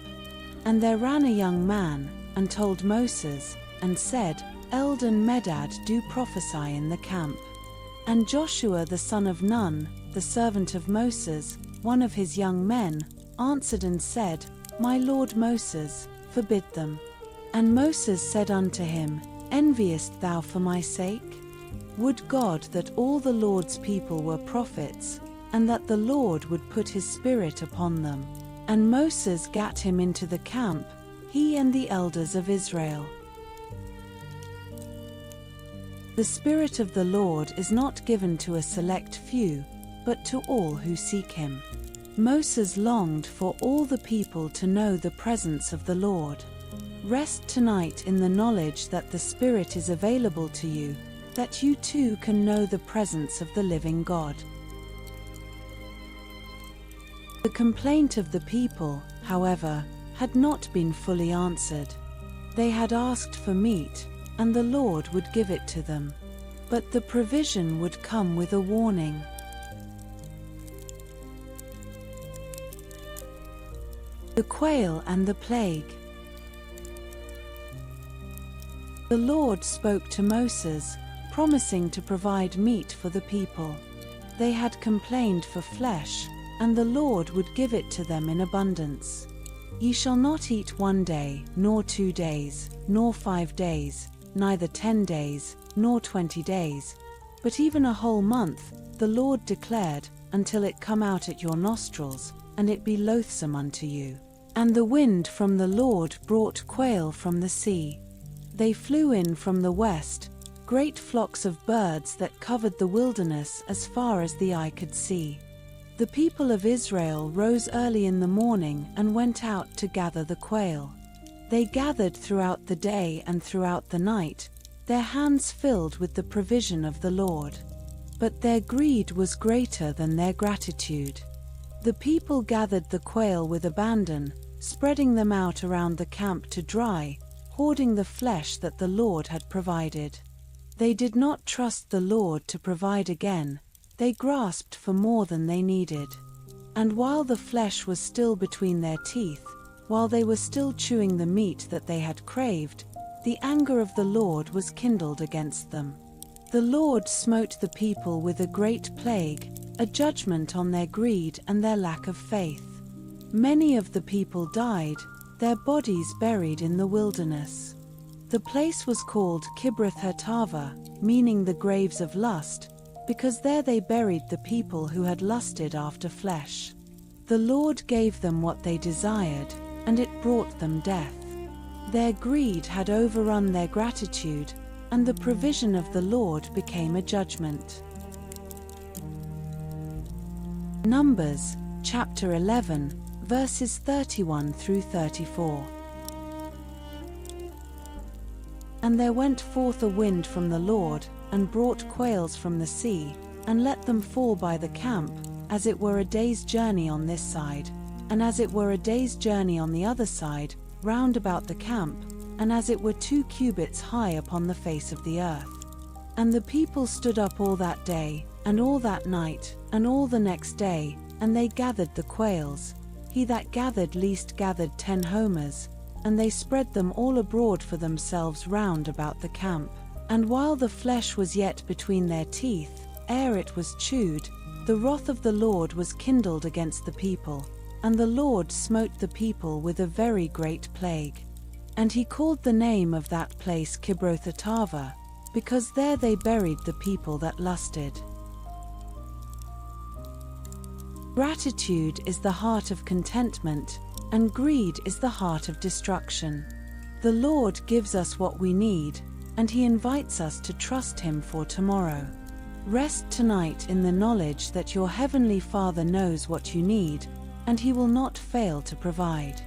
And there ran a young man, and told Moses, and said, Eld and Medad do prophesy in the camp. And Joshua the son of Nun, the servant of Moses, one of his young men, answered and said, My lord Moses, forbid them. And Moses said unto him, Enviest thou for my sake? Would God that all the Lord's people were prophets, and that the Lord would put his Spirit upon them. And Moses gat him into the camp, he and the elders of Israel. The Spirit of the Lord is not given to a select few, but to all who seek him. Moses longed for all the people to know the presence of the Lord. Rest tonight in the knowledge that the Spirit is available to you, that you too can know the presence of the living God. The complaint of the people, however, had not been fully answered. They had asked for meat, and the Lord would give it to them. But the provision would come with a warning. The quail and the plague. The Lord spoke to Moses, promising to provide meat for the people. They had complained for flesh, and the Lord would give it to them in abundance. Ye shall not eat 1 day, nor 2 days, nor 5 days, neither 10 days, nor 20 days, but even a whole month, the Lord declared, until it come out at your nostrils, and it be loathsome unto you. And the wind from the Lord brought quail from the sea. They flew in from the west, great flocks of birds that covered the wilderness as far as the eye could see. The people of Israel rose early in the morning and went out to gather the quail. They gathered throughout the day and throughout the night, their hands filled with the provision of the Lord. But their greed was greater than their gratitude. The people gathered the quail with abandon, spreading them out around the camp to dry, hoarding the flesh that the Lord had provided. They did not trust the Lord to provide again. They grasped for more than they needed. And while the flesh was still between their teeth, while they were still chewing the meat that they had craved, the anger of the Lord was kindled against them. The Lord smote the people with a great plague, a judgment on their greed and their lack of faith. Many of the people died, their bodies buried in the wilderness. The place was called Kibroth-Hattaavah, meaning the graves of lust, because there they buried the people who had lusted after flesh. The Lord gave them what they desired, and it brought them death. Their greed had overrun their gratitude, and the provision of the Lord became a judgment. Numbers, chapter 11, verses 31 through 34. And there went forth a wind from the Lord, and brought quails from the sea, and let them fall by the camp, as it were a day's journey on this side, and as it were a day's journey on the other side, round about the camp, and as it were 2 cubits high upon the face of the earth. And the people stood up all that day, and all that night, and all the next day, and they gathered the quails. He that gathered least gathered 10 homers, and they spread them all abroad for themselves round about the camp. And while the flesh was yet between their teeth, ere it was chewed, the wrath of the Lord was kindled against the people, and the Lord smote the people with a very great plague. And he called the name of that place Kibroth-Hattaavah, because there they buried the people that lusted. Gratitude is the heart of contentment, and greed is the heart of destruction. The Lord gives us what we need, and he invites us to trust him for tomorrow. Rest tonight in the knowledge that your heavenly Father knows what you need, and he will not fail to provide.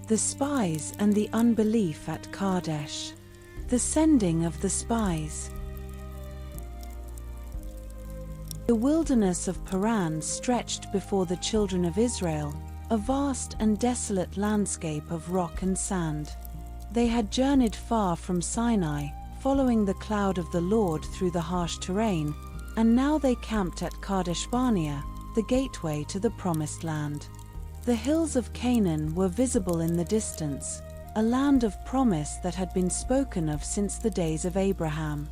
The spies and the unbelief at Kadesh. The sending of the spies. The wilderness of Paran stretched before the children of Israel, a vast and desolate landscape of rock and sand. They had journeyed far from Sinai, following the cloud of the Lord through the harsh terrain, and now they camped at Kadesh Barnea, the gateway to the Promised Land. The hills of Canaan were visible in the distance, a land of promise that had been spoken of since the days of Abraham.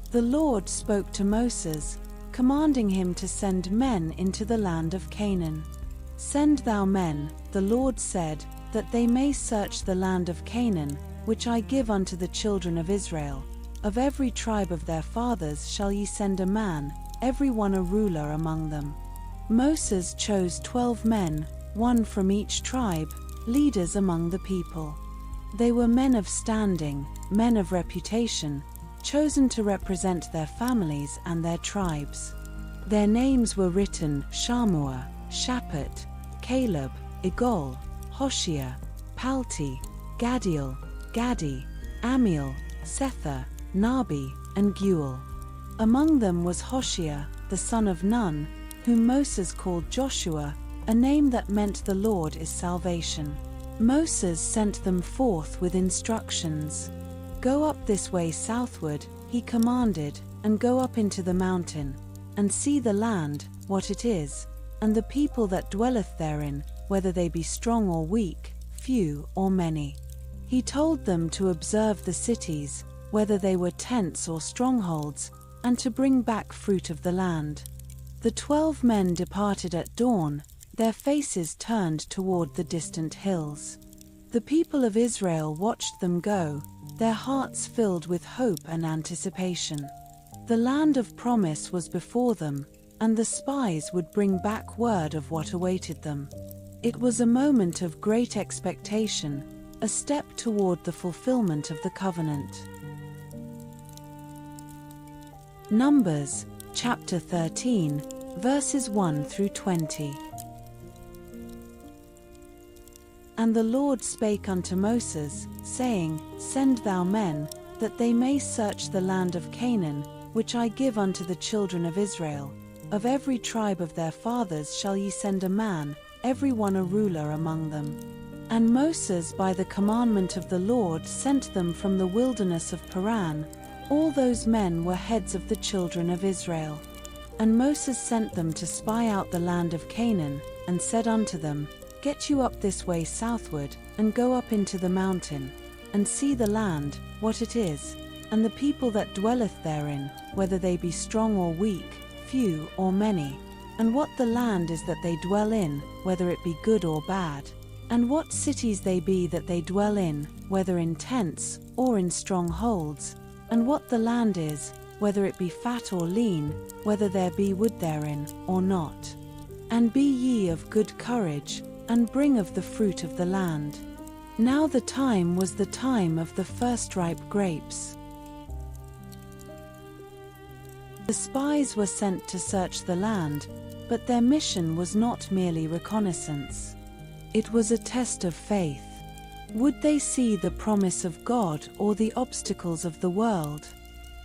The Lord spoke to Moses, commanding him to send men into the land of Canaan. Send thou men, the Lord said, that they may search the land of Canaan, which I give unto the children of Israel. Of every tribe of their fathers shall ye send a man, every one a ruler among them. Moses chose 12 men, one from each tribe, leaders among the people. They were men of standing, men of reputation, chosen to represent their families and their tribes. Their names were written: Shammua, Shaphat, Caleb, Igol, Hoshea, Palti, Gadiel, Gadi, Amiel, Sether, Nabi, and Guel. Among them was Hoshea, the son of Nun, whom Moses called Joshua, a name that meant the Lord is salvation. Moses sent them forth with instructions. Go up this way southward, he commanded, and go up into the mountain, and see the land, what it is, and the people that dwelleth therein, whether they be strong or weak, few or many. He told them to observe the cities, whether they were tents or strongholds, and to bring back fruit of the land. The 12 men departed at dawn, their faces turned toward the distant hills. The people of Israel watched them go, their hearts filled with hope and anticipation. The land of promise was before them, and the spies would bring back word of what awaited them. It was a moment of great expectation, a step toward the fulfillment of the covenant. Numbers, chapter 13, verses 1 through 20. And the Lord spake unto Moses, saying, Send thou men, that they may search the land of Canaan, which I give unto the children of Israel. Of every tribe of their fathers shall ye send a man, every one a ruler among them. And Moses by the commandment of the Lord sent them from the wilderness of Paran. All those men were heads of the children of Israel. And Moses sent them to spy out the land of Canaan, and said unto them, Get you up this way southward, and go up into the mountain, and see the land, what it is, and the people that dwelleth therein, whether they be strong or weak, few or many, and what the land is that they dwell in, whether it be good or bad, and what cities they be that they dwell in, whether in tents or in strongholds, and what the land is, whether it be fat or lean, whether there be wood therein or not. And be ye of good courage, and bring of the fruit of the land. Now the time was the time of the first ripe grapes. The spies were sent to search the land, but their mission was not merely reconnaissance. It was a test of faith. Would they see the promise of God or the obstacles of the world?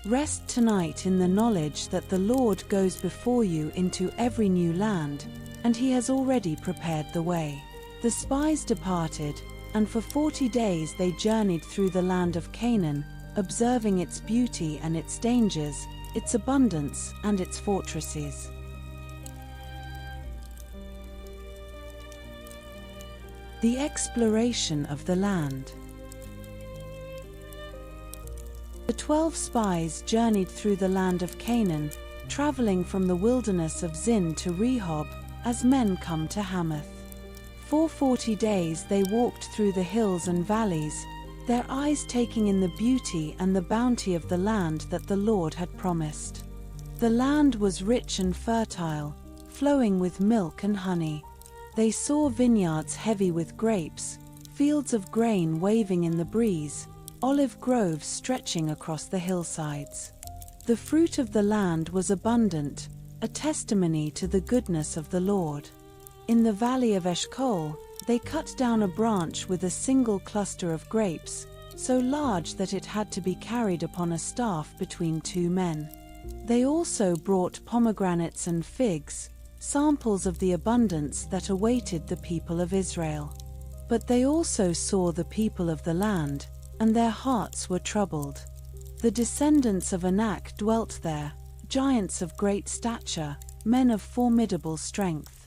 Rest tonight in the knowledge that the Lord goes before you into every new land, and He has already prepared the way. The spies departed, and for 40 days they journeyed through the land of Canaan, observing its beauty and its dangers, its abundance and its fortresses. The exploration of the land. The 12 spies journeyed through the land of Canaan, traveling from the wilderness of Zin to Rehob, as men come to Hamath. For 40 days they walked through the hills and valleys, their eyes taking in the beauty and the bounty of the land that the Lord had promised. The land was rich and fertile, flowing with milk and honey. They saw vineyards heavy with grapes, fields of grain waving in the breeze, olive groves stretching across the hillsides. The fruit of the land was abundant, a testimony to the goodness of the Lord. In the valley of Eshcol, they cut down a branch with a single cluster of grapes, so large that it had to be carried upon a staff between 2 men. They also brought pomegranates and figs, samples of the abundance that awaited the people of Israel. But they also saw the people of the land, and their hearts were troubled. The descendants of Anak dwelt there, giants of great stature, men of formidable strength.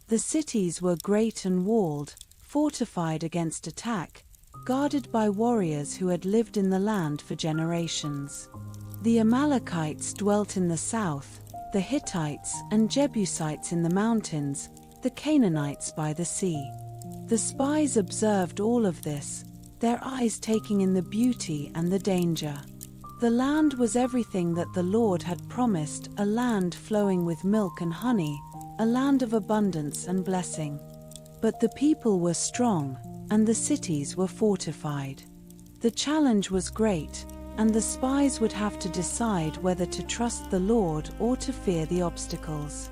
The cities were great and walled, fortified against attack, guarded by warriors who had lived in the land for generations. The Amalekites dwelt in the south, the Hittites and Jebusites in the mountains, the Canaanites by the sea. The spies observed all of this, their eyes taking in the beauty and the danger. The land was everything that the Lord had promised, a land flowing with milk and honey, a land of abundance and blessing. But the people were strong, and the cities were fortified. The challenge was great, and the spies would have to decide whether to trust the Lord or to fear the obstacles.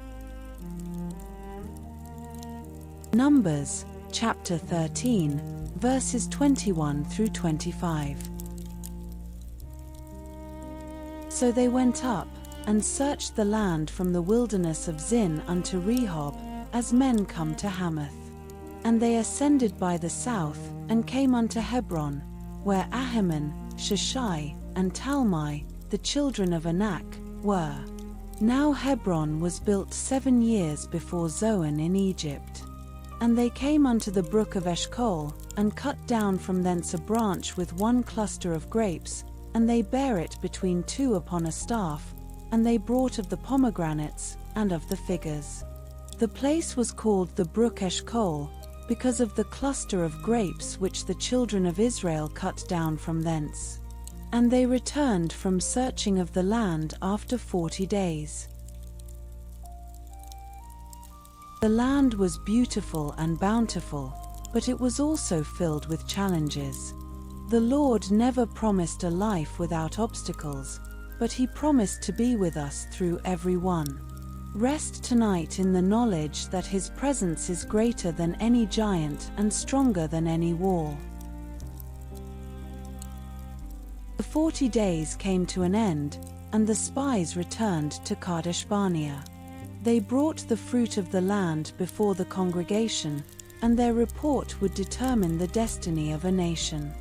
Numbers, chapter 13, verses 21 through 25. So they went up, and searched the land from the wilderness of Zin unto Rehob, as men come to Hamath. And they ascended by the south, and came unto Hebron, where Ahiman, Sheshai, and Talmai, the children of Anak, were. Now Hebron was built 7 years before Zoan in Egypt. And they came unto the brook of Eshcol, and cut down from thence a branch with one cluster of grapes, and they bare it between two upon a staff, and they brought of the pomegranates, and of the figures. The place was called the brook Eshcol, because of the cluster of grapes which the children of Israel cut down from thence. And they returned from searching of the land after 40 days. The land was beautiful and bountiful, but it was also filled with challenges. The Lord never promised a life without obstacles, but He promised to be with us through every one. Rest tonight in the knowledge that His presence is greater than any giant and stronger than any wall. The 40 days came to an end, and the spies returned to Kadesh Barnea. They brought the fruit of the land before the congregation, and their report would determine the destiny of a nation.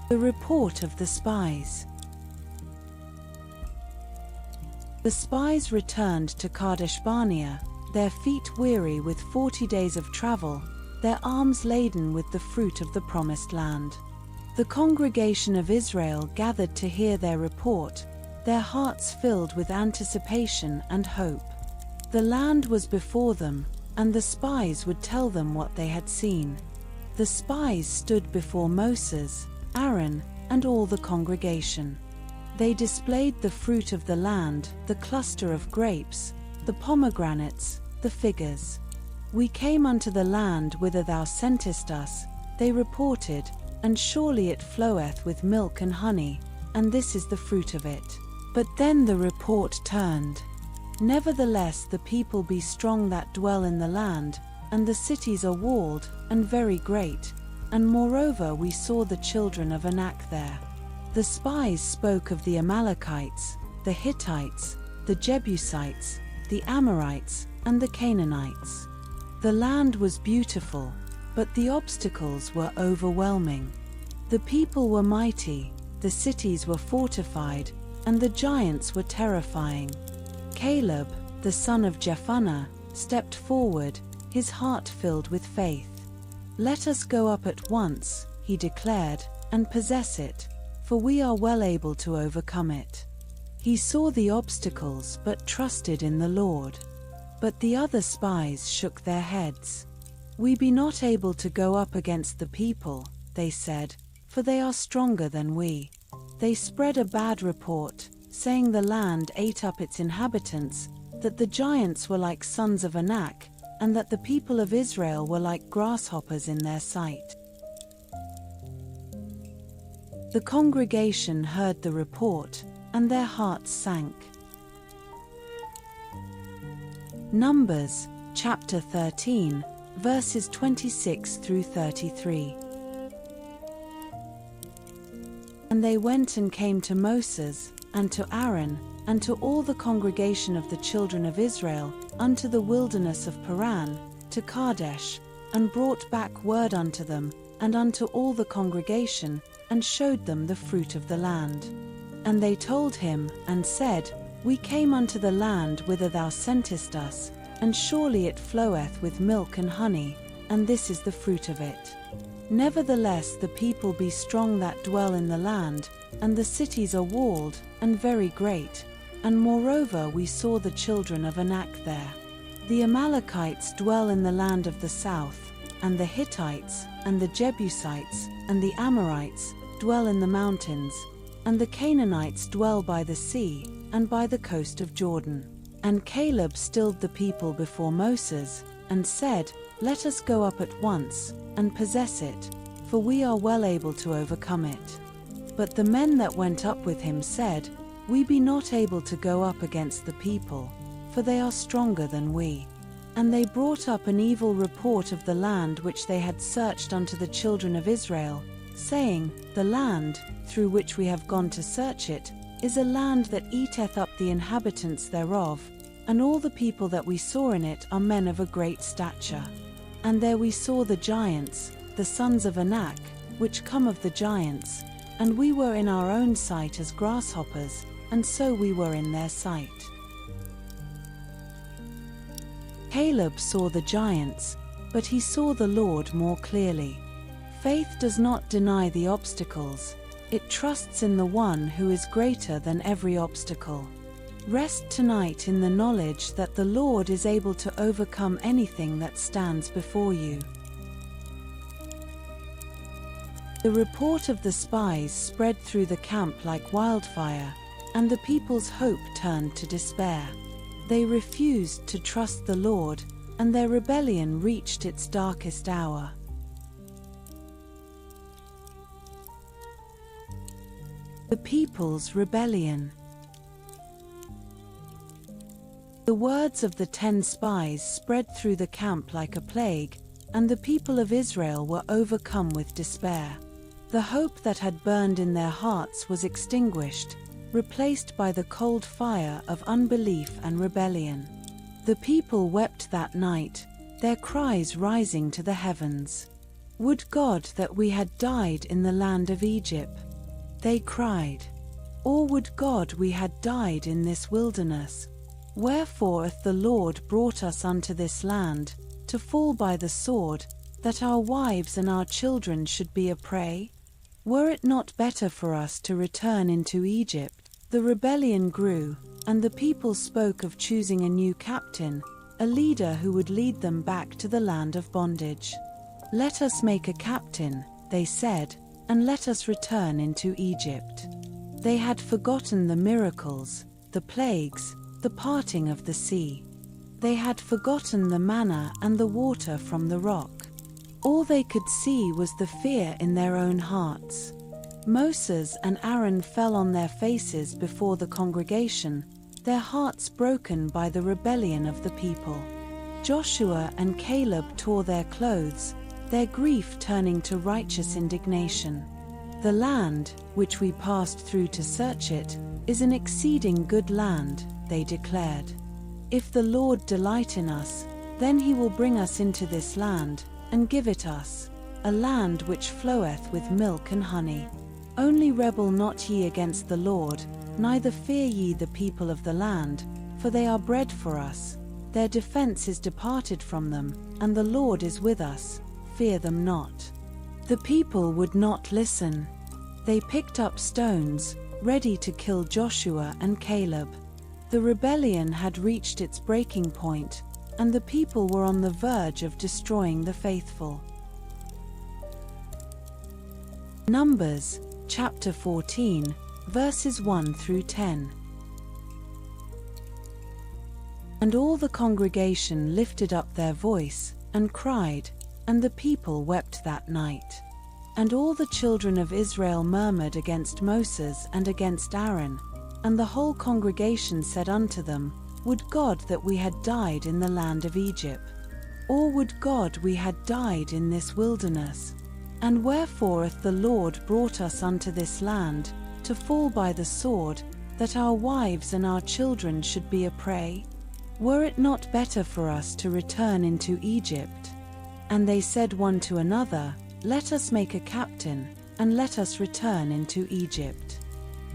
The report of the spies. The spies returned to Kadesh Barnea, their feet weary with 40 days of travel, their arms laden with the fruit of the promised land. The congregation of Israel gathered to hear their report, their hearts filled with anticipation and hope. The land was before them, and the spies would tell them what they had seen. The spies stood before Moses, Aaron, and all the congregation. They displayed the fruit of the land, the cluster of grapes, the pomegranates, the figures. We came unto the land whither thou sentest us, they reported, and surely it floweth with milk and honey, and this is the fruit of it. But then the report turned. Nevertheless the people be strong that dwell in the land, and the cities are walled, and very great, and moreover we saw the children of Anak there. The spies spoke of the Amalekites, the Hittites, the Jebusites, the Amorites, and the Canaanites. The land was beautiful, but the obstacles were overwhelming. The people were mighty, the cities were fortified, and the giants were terrifying. Caleb, the son of Jephunneh, stepped forward, his heart filled with faith. Let us go up at once, he declared, and possess it, for we are well able to overcome it. He saw the obstacles but trusted in the Lord. But the other spies shook their heads. We be not able to go up against the people, they said, for they are stronger than we. They spread a bad report, saying the land ate up its inhabitants, that the giants were like sons of Anak, and that the people of Israel were like grasshoppers in their sight. The congregation heard the report, and their hearts sank. Numbers, chapter 13, verses 26 through 33. And they went and came to Moses, and to Aaron, and to all the congregation of the children of Israel, unto the wilderness of Paran, to Kadesh, and brought back word unto them, and unto all the congregation, and showed them the fruit of the land. And they told him, and said, We came unto the land whither thou sentest us, and surely it floweth with milk and honey, and this is the fruit of it. Nevertheless the people be strong that dwell in the land, and the cities are walled, and very great, and moreover we saw the children of Anak there. The Amalekites dwell in the land of the south, and the Hittites, and the Jebusites, and the Amorites dwell in the mountains, and the Canaanites dwell by the sea, and by the coast of Jordan. And Caleb stilled the people before Moses, and said, Let us go up at once, and possess it, for we are well able to overcome it. But the men that went up with him said, We be not able to go up against the people, for they are stronger than we. And they brought up an evil report of the land which they had searched unto the children of Israel, saying, The land, through which we have gone to search it, is a land that eateth up the inhabitants thereof, and all the people that we saw in it are men of a great stature. And there we saw the giants, the sons of Anak, which come of the giants, and we were in our own sight as grasshoppers, and so we were in their sight. Caleb saw the giants, but he saw the Lord more clearly. Faith does not deny the obstacles, it trusts in the one who is greater than every obstacle. Rest tonight in the knowledge that the Lord is able to overcome anything that stands before you. The report of the spies spread through the camp like wildfire, and the people's hope turned to despair. They refused to trust the Lord, and their rebellion reached its darkest hour. The people's rebellion. The words of the 10 spies spread through the camp like a plague, and the people of Israel were overcome with despair. The hope that had burned in their hearts was extinguished, replaced by the cold fire of unbelief and rebellion. The people wept that night, their cries rising to the heavens. "Would God that we had died in the land of Egypt," they cried. "Or would God we had died in this wilderness? Wherefore hath the Lord brought us unto this land, to fall by the sword, that our wives and our children should be a prey? Were it not better for us to return into Egypt?" The rebellion grew, and the people spoke of choosing a new captain, a leader who would lead them back to the land of bondage. "Let us make a captain," they said, "and let us return into Egypt." They had forgotten the miracles, the plagues, the parting of the sea. They had forgotten the manna and the water from the rock. All they could see was the fear in their own hearts. Moses and Aaron fell on their faces before the congregation, their hearts broken by the rebellion of the people. Joshua and Caleb tore their clothes, their grief turning to righteous indignation. "The land, which we passed through to search it, is an exceeding good land," they declared. "If the Lord delight in us, then he will bring us into this land, and give it us, a land which floweth with milk and honey. Only rebel not ye against the Lord, neither fear ye the people of the land, for they are bread for us. Their defense is departed from them, and the Lord is with us, fear them not." The people would not listen. They picked up stones, ready to kill Joshua and Caleb. The rebellion had reached its breaking point, and the people were on the verge of destroying the faithful. Numbers, chapter 14, verses 1 through 10. And all the congregation lifted up their voice, and cried, and the people wept that night. And all the children of Israel murmured against Moses and against Aaron, and the whole congregation said unto them, "Would God that we had died in the land of Egypt! Or would God we had died in this wilderness! And wherefore hath the Lord brought us unto this land, to fall by the sword, that our wives and our children should be a prey? Were it not better for us to return into Egypt?" And they said one to another, "Let us make a captain, and let us return into Egypt."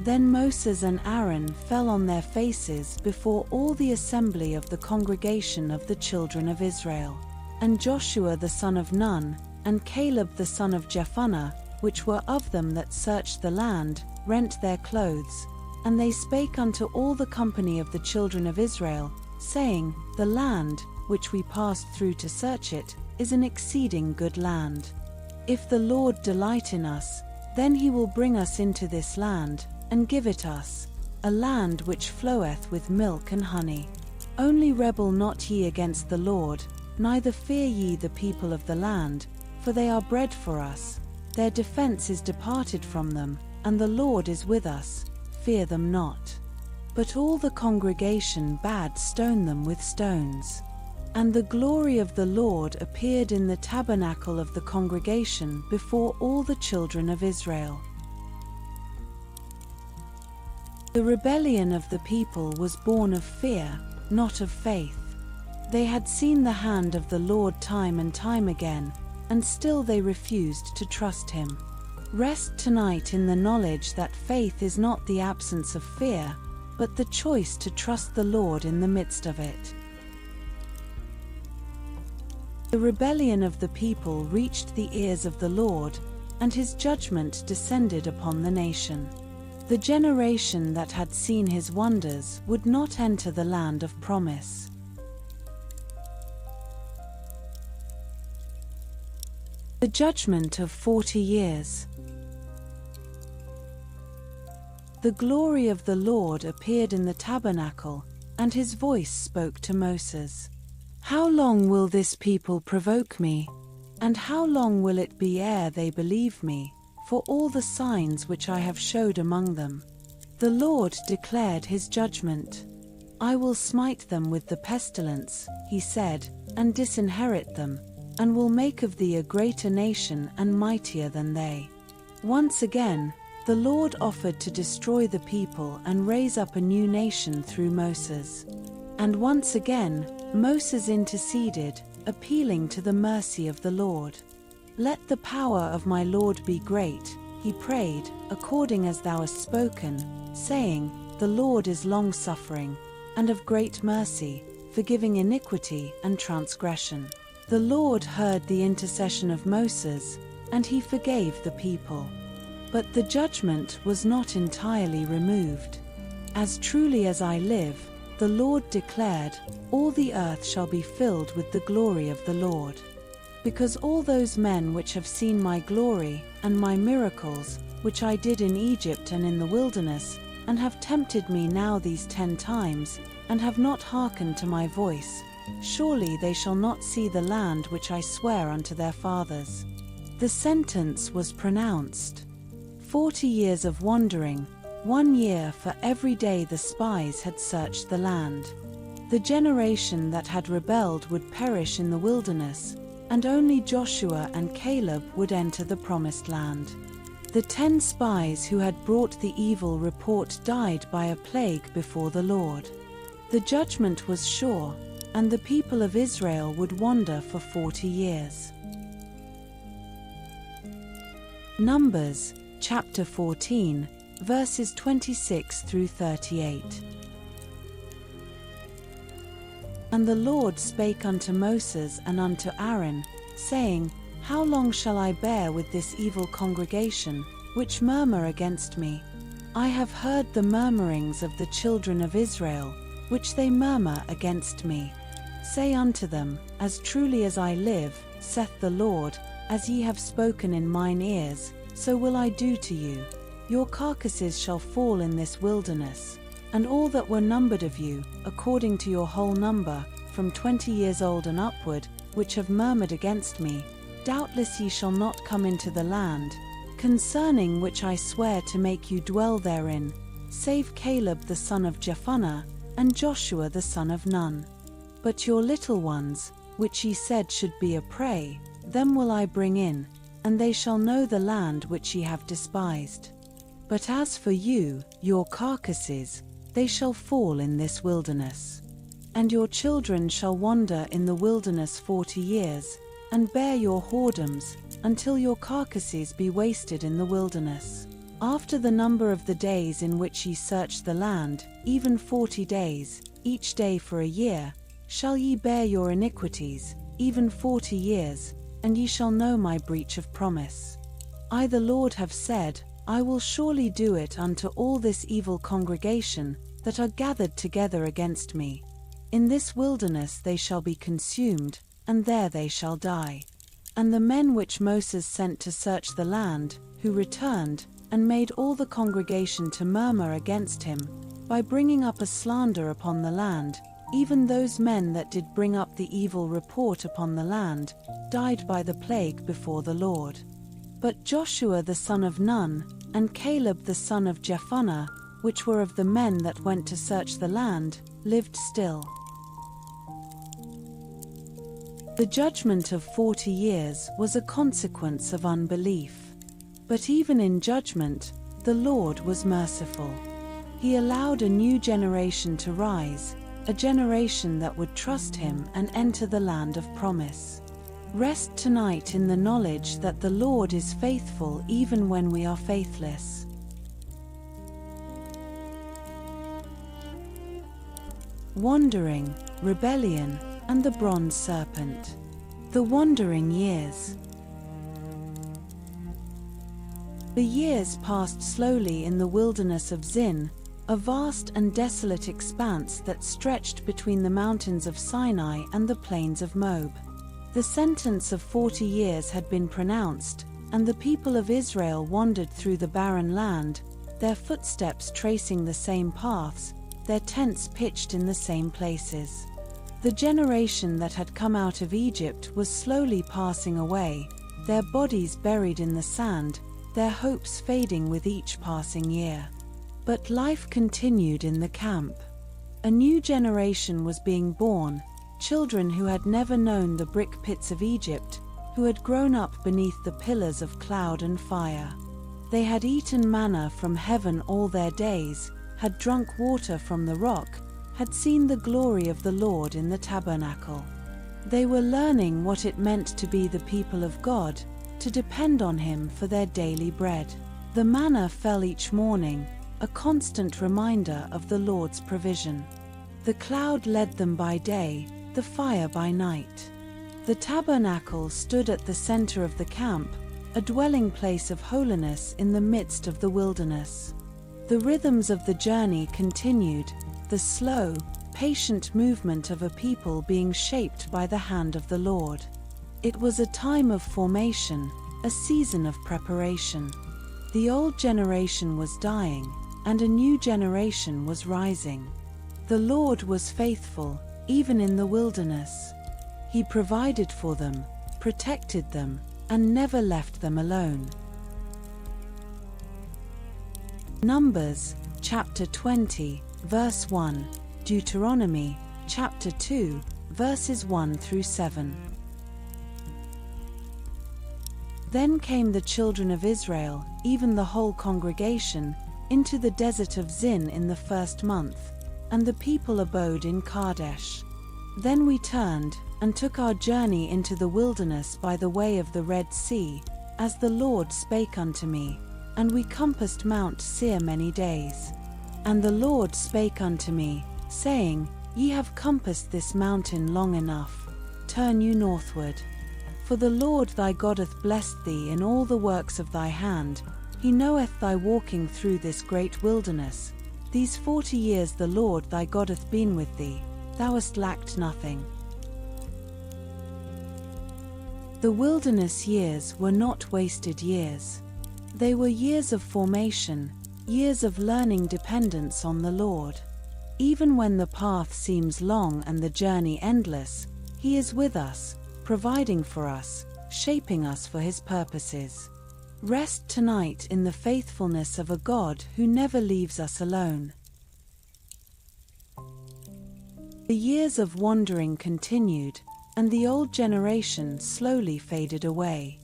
Then Moses and Aaron fell on their faces before all the assembly of the congregation of the children of Israel. And Joshua the son of Nun, and Caleb the son of Jephunneh, which were of them that searched the land, rent their clothes. And they spake unto all the company of the children of Israel, saying, "The land, which we passed through to search it, is an exceeding good land. If the Lord delight in us, then he will bring us into this land, and give it us, a land which floweth with milk and honey. Only rebel not ye against the Lord, neither fear ye the people of the land, for they are bread for us. Their defense is departed from them, and the Lord is with us, fear them not." But all the congregation bade stone them with stones. And the glory of the Lord appeared in the tabernacle of the congregation before all the children of Israel. The rebellion of the people was born of fear, not of faith. They had seen the hand of the Lord time and time again, and still they refused to trust him. Rest tonight in the knowledge that faith is not the absence of fear, but the choice to trust the Lord in the midst of it. The rebellion of the people reached the ears of the Lord, and his judgment descended upon the nation. The generation that had seen his wonders would not enter the land of promise. The judgment of 40 years. The glory of the Lord appeared in the tabernacle, and his voice spoke to Moses. How long will this people provoke me? And how long will it be ere they believe me, for all the signs which I have showed among them? The Lord declared his judgment. I will smite them with the pestilence, he said, and disinherit them, and will make of thee a greater nation and mightier than they. Once again, the Lord offered to destroy the people and raise up a new nation through Moses. And once again, Moses interceded, appealing to the mercy of the Lord. Let the power of my Lord be great, he prayed, according as thou hast spoken, saying, the Lord is long-suffering, and of great mercy, forgiving iniquity and transgression. The Lord heard the intercession of Moses, and he forgave the people. But the judgment was not entirely removed. As truly as I live, the Lord declared, all the earth shall be filled with the glory of the Lord. Because all those men which have seen my glory, and my miracles, which I did in Egypt and in the wilderness, and have tempted me now these 10 times, and have not hearkened to my voice, surely they shall not see the land which I swear unto their fathers. The sentence was pronounced. 40 years of wandering, 1 year for every day the spies had searched the land. The generation that had rebelled would perish in the wilderness, and only Joshua and Caleb would enter the promised land. The 10 spies who had brought the evil report died by a plague before the Lord. The judgment was sure, and the people of Israel would wander for 40 years. Numbers, chapter 14, verses 26 through 38. And the Lord spake unto Moses and unto Aaron, saying, How long shall I bear with this evil congregation, which murmur against me? I have heard the murmurings of the children of Israel, which they murmur against me. Say unto them, As truly as I live, saith the Lord, as ye have spoken in mine ears, so will I do to you. Your carcasses shall fall in this wilderness, and all that were numbered of you, according to your whole number, from 20 years old and upward, which have murmured against me, doubtless ye shall not come into the land, concerning which I swear to make you dwell therein, save Caleb the son of Jephunneh, and Joshua the son of Nun. But your little ones, which ye said should be a prey, them will I bring in, and they shall know the land which ye have despised. But as for you, your carcasses, they shall fall in this wilderness. And your children shall wander in the wilderness 40 years, and bear your whoredoms, until your carcasses be wasted in the wilderness. After the number of the days in which ye search the land, even 40 days, each day for a year, shall ye bear your iniquities, even 40 years, and ye shall know my breach of promise. I the Lord have said, I will surely do it unto all this evil congregation, that are gathered together against me. In this wilderness they shall be consumed, and there they shall die. And the men which Moses sent to search the land, who returned, and made all the congregation to murmur against him, by bringing up a slander upon the land, even those men that did bring up the evil report upon the land, died by the plague before the Lord. But Joshua the son of Nun, and Caleb the son of Jephunneh, which were of the men that went to search the land, lived still. The judgment of 40 years was a consequence of unbelief. But even in judgment, the Lord was merciful. He allowed a new generation to rise, a generation that would trust him and enter the land of promise. Rest tonight in the knowledge that the Lord is faithful even when we are faithless. Wandering, rebellion, and the bronze serpent. The wandering years. The years passed slowly in the wilderness of Zin, a vast and desolate expanse that stretched between the mountains of Sinai and the plains of Moab. The sentence of 40 years had been pronounced, and the people of Israel wandered through the barren land, their footsteps tracing the same paths, their tents pitched in the same places. The generation that had come out of Egypt was slowly passing away, their bodies buried in the sand, their hopes fading with each passing year. But life continued in the camp. A new generation was being born, children who had never known the brick pits of Egypt, who had grown up beneath the pillars of cloud and fire. They had eaten manna from heaven all their days, had drunk water from the rock, had seen the glory of the Lord in the tabernacle. They were learning what it meant to be the people of God, to depend on Him for their daily bread. The manna fell each morning, a constant reminder of the Lord's provision. The cloud led them by day, the fire by night. The tabernacle stood at the center of the camp, a dwelling place of holiness in the midst of the wilderness. The rhythms of the journey continued, the slow, patient movement of a people being shaped by the hand of the Lord. It was a time of formation, a season of preparation. The old generation was dying, and a new generation was rising. The Lord was faithful, even in the wilderness. He provided for them, protected them, and never left them alone. Numbers, chapter 20, verse 1, Deuteronomy, chapter 2, verses 1 through 7. Then came the children of Israel, even the whole congregation, into the desert of Zin in the first month, and the people abode in Kadesh. Then we turned, and took our journey into the wilderness by the way of the Red Sea, as the Lord spake unto me, and we compassed Mount Seir many days. And the Lord spake unto me, saying, Ye have compassed this mountain long enough, turn you northward. For the Lord thy God hath blessed thee in all the works of thy hand, He knoweth thy walking through this great wilderness. These 40 years the Lord thy God hath been with thee, thou hast lacked nothing. The wilderness years were not wasted years. They were years of formation, years of learning dependence on the Lord. Even when the path seems long and the journey endless, He is with us, providing for us, shaping us for His purposes. Rest tonight in the faithfulness of a God who never leaves us alone. The years of wandering continued, and the old generation slowly faded away.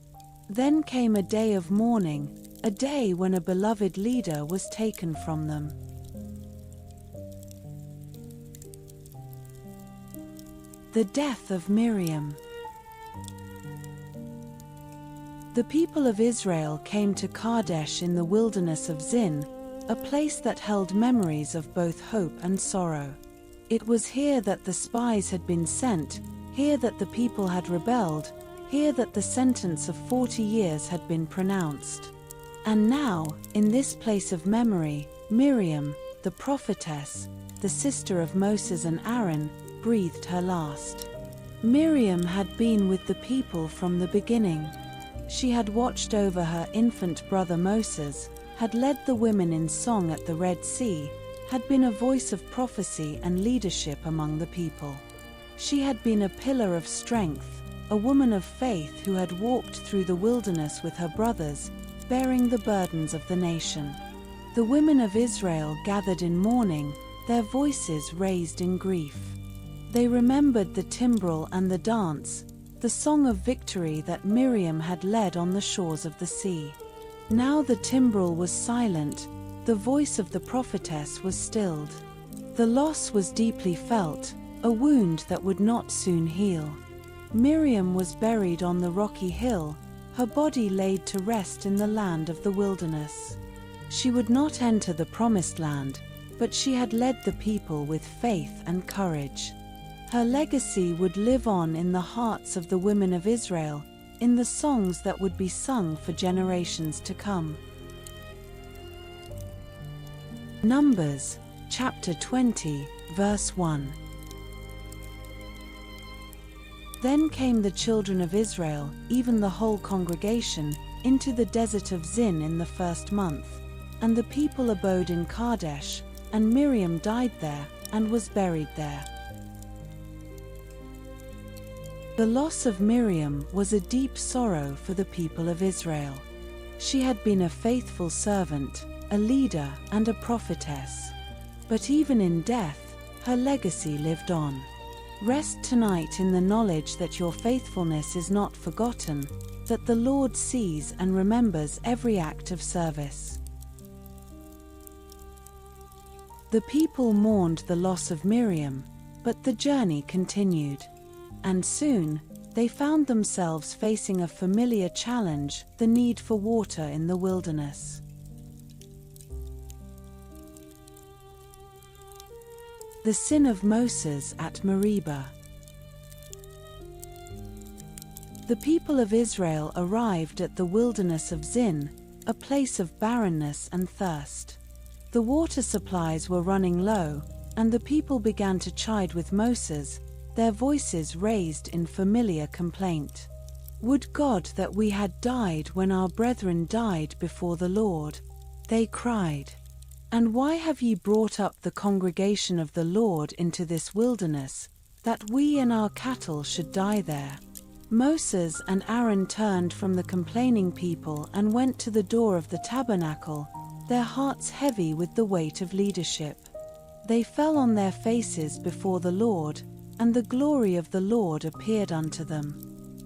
Then came a day of mourning, a day when a beloved leader was taken from them. The death of Miriam. The people of Israel came to Kadesh in the wilderness of Zin, a place that held memories of both hope and sorrow. It was here that the spies had been sent, here that the people had rebelled, here that the sentence of 40 years had been pronounced. And now, in this place of memory, Miriam, the prophetess, the sister of Moses and Aaron, breathed her last. Miriam had been with the people from the beginning. She had watched over her infant brother Moses, had led the women in song at the Red Sea, had been a voice of prophecy and leadership among the people. She had been a pillar of strength, a woman of faith who had walked through the wilderness with her brothers, bearing the burdens of the nation. The women of Israel gathered in mourning, their voices raised in grief. They remembered the timbrel and the dance, the song of victory that Miriam had led on the shores of the sea. Now the timbrel was silent, the voice of the prophetess was stilled. The loss was deeply felt, a wound that would not soon heal. Miriam was buried on the rocky hill, her body laid to rest in the land of the wilderness. She would not enter the promised land, but she had led the people with faith and courage. Her legacy would live on in the hearts of the women of Israel, in the songs that would be sung for generations to come. Numbers, chapter 20, verse 1. Then came the children of Israel, even the whole congregation, into the desert of Zin in the first month. And the people abode in Kadesh, and Miriam died there, and was buried there. The loss of Miriam was a deep sorrow for the people of Israel. She had been a faithful servant, a leader, and a prophetess. But even in death, her legacy lived on. Rest tonight in the knowledge that your faithfulness is not forgotten, that the Lord sees and remembers every act of service. The people mourned the loss of Miriam, but the journey continued. And soon, they found themselves facing a familiar challenge, the need for water in the wilderness. The sin of Moses at Meribah. The people of Israel arrived at the wilderness of Zin, a place of barrenness and thirst. The water supplies were running low, and the people began to chide with Moses, their voices raised in familiar complaint. Would God that we had died when our brethren died before the Lord, they cried. And why have ye brought up the congregation of the Lord into this wilderness, that we and our cattle should die there? Moses and Aaron turned from the complaining people and went to the door of the tabernacle, their hearts heavy with the weight of leadership. They fell on their faces before the Lord, and the glory of the Lord appeared unto them.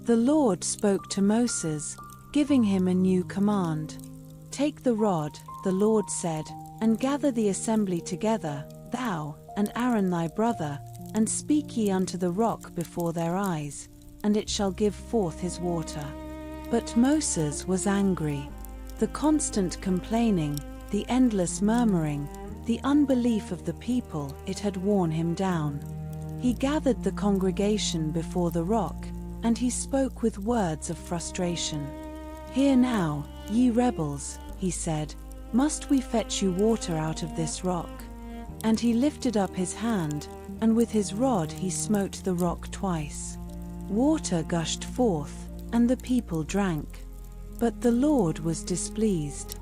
The Lord spoke to Moses, giving him a new command. Take the rod, the Lord said, and gather the assembly together, thou, and Aaron thy brother, and speak ye unto the rock before their eyes, and it shall give forth his water. But Moses was angry. The constant complaining, the endless murmuring, the unbelief of the people, it had worn him down. He gathered the congregation before the rock, and he spoke with words of frustration. Hear now, ye rebels, he said, must we fetch you water out of this rock? And he lifted up his hand, and with his rod he smote the rock twice. Water gushed forth, and the people drank. But the Lord was displeased.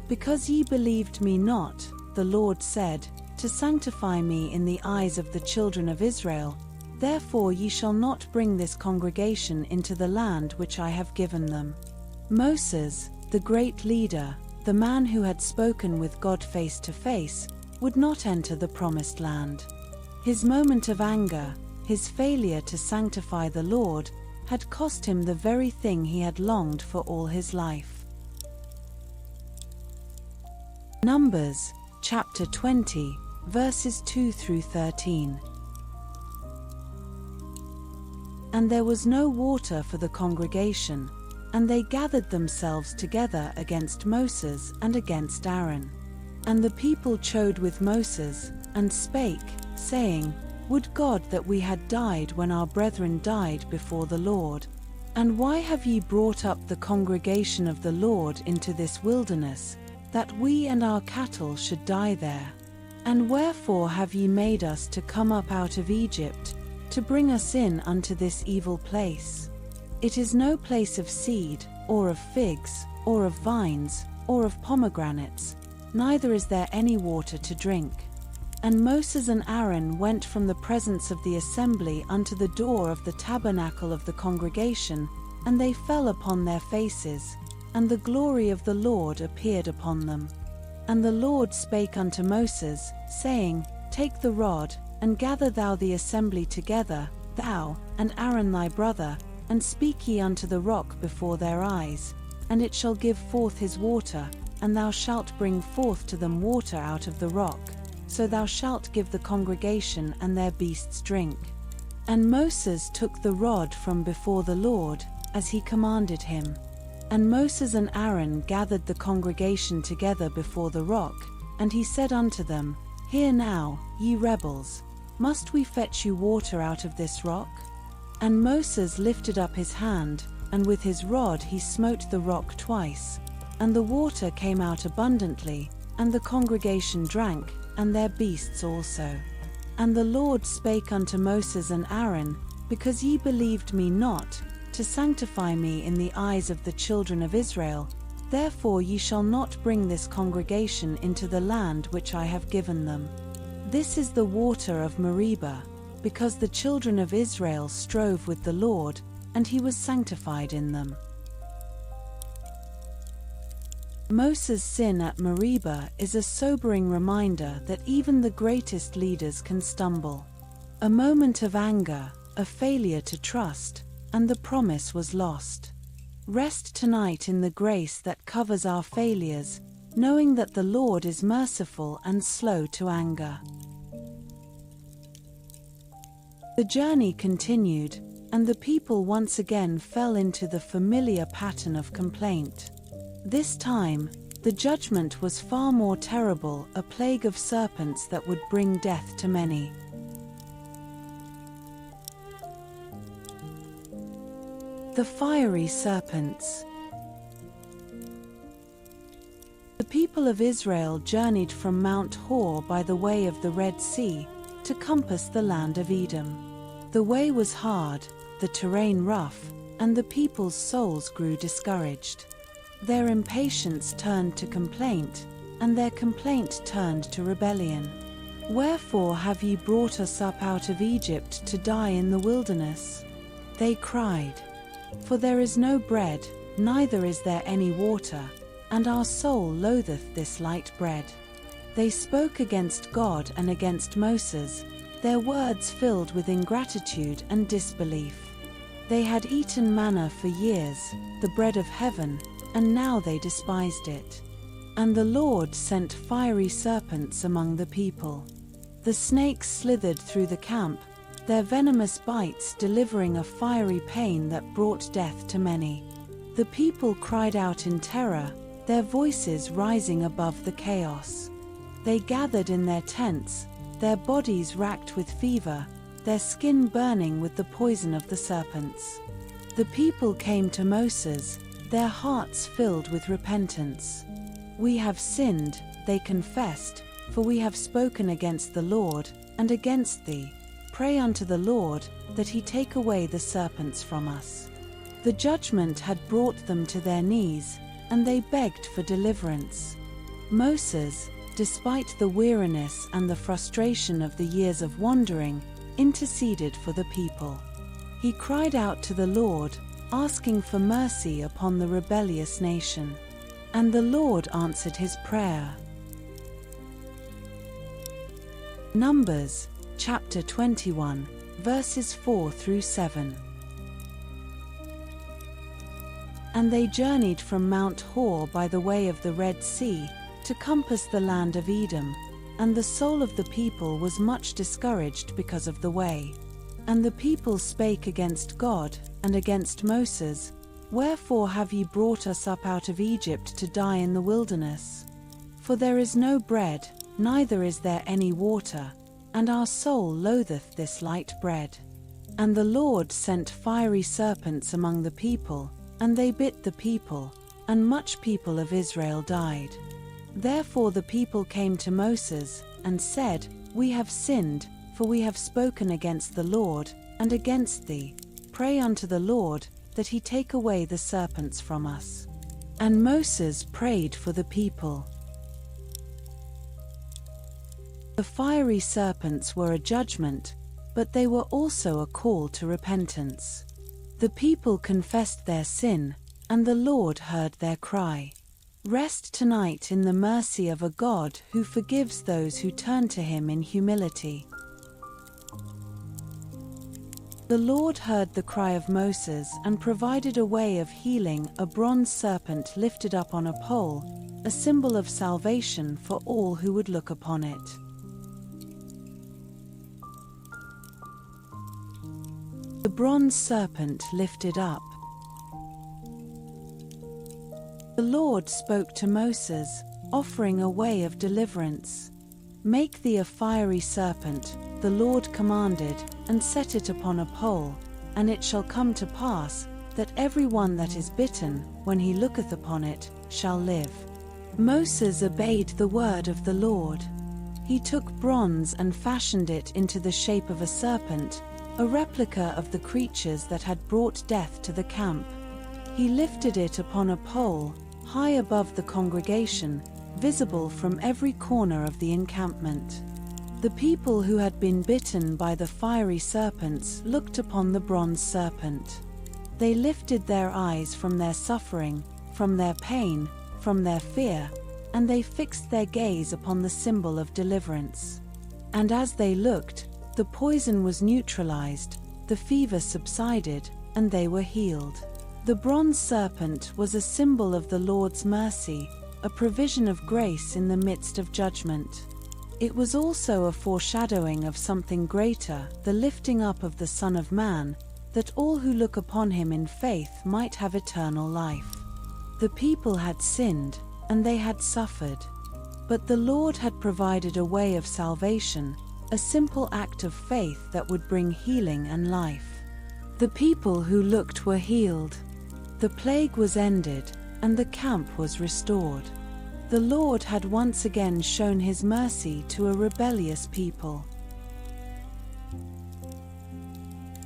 Because ye believed me not, the Lord said, to sanctify me in the eyes of the children of Israel, therefore ye shall not bring this congregation into the land which I have given them. Moses, the great leader, the man who had spoken with God face to face, would not enter the promised land. His moment of anger, his failure to sanctify the Lord, had cost him the very thing he had longed for all his life. Numbers, chapter 20, verses 2 through 13. And there was no water for the congregation, and they gathered themselves together against Moses and against Aaron. And the people chode with Moses, and spake, saying, Would God that we had died when our brethren died before the Lord. And why have ye brought up the congregation of the Lord into this wilderness, that we and our cattle should die there? And wherefore have ye made us to come up out of Egypt, to bring us in unto this evil place? It is no place of seed, or of figs, or of vines, or of pomegranates, neither is there any water to drink. And Moses and Aaron went from the presence of the assembly unto the door of the tabernacle of the congregation, and they fell upon their faces, and the glory of the Lord appeared upon them. And the Lord spake unto Moses, saying, Take the rod, and gather thou the assembly together, thou, and Aaron thy brother, and speak ye unto the rock before their eyes, and it shall give forth his water, and thou shalt bring forth to them water out of the rock, so thou shalt give the congregation and their beasts drink. And Moses took the rod from before the Lord, as he commanded him. And Moses and Aaron gathered the congregation together before the rock, and he said unto them, Hear now, ye rebels, "Must we fetch you water out of this rock?" And Moses lifted up his hand, and with his rod he smote the rock twice, and the water came out abundantly, and the congregation drank, and their beasts also. And the Lord spake unto Moses and Aaron, "Because ye believed me not, to sanctify me in the eyes of the children of Israel, therefore ye shall not bring this congregation into the land which I have given them. This is the water of Meribah, because the children of Israel strove with the Lord, and he was sanctified in them." Moses' sin at Meribah is a sobering reminder that even the greatest leaders can stumble. A moment of anger, a failure to trust, and the promise was lost. Rest tonight in the grace that covers our failures, knowing that the Lord is merciful and slow to anger. The journey continued, and the people once again fell into the familiar pattern of complaint. This time, the judgment was far more terrible, a plague of serpents that would bring death to many. The fiery serpents. The people of Israel journeyed from Mount Hor by the way of the Red Sea to compass the land of Edom. The way was hard, the terrain rough, and the people's souls grew discouraged. Their impatience turned to complaint, and their complaint turned to rebellion. "Wherefore have ye brought us up out of Egypt to die in the wilderness?" they cried. "For there is no bread, neither is there any water, and our soul loatheth this light bread." They spoke against God and against Moses, their words filled with ingratitude and disbelief. They had eaten manna for years, the bread of heaven, and now they despised it. And the Lord sent fiery serpents among the people. The snakes slithered through the camp, their venomous bites delivering a fiery pain that brought death to many. The people cried out in terror, their voices rising above the chaos. They gathered in their tents, their bodies racked with fever, their skin burning with the poison of the serpents. The people came to Moses, their hearts filled with repentance. "We have sinned," they confessed, "for we have spoken against the Lord, and against thee. Pray unto the Lord, that he take away the serpents from us." The judgment had brought them to their knees, and they begged for deliverance. Moses, despite the weariness and the frustration of the years of wandering, interceded for the people. He cried out to the Lord, asking for mercy upon the rebellious nation. And the Lord answered his prayer. Numbers, chapter 21, verses 4 through 7. And they journeyed from Mount Hor by the way of the Red Sea to compass the land of Edom, and the soul of the people was much discouraged because of the way. And the people spake against God and against Moses, "Wherefore have ye brought us up out of Egypt to die in the wilderness? For there is no bread, neither is there any water, and our soul loatheth this light bread." And the Lord sent fiery serpents among the people, and they bit the people, and much people of Israel died. Therefore the people came to Moses, and said, "We have sinned, for we have spoken against the Lord, and against thee. Pray unto the Lord, that he take away the serpents from us." And Moses prayed for the people. The fiery serpents were a judgment, but they were also a call to repentance. The people confessed their sin, and the Lord heard their cry. Rest tonight in the mercy of a God who forgives those who turn to him in humility. The Lord heard the cry of Moses and provided a way of healing, a bronze serpent lifted up on a pole, a symbol of salvation for all who would look upon it. The bronze serpent lifted up. The Lord spoke to Moses, offering a way of deliverance. "Make thee a fiery serpent, the Lord commanded, and set it upon a pole, and it shall come to pass, that every one that is bitten, when he looketh upon it, shall live. Moses obeyed the word of the Lord. He took bronze and fashioned it into the shape of a serpent, a replica of the creatures that had brought death to the camp. He lifted it upon a pole, high above the congregation, visible from every corner of the encampment. The people who had been bitten by the fiery serpents looked upon the bronze serpent. They lifted their eyes from their suffering, from their pain, from their fear, and they fixed their gaze upon the symbol of deliverance. And as they looked, the poison was neutralized, the fever subsided, and they were healed. The bronze serpent was a symbol of the Lord's mercy, a provision of grace in the midst of judgment. It was also a foreshadowing of something greater, the lifting up of the Son of Man, that all who look upon him in faith might have eternal life. The people had sinned, and they had suffered. But the Lord had provided a way of salvation, a simple act of faith that would bring healing and life. The people who looked were healed. The plague was ended, and the camp was restored. The Lord had once again shown his mercy to a rebellious people.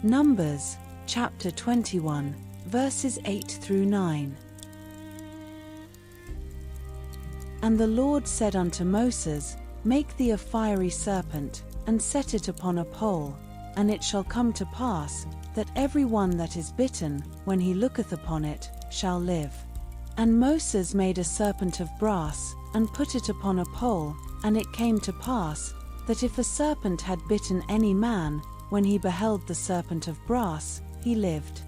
Numbers, chapter 21, verses 8 through 9. And the Lord said unto Moses, Make thee a fiery serpent, and set it upon a pole, and it shall come to pass, that every one that is bitten, when he looketh upon it, shall live. And Moses made a serpent of brass, and put it upon a pole, and it came to pass, that if a serpent had bitten any man, when he beheld the serpent of brass, he lived.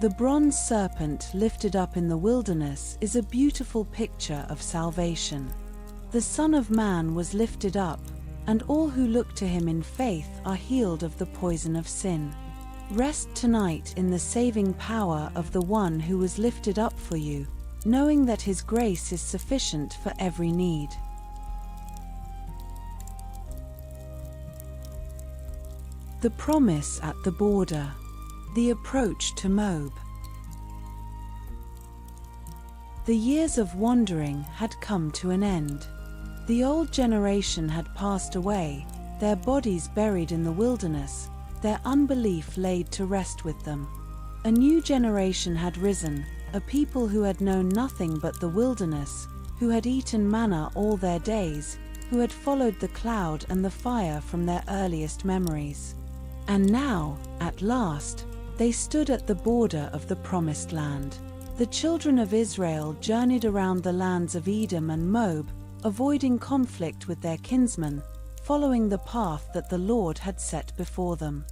The bronze serpent lifted up in the wilderness is a beautiful picture of salvation. The Son of Man was lifted up, and all who look to him in faith are healed of the poison of sin. Rest tonight in the saving power of the one who was lifted up for you, knowing that his grace is sufficient for every need. The promise at the border. The approach to Moab. The years of wandering had come to an end. The old generation had passed away, their bodies buried in the wilderness, their unbelief laid to rest with them. A new generation had risen, a people who had known nothing but the wilderness, who had eaten manna all their days, who had followed the cloud and the fire from their earliest memories. And now, at last, they stood at the border of the promised land. The children of Israel journeyed around the lands of Edom and Moab, avoiding conflict with their kinsmen, following the path that the Lord had set before them.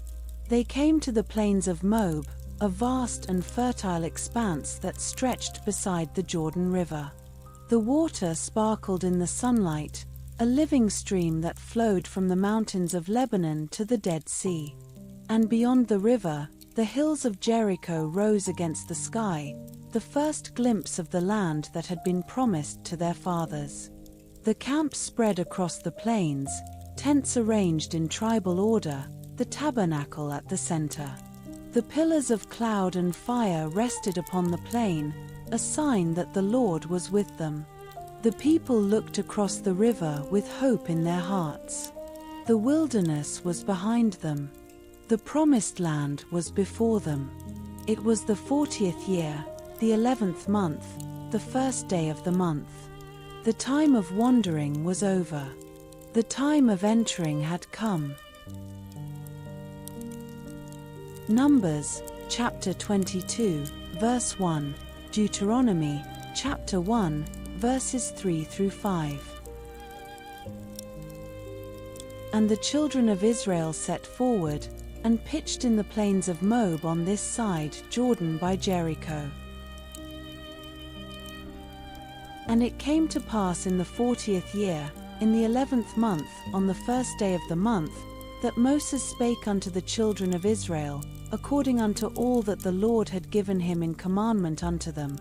They came to the plains of Moab, a vast and fertile expanse that stretched beside the Jordan River. The water sparkled in the sunlight, a living stream that flowed from the mountains of Lebanon to the Dead Sea. And beyond the river, the hills of Jericho rose against the sky, the first glimpse of the land that had been promised to their fathers. The camp spread across the plains, tents arranged in tribal order, the tabernacle at the center. The pillars of cloud and fire rested upon the plain, a sign that the Lord was with them. The people looked across the river with hope in their hearts. The wilderness was behind them. The promised land was before them. It was the 40th year, the 11th month, the first day of the month. The time of wandering was over. The time of entering had come. Numbers, chapter 22, verse 1, Deuteronomy, chapter 1, verses 3 through 5. And the children of Israel set forward, and pitched in the plains of Moab on this side Jordan by Jericho. And it came to pass in the 40th year, in the 11th month, on the first day of the month, that Moses spake unto the children of Israel, according unto all that the Lord had given him in commandment unto them,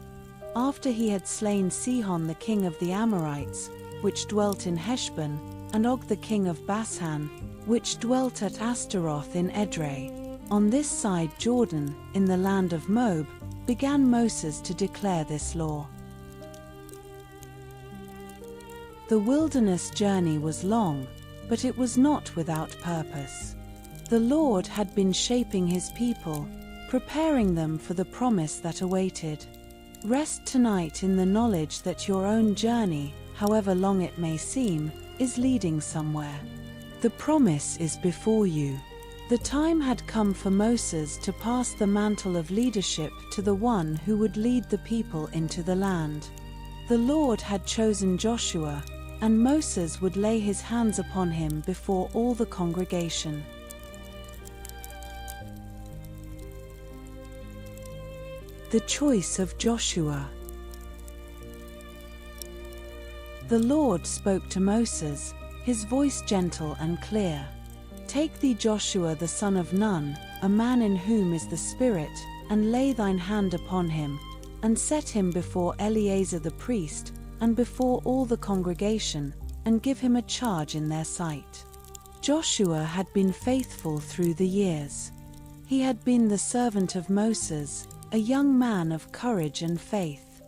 after he had slain Sihon the king of the Amorites, which dwelt in Heshbon, and Og the king of Bashan, which dwelt at Astaroth in Edrei, on this side Jordan, in the land of Moab, began Moses to declare this law. The wilderness journey was long, but it was not without purpose. The Lord had been shaping his people, preparing them for the promise that awaited. Rest tonight in the knowledge that your own journey, however long it may seem, is leading somewhere. The promise is before you. The time had come for Moses to pass the mantle of leadership to the one who would lead the people into the land. The Lord had chosen Joshua, and Moses would lay his hands upon him before all the congregation. The choice of Joshua. The Lord spoke to Moses, his voice gentle and clear. Take thee Joshua the son of Nun, a man in whom is the Spirit, and lay thine hand upon him, and set him before Eleazar the priest, and before all the congregation, and give him a charge in their sight. Joshua had been faithful through the years. He had been the servant of Moses, a young man of courage and faith.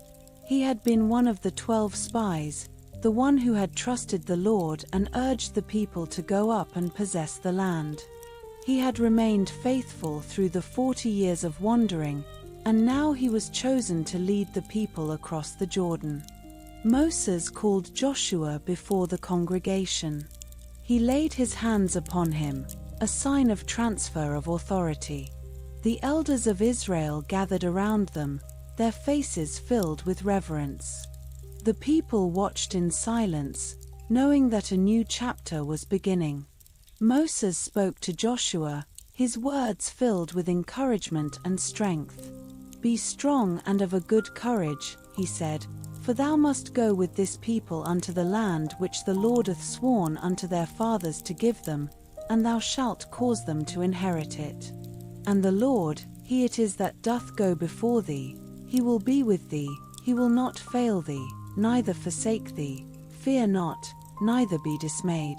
He had been one of the 12 spies, the one who had trusted the Lord and urged the people to go up and possess the land. He had remained faithful through the 40 years of wandering, and now he was chosen to lead the people across the Jordan. Moses called Joshua before the congregation. He laid his hands upon him, a sign of transfer of authority. The elders of Israel gathered around them, their faces filled with reverence. The people watched in silence, knowing that a new chapter was beginning. Moses spoke to Joshua, his words filled with encouragement and strength. Be strong and of a good courage, he said, for thou must go with this people unto the land which the Lord hath sworn unto their fathers to give them, and thou shalt cause them to inherit it. And the Lord, he it is that doth go before thee, he will be with thee, he will not fail thee, neither forsake thee. Fear not, neither be dismayed.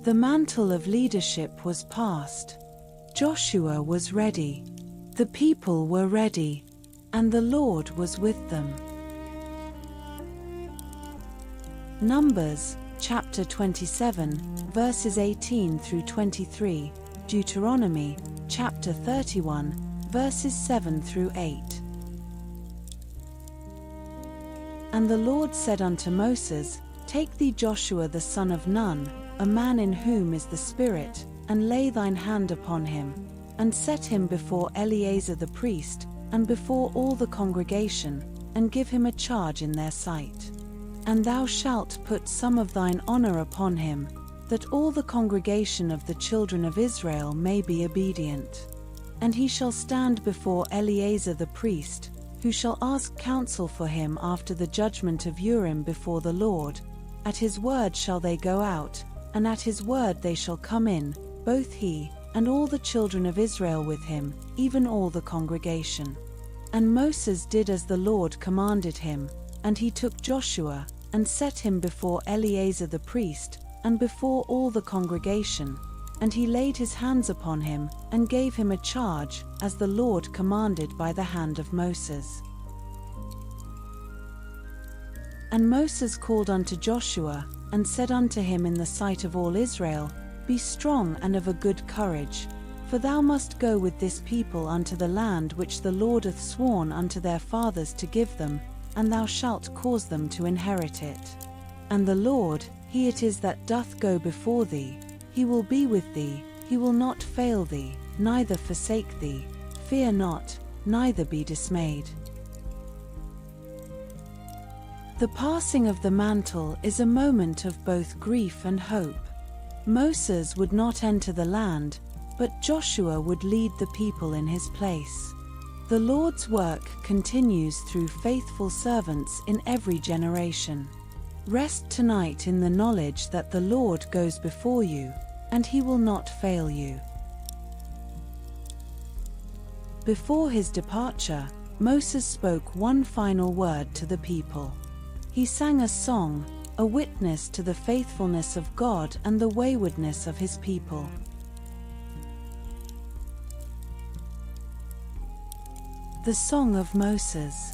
The mantle of leadership was passed. Joshua was ready. The people were ready, and the Lord was with them. Numbers, chapter 27, verses 18 through 23, Deuteronomy, chapter 31, verses 7 through 8. And the Lord said unto Moses, Take thee Joshua the son of Nun, a man in whom is the Spirit, and lay thine hand upon him, and set him before Eleazar the priest, and before all the congregation, and give him a charge in their sight. And thou shalt put some of thine honor upon him, that all the congregation of the children of Israel may be obedient. And he shall stand before Eleazar the priest, who shall ask counsel for him after the judgment of Urim before the Lord. At his word shall they go out, and at his word they shall come in, both he, and all the children of Israel with him, even all the congregation. And Moses did as the Lord commanded him, and he took Joshua, and set him before Eleazar the priest, and before all the congregation, and he laid his hands upon him, and gave him a charge, as the Lord commanded by the hand of Moses. And Moses called unto Joshua, and said unto him in the sight of all Israel, Be strong and of a good courage, for thou must go with this people unto the land which the Lord hath sworn unto their fathers to give them, and thou shalt cause them to inherit it. And the Lord, he it is that doth go before thee, he will be with thee, he will not fail thee, neither forsake thee. Fear not, neither be dismayed. The passing of the mantle is a moment of both grief and hope. Moses would not enter the land, but Joshua would lead the people in his place. The Lord's work continues through faithful servants in every generation. Rest tonight in the knowledge that the Lord goes before you, and he will not fail you. Before his departure, Moses spoke one final word to the people. He sang a song, a witness to the faithfulness of God and the waywardness of his people. The Song of Moses.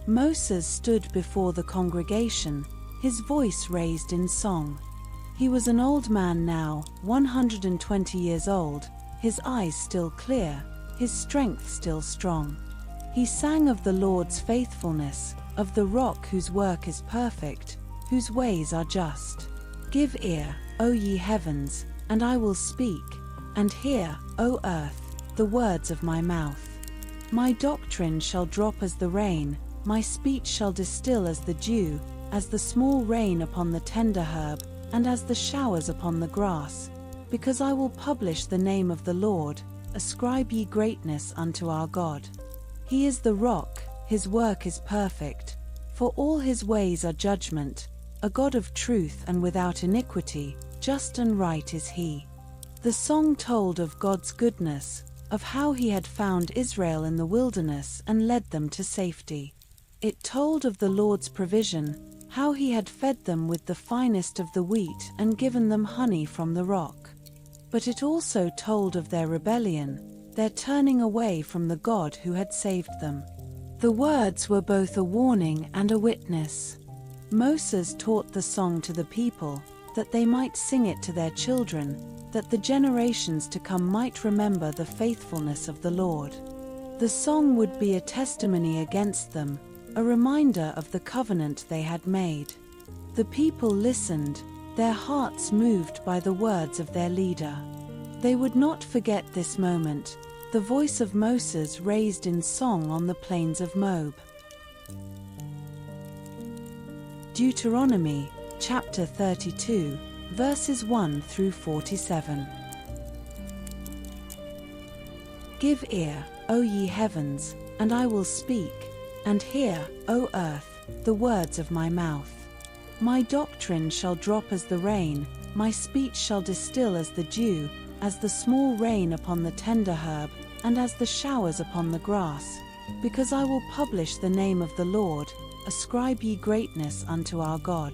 Moses stood before the congregation, his voice raised in song. He was an old man now, 120 years old, his eyes still clear, his strength still strong. He sang of the Lord's faithfulness, of the rock whose work is perfect, whose ways are just. Give ear, O ye heavens, and I will speak, and hear, O earth, the words of my mouth. My doctrine shall drop as the rain, my speech shall distill as the dew, as the small rain upon the tender herb, and as the showers upon the grass. Because I will publish the name of the Lord, ascribe ye greatness unto our God. He is the rock, his work is perfect, for all his ways are judgment, a God of truth and without iniquity, just and right is he. The song told of God's goodness, of how he had found Israel in the wilderness and led them to safety. It told of the Lord's provision, how he had fed them with the finest of the wheat and given them honey from the rock. But it also told of their rebellion, their turning away from the God who had saved them. The words were both a warning and a witness. Moses taught the song to the people, that they might sing it to their children, that the generations to come might remember the faithfulness of the Lord. The song would be a testimony against them, a reminder of the covenant they had made. The people listened, their hearts moved by the words of their leader. They would not forget this moment, the voice of Moses raised in song on the plains of Moab. Deuteronomy, chapter 32, verses 1 through 47. Give ear, O ye heavens, and I will speak, and hear, O earth, the words of my mouth. My doctrine shall drop as the rain, my speech shall distill as the dew, as the small rain upon the tender herb, and as the showers upon the grass. Because I will publish the name of the Lord, ascribe ye greatness unto our God.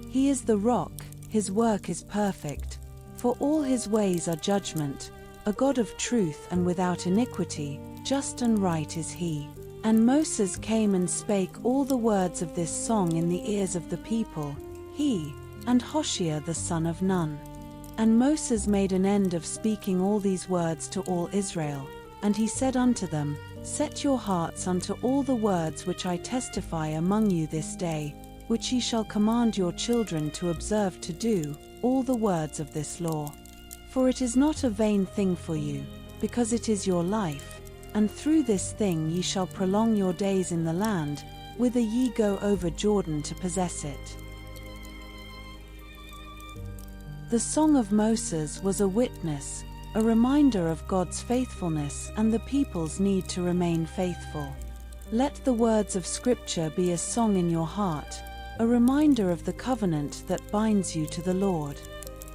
He is the rock, his work is perfect, for all his ways are judgment, a God of truth and without iniquity, just and right is he. And Moses came and spake all the words of this song in the ears of the people, he, and Hoshea the son of Nun. And Moses made an end of speaking all these words to all Israel, and he said unto them, Set your hearts unto all the words which I testify among you this day, which ye shall command your children to observe to do, all the words of this law. For it is not a vain thing for you, because it is your life, and through this thing ye shall prolong your days in the land, whither ye go over Jordan to possess it. The Song of Moses was a witness, a reminder of God's faithfulness and the people's need to remain faithful. Let the words of Scripture be a song in your heart, a reminder of the covenant that binds you to the Lord.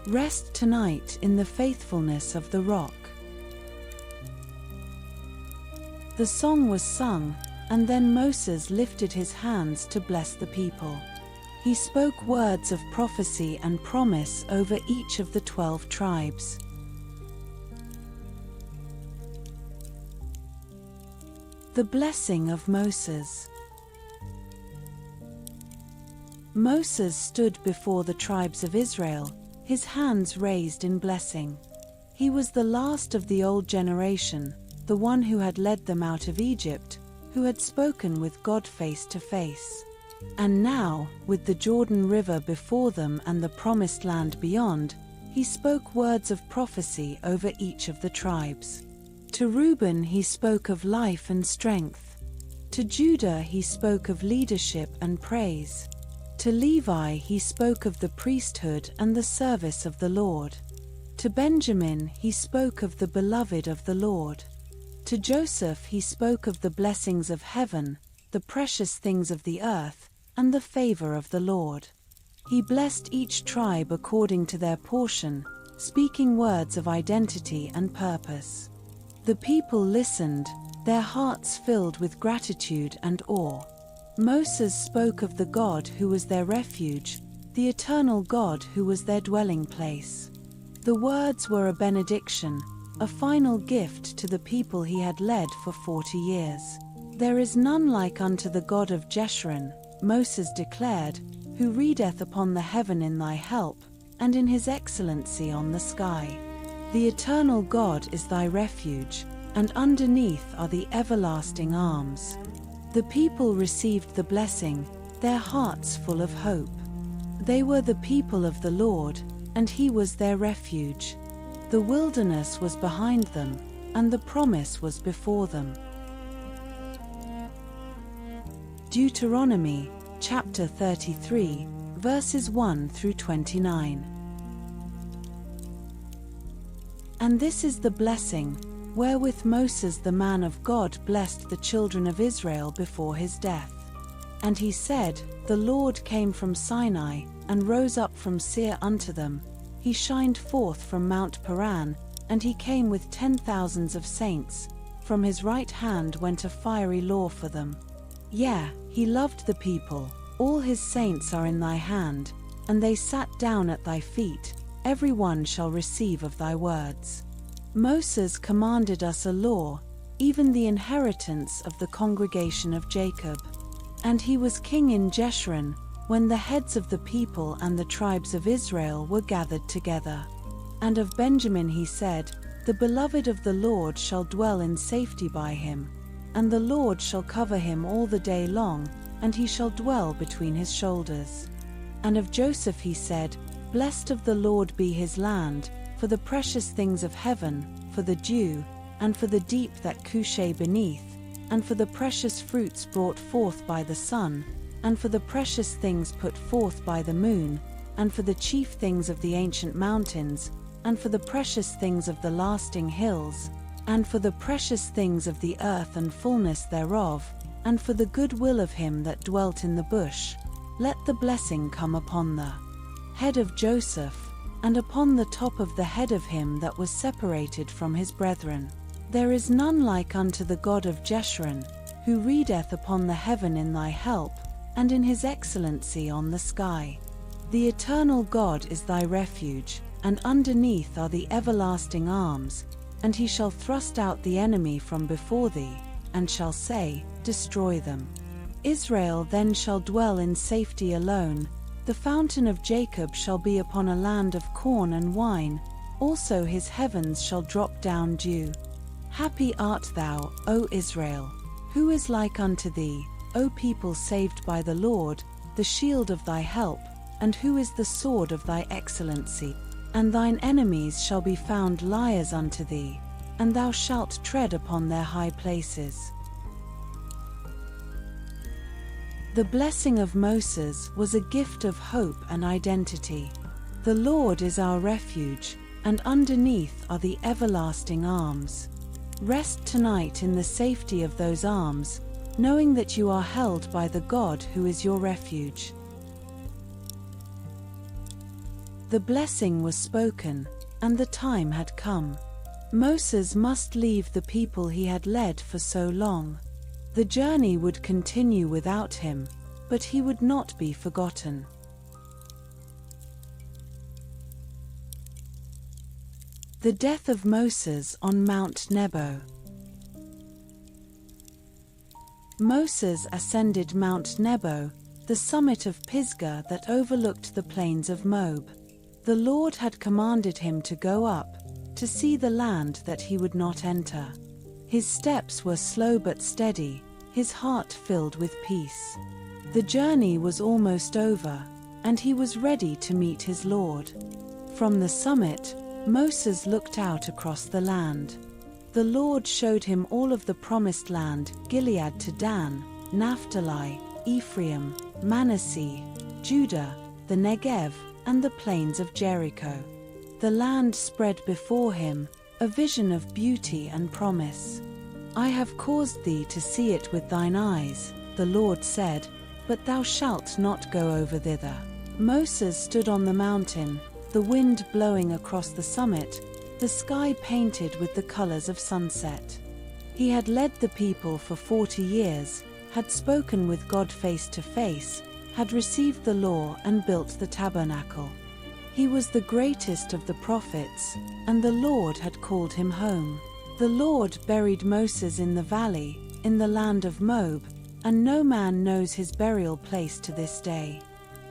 Rest tonight in the faithfulness of the rock. The song was sung, and then Moses lifted his hands to bless the people. He spoke words of prophecy and promise over each of the 12 tribes. The blessing of Moses. Moses stood before the tribes of Israel, his hands raised in blessing. He was the last of the old generation, the one who had led them out of Egypt, who had spoken with God face to face. And now, with the Jordan River before them and the promised land beyond, he spoke words of prophecy over each of the tribes. To Reuben he spoke of life and strength. To Judah he spoke of leadership and praise. To Levi he spoke of the priesthood and the service of the Lord. To Benjamin he spoke of the beloved of the Lord. To Joseph he spoke of the blessings of heaven, the precious things of the earth, and the favor of the Lord. He blessed each tribe according to their portion, speaking words of identity and purpose. The people listened, their hearts filled with gratitude and awe. Moses spoke of the God who was their refuge, the eternal God who was their dwelling place. The words were a benediction, a final gift to the people he had led for 40 years. "There is none like unto the God of Jeshurun," Moses declared, "who readeth upon the heaven in thy help, and in his excellency on the sky. The eternal God is thy refuge, and underneath are the everlasting arms." The people received the blessing, their hearts full of hope. They were the people of the Lord, and he was their refuge. The wilderness was behind them, and the promise was before them. Deuteronomy, chapter 33, verses 1 through 29. And this is the blessing, wherewith Moses the man of God blessed the children of Israel before his death. And he said, "The Lord came from Sinai, and rose up from Seir unto them. He shined forth from Mount Paran, and he came with 10,000s of saints. From his right hand went a fiery law for them. Yea, he loved the people, all his saints are in thy hand, and they sat down at thy feet, every one shall receive of thy words." Moses commanded us a law, even the inheritance of the congregation of Jacob. And he was king in Jeshurun, when the heads of the people and the tribes of Israel were gathered together. And of Benjamin he said, "The beloved of the Lord shall dwell in safety by him, and the Lord shall cover him all the day long, and he shall dwell between his shoulders." And of Joseph he said, "Blessed of the Lord be his land, for the precious things of heaven, for the dew, and for the deep that couche beneath, and for the precious fruits brought forth by the sun, and for the precious things put forth by the moon, and for the chief things of the ancient mountains, and for the precious things of the lasting hills, and for the precious things of the earth and fullness thereof, and for the good will of him that dwelt in the bush. Let the blessing come upon the head of Joseph, and upon the top of the head of him that was separated from his brethren. There is none like unto the God of Jeshurun, who readeth upon the heaven in thy help, and in his excellency on the sky. The eternal God is thy refuge, and underneath are the everlasting arms, and he shall thrust out the enemy from before thee, and shall say, Destroy them. Israel then shall dwell in safety alone. The fountain of Jacob shall be upon a land of corn and wine, also his heavens shall drop down dew. Happy art thou, O Israel! Who is like unto thee, O people saved by the Lord, the shield of thy help, and who is the sword of thy excellency? And thine enemies shall be found liars unto thee, and thou shalt tread upon their high places. The blessing of Moses was a gift of hope and identity. The Lord is our refuge, and underneath are the everlasting arms. Rest tonight in the safety of those arms, knowing that you are held by the God who is your refuge. The blessing was spoken, and the time had come. Moses must leave the people he had led for so long. The journey would continue without him, but he would not be forgotten. The death of Moses on Mount Nebo. Moses ascended Mount Nebo, the summit of Pisgah that overlooked the plains of Moab. The Lord had commanded him to go up, to see the land that he would not enter. His steps were slow but steady, his heart filled with peace. The journey was almost over, and he was ready to meet his Lord. From the summit, Moses looked out across the land. The Lord showed him all of the promised land, Gilead to Dan, Naphtali, Ephraim, Manasseh, Judah, the Negev, and the plains of Jericho. The land spread before him, a vision of beauty and promise. I have caused thee to see it with thine eyes, the Lord said, but thou shalt not go over thither. Moses stood on the mountain, the wind blowing across the summit, the sky painted with the colors of sunset. He had led the people for 40 years, had spoken with God face to face, had received the law and built the tabernacle. He was the greatest of the prophets, and the Lord had called him home. The Lord buried Moses in the valley, in the land of Moab, and no man knows his burial place to this day.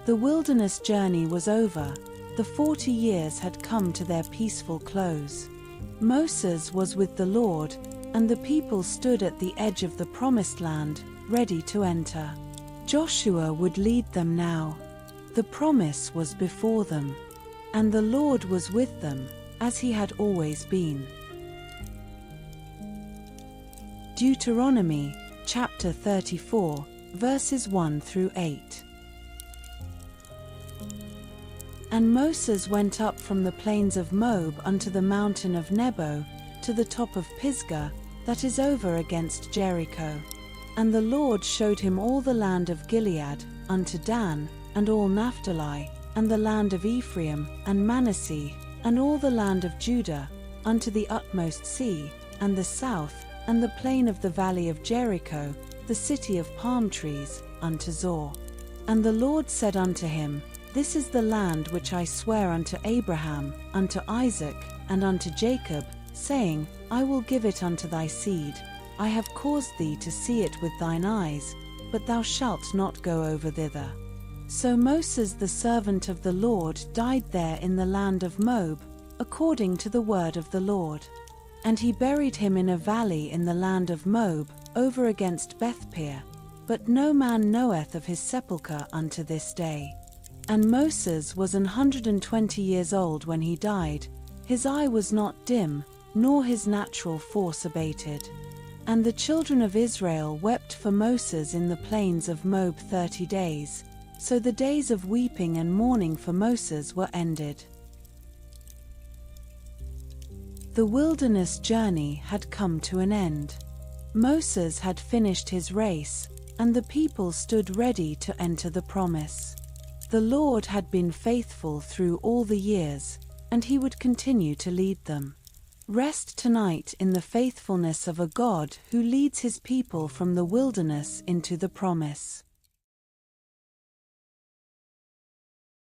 The wilderness journey was over, the 40 years had come to their peaceful close. Moses was with the Lord, and the people stood at the edge of the promised land, ready to enter. Joshua would lead them now. The promise was before them, and the Lord was with them, as he had always been. Deuteronomy, chapter 34, verses 1 through 8. And Moses went up from the plains of Moab unto the mountain of Nebo, to the top of Pisgah, that is over against Jericho. And the Lord showed him all the land of Gilead, unto Dan, and all Naphtali, and the land of Ephraim, and Manasseh, and all the land of Judah, unto the utmost sea, and the south, and the plain of the valley of Jericho, the city of palm trees, unto Zor. And the Lord said unto him, This is the land which I swear unto Abraham, unto Isaac, and unto Jacob, saying, I will give it unto thy seed. I have caused thee to see it with thine eyes, but thou shalt not go over thither. So Moses the servant of the Lord died there in the land of Moab, according to the word of the Lord. And he buried him in a valley in the land of Moab, over against Bethpeor. But no man knoweth of his sepulchre unto this day. And Moses was 120 years old when he died. His eye was not dim, nor his natural force abated. And the children of Israel wept for Moses in the plains of Moab 30 days. So the days of weeping and mourning for Moses were ended. The wilderness journey had come to an end. Moses had finished his race, and the people stood ready to enter the promise. The Lord had been faithful through all the years, and he would continue to lead them. Rest tonight in the faithfulness of a God who leads his people from the wilderness into the promise.